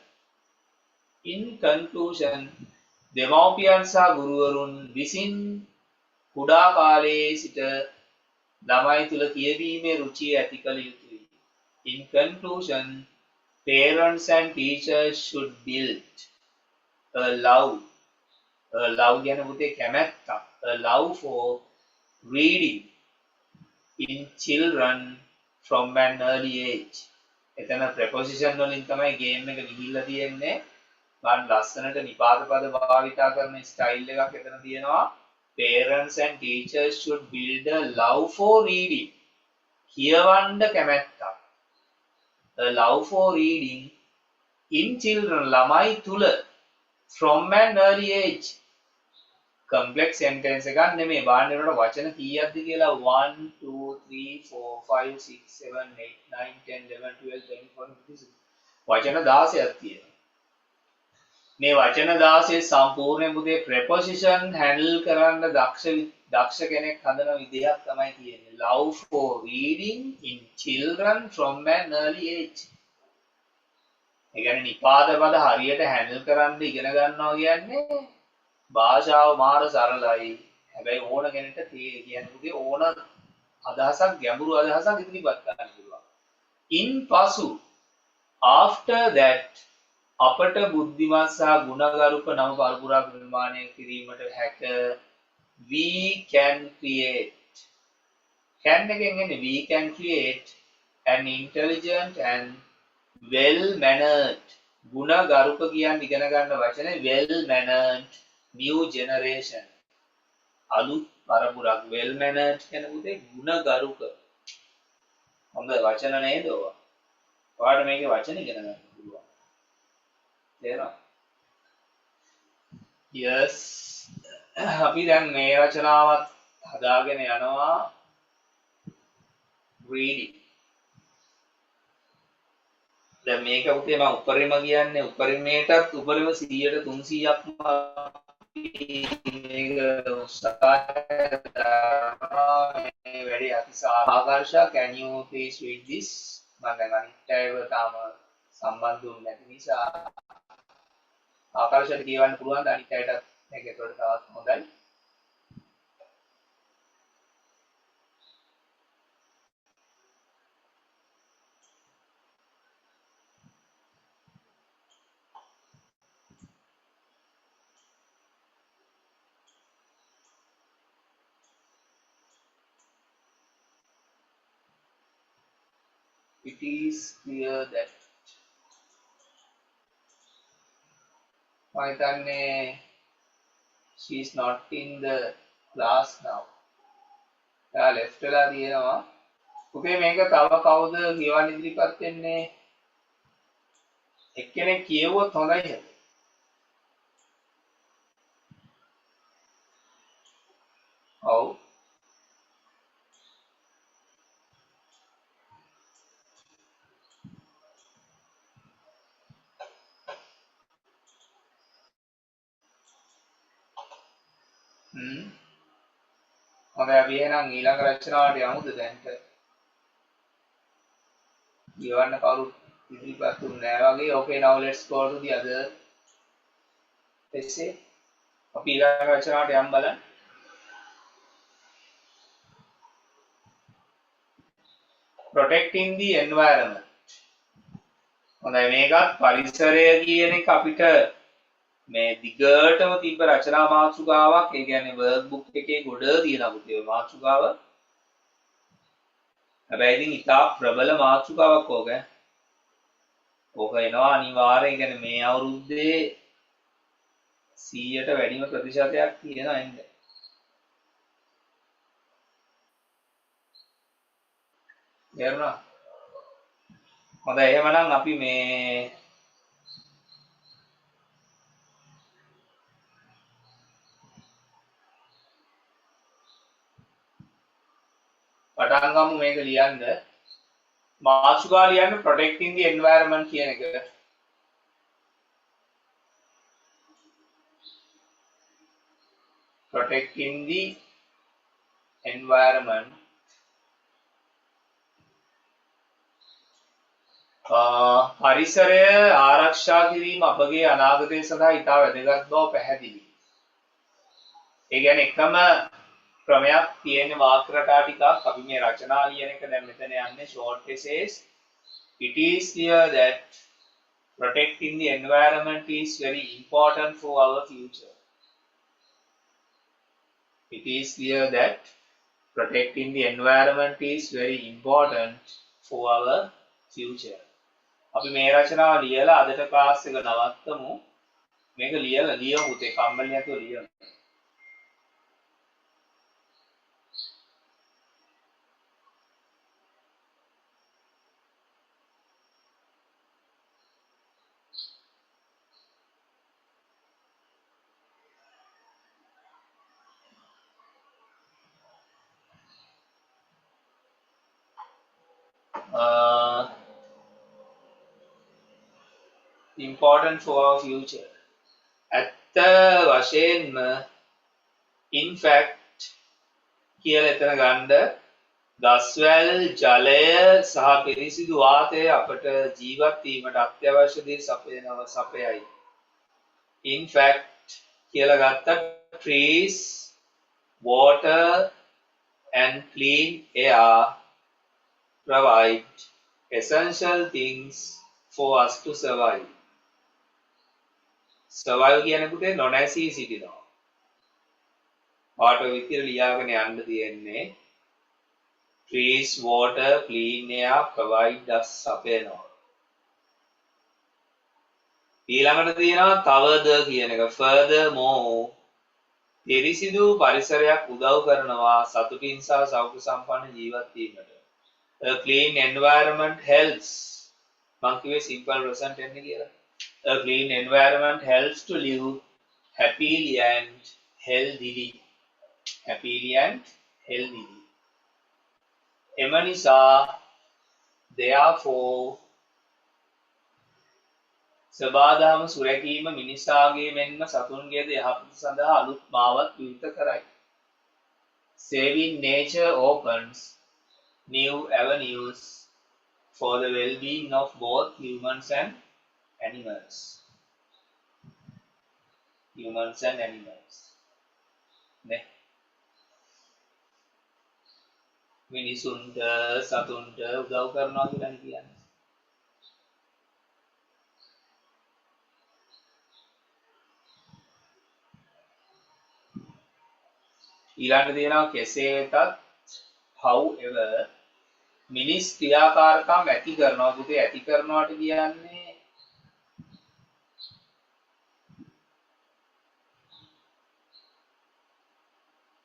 දෙමව්පියන් සහ ගුරුවරුන් විසින් කුඩා කාලයේ සිට ළමයි තුල කියවීමේ රුචිය ඇති කළ යුතුයි. In conclusion, parents and teachers should build a love කියන පුතේ කැමැත්තක්, a love for reading in children from an early age. එතන preposition වලින් තමයි game එක ගිහිල්ලා තියෙන්නේ. ගන්න ලස්සනට නිපාත පද භාවිතා කරන style එකක් එතන තියෙනවා. Parents and teachers should build a love for reading. කියවන්න කැමැත්තක්. A love for reading in children ළමයි තුල from an early age. Complex sentence එකක් නෙමෙයි. බලන්න ඒකට වචන කීයක්ද කියලා 1 2 3 4 5 6 7 8 9 10 11 12 13 14 15 වචන 16ක් තියෙනවා. මේ වචන 16 සම්පූර්ණ පුතේ preposition handle කරන්න දක්ෂ කෙනෙක් හදන විදිහක් තමයි තියෙන්නේ. Love for reading in children from an early age. ඒ කියන්නේ නිපාත පද හරියට handle කරන්න ඉගෙන ගන්නවා කියන්නේ භාෂාව මාර සරලයි. හැබැයි ඕන කෙනෙක්ට කියන්නේ පුතේ ඕන අදහසක් ගැඹුරු අදහසක් ඉදිරිපත් කරන්න පුළුවන්. in පසු after that අපට බුද්ධිමත් සහ ගුණගරුක නව පරපුරක් නිර්මාණය කිරීමට හැක we can එකෙන් එන්නේ we can create an intelligent and well mannered ගුණගරුක කියන්නේ ඉගෙන ගන්න වචනේ well mannered new generation අලුත් පරපුරක් well mannered කියන පුතේ ගුණගරුක හොඳ වචන නේද ඔවා ඔයාලට මේකේ වචන ඉගෙන ගන්න පුළුවන් yes අපි දැන් මේ රචනාවත් හදාගෙන යනවා reading දැන් මේක උතේ මම උපරිම කියන්නේ උපරිමයටත් උපරිම 100ට 300ක්ම මේක මේ වැඩි Akarsha can you please read this මම දැන් අනිත් අයව තාම සම්බන්ධ වුනේ නැති නිසා ආකර්ෂයට කියවන්න පුළුවන් අනිත් අයටත් මේක ඒකට තවත් හොඳයි. It is clear that Maitane, she is not in the class now. left වෙලා තියෙනවා. පුතේ මේක තව කවුද කියවන්න ඉදිරිපත් වෙන්නේ? එක්කෙනෙක් කියවුවොත් හොඳයි හැබැයි. ඔව්. හොඳයි අපි එහෙනම් ඊළඟ රචනාවට යමුද දැන්ට? කියවන්න කවුරුත් ඉදිරිපත් වුණේ නැහැ වගේ. Okay, now let's go to the other essay. අපි ඊළඟ රචනාවට යමු බලන්න. Protecting the environment. හොඳයි මේකත් පරිසරය කියන එක අපිට මේ දිගටම තිබ්බ රචනා මාතෘකාවක්. ඒ කියන්නේ වර්ක් බුක් එකේ ගොඩ තියෙන පුතේ මාතෘකාව. හැබැයි ඉතින් ඉතා ප්‍රබල මාතෘකාවක් ඕක. ඕක එනවා අනිවාර්යයෙන්. කියන්නේ මේ අවුරුද්දේ 100ට වැඩිම ප්‍රතිශතයක් තියෙනවා එන්න. තේරුණා? හොඳයි එහෙමනම් අපි මේ පටන් ගමු මේක ලියන්න. මාතෘකාව ලියන්න protecting the environment කියන එක. protecting the environment. පරිසරය ආරක්ෂා කිරීම අපගේ අනාගතය සඳහා ඉතා වැදගත් බව පැහැදිලි. ඒ කියන්නේ එකම ක්‍රමයක් තියෙන වාක්‍ය රටා ටිකක් අපි මේ රචනා ලියන එක දැන් මෙතන යන්නේ short essays. It is clear that protecting the environment is very important for our future. It is clear that protecting the environment is very important for our future. අපි මේ රචනාව ලියලා අදට ක්ලාස් එක නවත්තමු. මේක ලියලා ලියමු ඒ කම්මැලි නැතුව ලියමු. Important for our future. ඇත්ත වශයෙන්ම in fact කියලා එතන ගන්න දස්වැල් ජලය සහ පිරිසිදු වාතය අපට ජීවත් වීමට අත්‍යවශ්‍ය දේ සපයයි. In fact කියලා ගත්ත trees, water and clean air provide essential things for us to survive. survive කියනකොට නොනැසී සිටිනවා. පාට විතර ලියාගෙන යන්න තියෙන්නේ trees, water, clean air provide us සපයනවා. ඊළඟට තියෙනවා තවද කියන එක furthermore පිරිසිදු පරිසරයක් උදව් කරනවා සතුටින් සහ සෞඛ්‍ය සම්පන්න ජීවත් වීමට. A clean environment helps. මං කිව්වේ simple present tense කියලා. A clean environment helps to live happily and healthily. Happily and healthily. එම නිසා therefore සබාදහම සුරැකීම මිනිසාගේ මෙන්ම සතුන්ගේද යහපත සඳහා අලුත් මාවත් විවෘත කරයි. Saving nature opens new avenues for the well-being of both humans and animals. Humans and animals. නේ මිනිසුන්ට සතුන්ට උදව් කරනවා කියලා කියන්නේ. ඊළඟට තියෙනවා කෙසේ වෙතත් however මිනිස් ක්‍රියාකාරකම් ඇති කරනවා. පුතේ ඇති කරනවාට කියන්නේ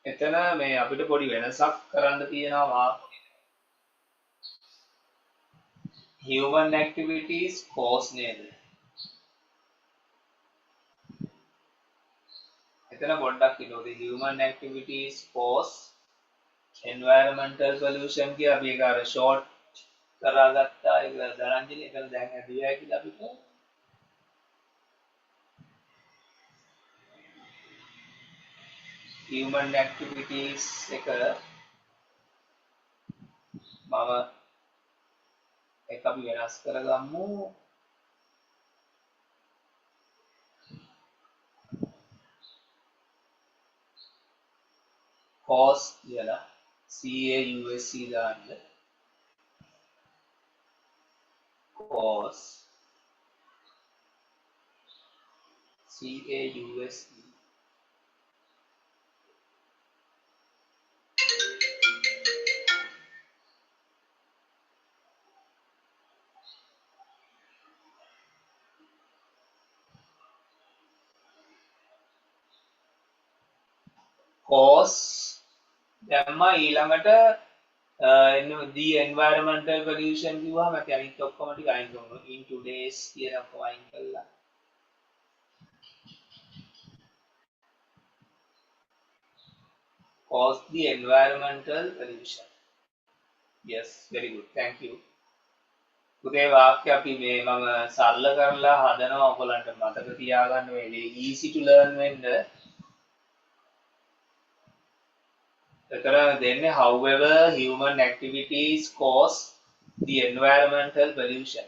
එතන මේ අපිට පොඩි වෙනසක් කරන්න තියෙනවා. human activities cause නේද? එතන පොඩ්ඩක් කියනවා human activities cause environmental pollution කියලා අපි ඒක අර short කරගත්තා. ඒක දරංජලි එතන දැන් ඇදියා කියලා අපිට human activities එක මම ඒක අපි වෙනස් කරගමු. cause කියලා CAUSE දාන්න. cause CAUSE cause දැම්ම ඊළඟට the environmental pollution කිව්වම අපි අනිත් ඔක්කොම ටික අයින් කරනවා in today's කියන ඔක්කොම අයින් කළා cause the environmental pollution yes very good thank you පුතේ වාක්‍ය අපි මේ මම සරල කරලා හදනවා ඔයගලන්ට මතක තියාගන්න මේ easy to learn වෙන්න එතන දෙන්නේ however human activities cause the environmental pollution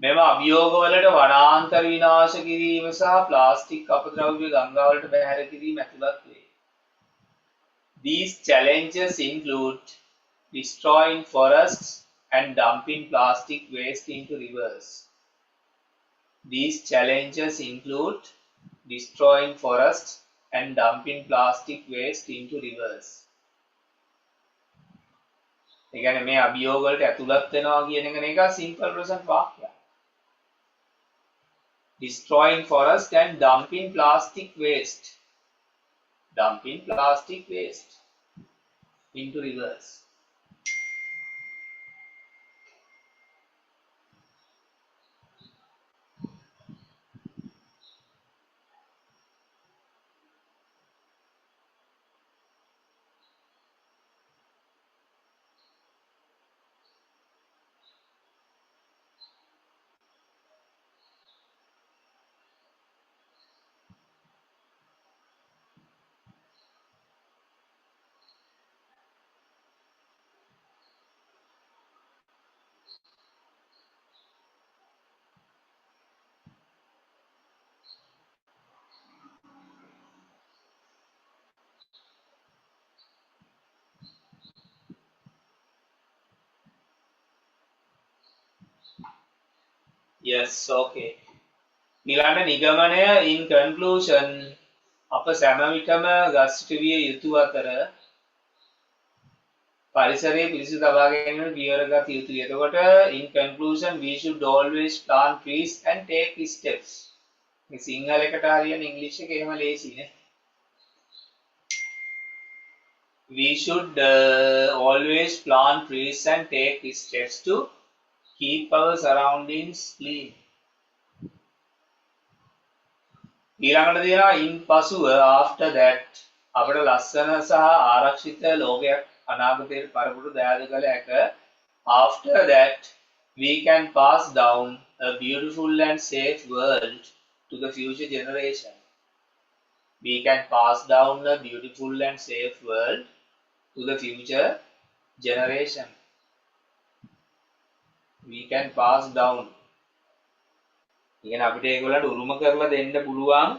මෙම අභියෝග වලට වනාන්තර විනාශ කිරීම සහ ප්ලාස්ටික් අපද්‍රව්‍ය ගංගා වලට බැහැර කිරීම ඇතුළත් වේ. These challenges include destroying forests and dumping plastic waste into rivers. These challenges include destroying forests and dumping plastic waste into rivers. ඒ කියන්නේ මේ අභියෝග වලට ඇතුළත් වෙනවා කියන එක නේ simple present වාක්‍යයක්. Destroying forest and dumping plastic waste. Dumping plastic waste into rivers. Yes, okay. ඊළඟ නිගමනය in conclusion අප සෑම විටම ගස්ට විය යුතු අතර පරිසරයේ පිරිසිදු තබා ගැනීමට පියවර ගත යුතුය. එතකොට in conclusion we should always plant trees and take steps. මේ සිංහල එකට හරියන ඉංග්‍රීසි එක එහෙම ලේසි නේ. We should always plant trees and take steps to keep our surroundings clean. ඊළඟට තියෙනවා in පසුව after that අපිට ලස්සන සහ ආරක්ෂිත ලෝකයක් අනාගතයට පරපුරු දයාද කළ හැක. After that we can pass down a beautiful and safe world to the future generation. We can pass down a beautiful and safe world to the future generation. We can pass down. ඉගෙන අපිට ඒගොල්ලන්ට උරුම කරලා දෙන්න පුළුවන්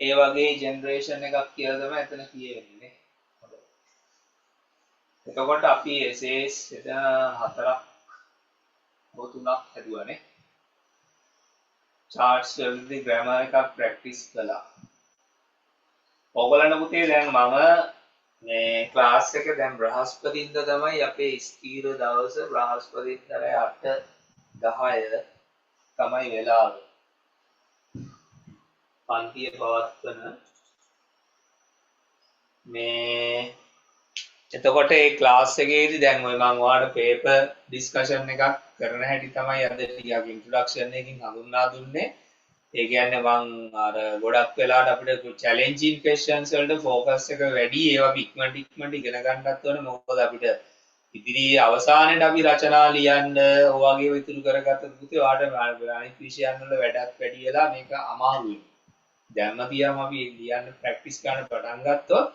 ඒ වගේ generation එකක් කියලා තමයි එතන කියෙන්නේ. හොඳයි. එතකොට අපි essays එතන 4ක් තුනක් හදුවානේ. charts වලදී grammar එකක් practice කළා. ඕගොල්ලන්ට පුතේ දැන් මම මේ ක්ලාස් එක දැන් බ්‍රහස්පතින්දා තමයි අපේ ස්ථීර දවස බ්‍රහස්පතින්දා 8:10 තමයි වෙලාව. පන්තිය පවත්වන මේ එතකොට ඒ ක්ලාස් එකේදී දැන් ඔය මම ඔයාලට පේපර් ඩිස්කෂන් එකක් කරන හැටි තමයි අද ටිකක් ඉන්ට්‍රොඩක්ෂන් එකකින් හඳුන්වා දුන්නේ. ඒ කියන්නේ මම අර ගොඩක් වෙලාවට අපිට චැලෙන්ජින් ක්වෙස්චන්ස් වලට ફોකස් එක වැඩි ඒවා ඉක්මනට ඉගෙන ගන්නත් ඕනේ. මොකද අපිට ඉදිරි අවසානයේදී අපි රචනා ලියන්න ඔයගේ ඉතුරු කරගත්ත පුතේ ඔයාලට අනිත් විෂයන් වල වැඩක් වැඩි වෙලා මේක අමාරුයි. දැන්ම තියාම අපි ලියන්න ප්‍රැක්ටිස් කරන්න පටන් ගත්තොත්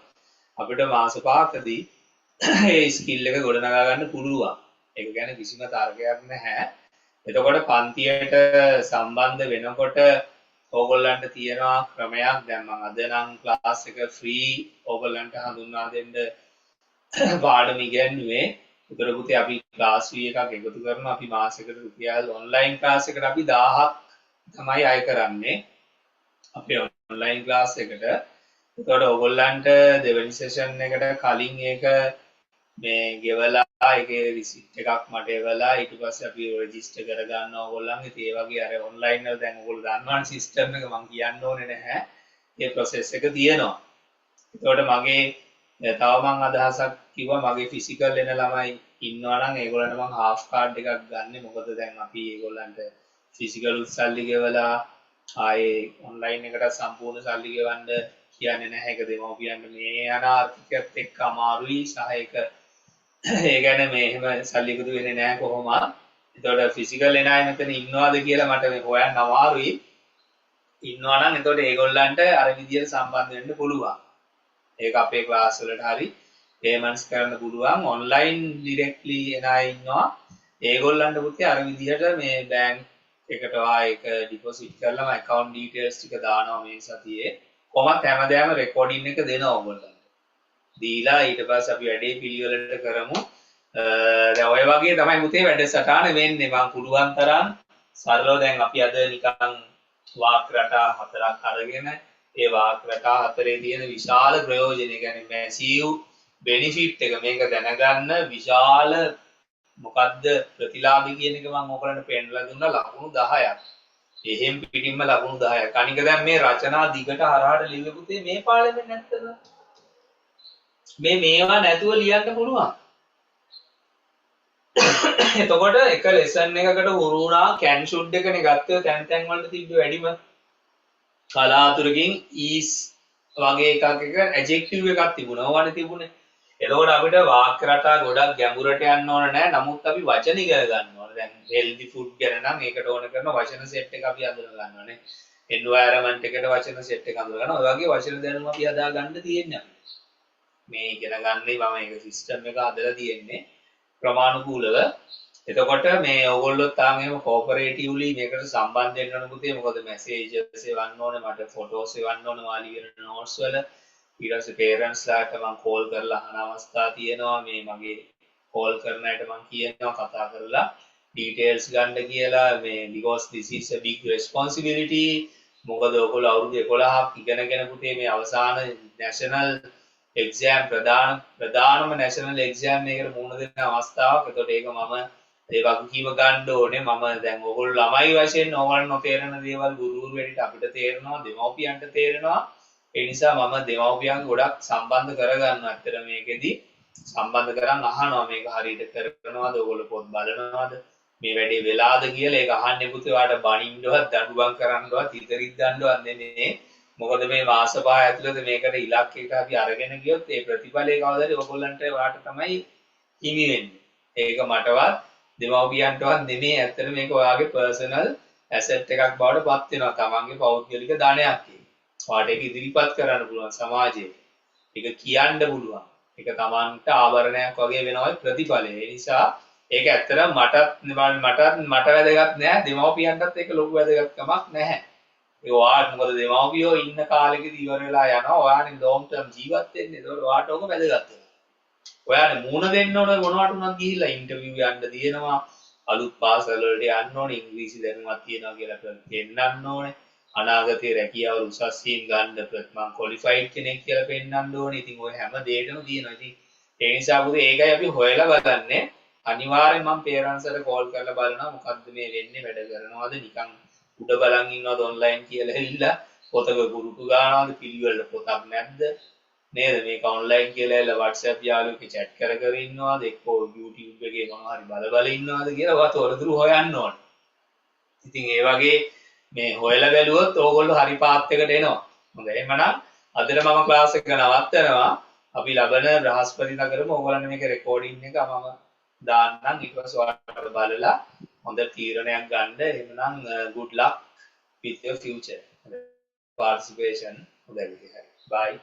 අපිට මාස 5කදී ඒ ස්කිල් එක ගොඩනගා ගන්න පුළුවන්. ඒක ගැන කිසිම තර්කයක් නැහැ. එතකොට පන්තියට සම්බන්ධ වෙනකොට ඕගොල්ලන්ට තියෙනවා ක්‍රමයක්. දැන් මම අද නම් ක්ලාස් එක ෆ්‍රී ඕගොල්ලන්ට හඳුන්වා දෙන්න පාඩම ඉගෙනුවේ. උතර පුතේ අපි ක්ලාස් ෆී එකක් එකතු කරනවා. අපි මාසෙකට රුපියල් ඔන්ලයින් ක්ලාස් එකට අපි 1000ක් තමයි අය කරන්නේ. අපේ ඔන්ලයින් ක්ලාස් එකට. එතකොට ඕගොල්ලන්ට දෙවෙනි සෙෂන් එකට කලින් ඒක මේ ගෙවලා ඒකේ රිසිට් එකක් මට එවලා ඊට පස්සේ අපි රෙජිස්ටර් කරගන්න ඕගොල්ලන්ගේ ඒ වගේ අර ඔන්ලයින් වල දැන් ඕගොල්ලෝ දන්නවනේ සිස්ටම් එක මම කියන්න ඕනේ නැහැ. ඒ ප්‍රොසෙස් එක තියෙනවා. එතකොට මගේ තව මං අදහසක් කිව්වා මගේ ෆිසිකල් එන ළමයි ඉන්නවා නම් ඒගොල්ලන්ට මං හාෆ් කාඩ් එකක් ගන්න. මොකද දැන් අපි ඒගොල්ලන්ට ෆිසිකල් සල්ලි ගෙවලා ආයේ ඔන්ලයින් එකට සම්පූර්ණ සල්ලි ගෙවන්න කියන්නේ නැහැ. ඒක දෙමව්පියන්ට මේ යන ආර්ථිකයත් එක්ක අමාරුයි සහ ඒක ඒ ගැන මේ එහෙම සල්ලි එකතු වෙන්නේ නැහැ කොහොමද. එතකොට ෆිසිකල් එන අය මෙතන ඉන්නවාද කියලා මට මේ හොයන්න අමාරුයි. ඉන්නවා නම් එතකොට ඒගොල්ලන්ට අර විදියට සම්බන්ධ වෙන්න පුළුවන්. ඒක අපේ ක්ලාස් වලට හරි පේමන්ට්ස් කරන්න පුළුවන්. ඔන්ලයින් ඩිරෙක්ට්ලි එන අය ඉන්නවා. ඒගොල්ලන්ට පුතේ අර විදියට මේ බැංක් එකට ආයක ඩිපොසිට් කරලාම account details ටික දානවා මේ සතියේ. කොහොමත් හැමදාම රෙකෝඩින් එක දෙනවා ඔයගොල්ලන්ට. දීලා ඊට පස්සේ අපි වැඩේ පිළිවෙලට කරමු. දැන් ඔය වගේ තමයි පුතේ වැඩසටහන වෙන්නේ. මම පුළුවන් තරම් සරලව දැන් අපි අද නිකන් වාක් රටා හතරක් අරගෙන ඒ වාක් රටා හතරේ තියෙන විශාල ප්‍රයෝජන කියන්නේ මැසිව් බෙනිෆිට් එක මේක දැනගන්න විශාල මොකද්ද ප්‍රතිලාභී කියන එක මම ඔයගලන්ට පෙන්නලා දුන්නා ලකුණු 10ක්. එහෙම් පිටින්ම ලකුණු 10ක්. අනික දැන් මේ රචනා දිගට හරහාට ලිව්වේ පුතේ මේ පාඩමෙන් නැත්තද? මේවා නැතුව ලියන්න පුළුවන්. එතකොට එක ලෙසන් එකකට හුරු වුණා කැන් ෂුඩ් එකනේ ගත්තේ තැන් වලට තිබ්බ වැඩිම කලාතුරකින් ඊස් වගේ එකක් එක ඇඩ්ජෙක්ටිව් එකක් තිබුණා. ඕවනේ තිබුණේ. එතකොට අපිට වාක්‍ය රටා ගොඩක් ගැඹුරට යන්න ඕන නැහැ. නමුත් අපි වචන ඉගෙන ගන්න ඕන. දැන් හෙල්දි ෆුඩ් ගැන නම් ඒකට ඕන කරන වචන සෙට් එක අපි හඳුනා ගන්න ඕනේ. එන්වයරන්මන්ට් එකට වචන සෙට් එක හඳුනා ගන්න. ඔය වගේ වචන දැනුම අපි හදා ගන්න තියෙන්නේ. මේ ඉගෙන ගන්නේ මම ඒක සිස්ටම් එක හදලා තියෙන්නේ ප්‍රමාණිකූලව. එතකොට මේ ඕගොල්ලෝ තාම එහෙම කෝපරේටිව්ලි මේකට සම්බන්ධ වෙන්න ඕන පුතේ. මොකද මැසේජස් එවන්න ඕනේ, මට ෆොටෝස් එවන්න ඕනේ මාලිගන නෝට්ස් වල. ඊට පස්සේ පේරන්ට්ස් ලාට මම කෝල් කරලා අහන අවස්ථා තියෙනවා. මේ මගේ කෝල් කරන අයට මම කියනවා කතා කරලා ඩීටේල්ස් ගන්න කියලා. මේ because this is a big responsibility. මොකද ඔයගොල්ලෝ අවුරුදු 11ක් ඉගෙනගෙන පුතේ මේ අවසාන නැෂනල් එක්සෑම් ප්‍රධානම නැෂනල් එක්සෑම් එකකට මුහුණ දෙන්න අවස්ථාවක්. එතකොට ඒක මම ඒ වගකීම ගන්න ඕනේ. මම දැන් ඕගොල්ලෝ ළමයි වශයෙන් ඕගොල්ලෝ නොතේරෙන දේවල් ගුරුවරු වෙඩිට අපිට තේරෙනවා, දෙමව්පියන්ට තේරෙනවා. ඒ නිසා මම දෙමව්පියන් ගොඩක් සම්බන්ධ කරගන්නවා. ඇත්තට මේකෙදි සම්බන්ධ කරන් අහනවා මේක හරියට කරනවද, ඕගොල්ලෝ පොත් බලනවද, මේ වැඩේ වෙලාද කියලා. ඒක අහන්නේ පුතේ ඔයාලට බනින්නවත් දඬුවම් කරන්නවත් ඉදිරිත් දඬුවම් නෙමෙයි. මොකද මේ මාස පහ ඇතුළත මේකට ඉලක්කයකට අපි අරගෙන ගියොත් ඒ ප්‍රතිඵලය කවදාද ඔයගොල්ලන්ට ඔයාලට තමයි හිමි වෙන්නේ. ඒක මටවත් දෙමව්පියන්ටවත් නෙමෙයි. ඇත්තට මේක ඔයාගේ පර්සනල් ඇසෙට් එකක් බවට පත් වෙනවා. තමන්ගේ පෞද්ගලික ධනයක් ඒක. ඔයාලට ඒක ඉදිරිපත් කරන්න පුළුවන් සමාජයට. ඒක කියන්න පුළුවන්. ඒක තමන්ට ආවරණයක් වගේ වෙනවා ප්‍රතිඵලය. ඒ නිසා ඒක ඇත්තටම මට වැදගත් නෑ. දෙමව්පියන්ටත් ඒක ලොකු වැදගත්කමක් නැහැ. ඒ ඔයාට මොකද දෙමව්පියෝ ඉන්න කාලෙකදී ඉවර වෙලා යනවා. ඔයානේ ලොන්ග් ටර්ම් ජීවත් වෙන්නේ. ඒතකොට ඔයාට ඕක වැදගත් වෙනවා. ඔයානේ මූණ දෙන්න ඕන මොනවට උනත් ගිහිල්ලා ඉන්ටර්විව් යන්න තියෙනවා. අලුත් පාසල් වලට යන්න ඕනේ. ඉංග්‍රීසි දැනුමක් තියෙනවා කියලා පෙන්නන්න ඕනේ. අනාගතයේ රැකියාව උසස්සියෙන් ගන්න මම ක්වොලිෆයිඩ් කෙනෙක් කියලා පෙන්නන්න ඕනේ. ඉතින් ඔය හැම දෙයකම තියෙනවා. ඉතින් ඒ නිසා පුතේ ඒකයි අපි හොයලා බලන්නේ. අනිවාර්යෙන් මම පේරන්ට්ස්ට කෝල් කරලා බලනවා මොකද්ද මේ වෙන්නේ, වැඩ කරනවද, නිකන් උඩ බලන් ඉන්නවද ඔන්ලයින් කියලා ඇවිල්ලා පොතක ගුරුතු ගන්නවද, පිළිවෙලට පොතක් නැද්ද නේද, මේක ඔන්ලයින් කියලා ඇවිල්ලා WhatsApp යාළුවෙක් chat කර ඉන්නවද, එක්කෝ YouTube එකේ මොනවා හරි බල ඉන්නවද කියලා ඔයා තොරතුරු හොයන්න ඕන. ඉතින් ඒ වගේ මේ හොයලා බැලුවොත් ඕගොල්ලෝ හරි පාත් එකට එනවා. හොඳයි. එහෙනම් අදට මම ක්ලාස් එක නවත්තනවා. අපි ලබන බ්‍රහස්පතින්දා කරමු. ඕගොල්ලන්ට මේක රෙකෝඩින් එක මම දාන්නම්. ඊට පස්සේ ඔයාලට බලලා හොඳ තීරණයක් ගන්න. එහෙනම් good luck with your future participation. හොඳයි. Bye.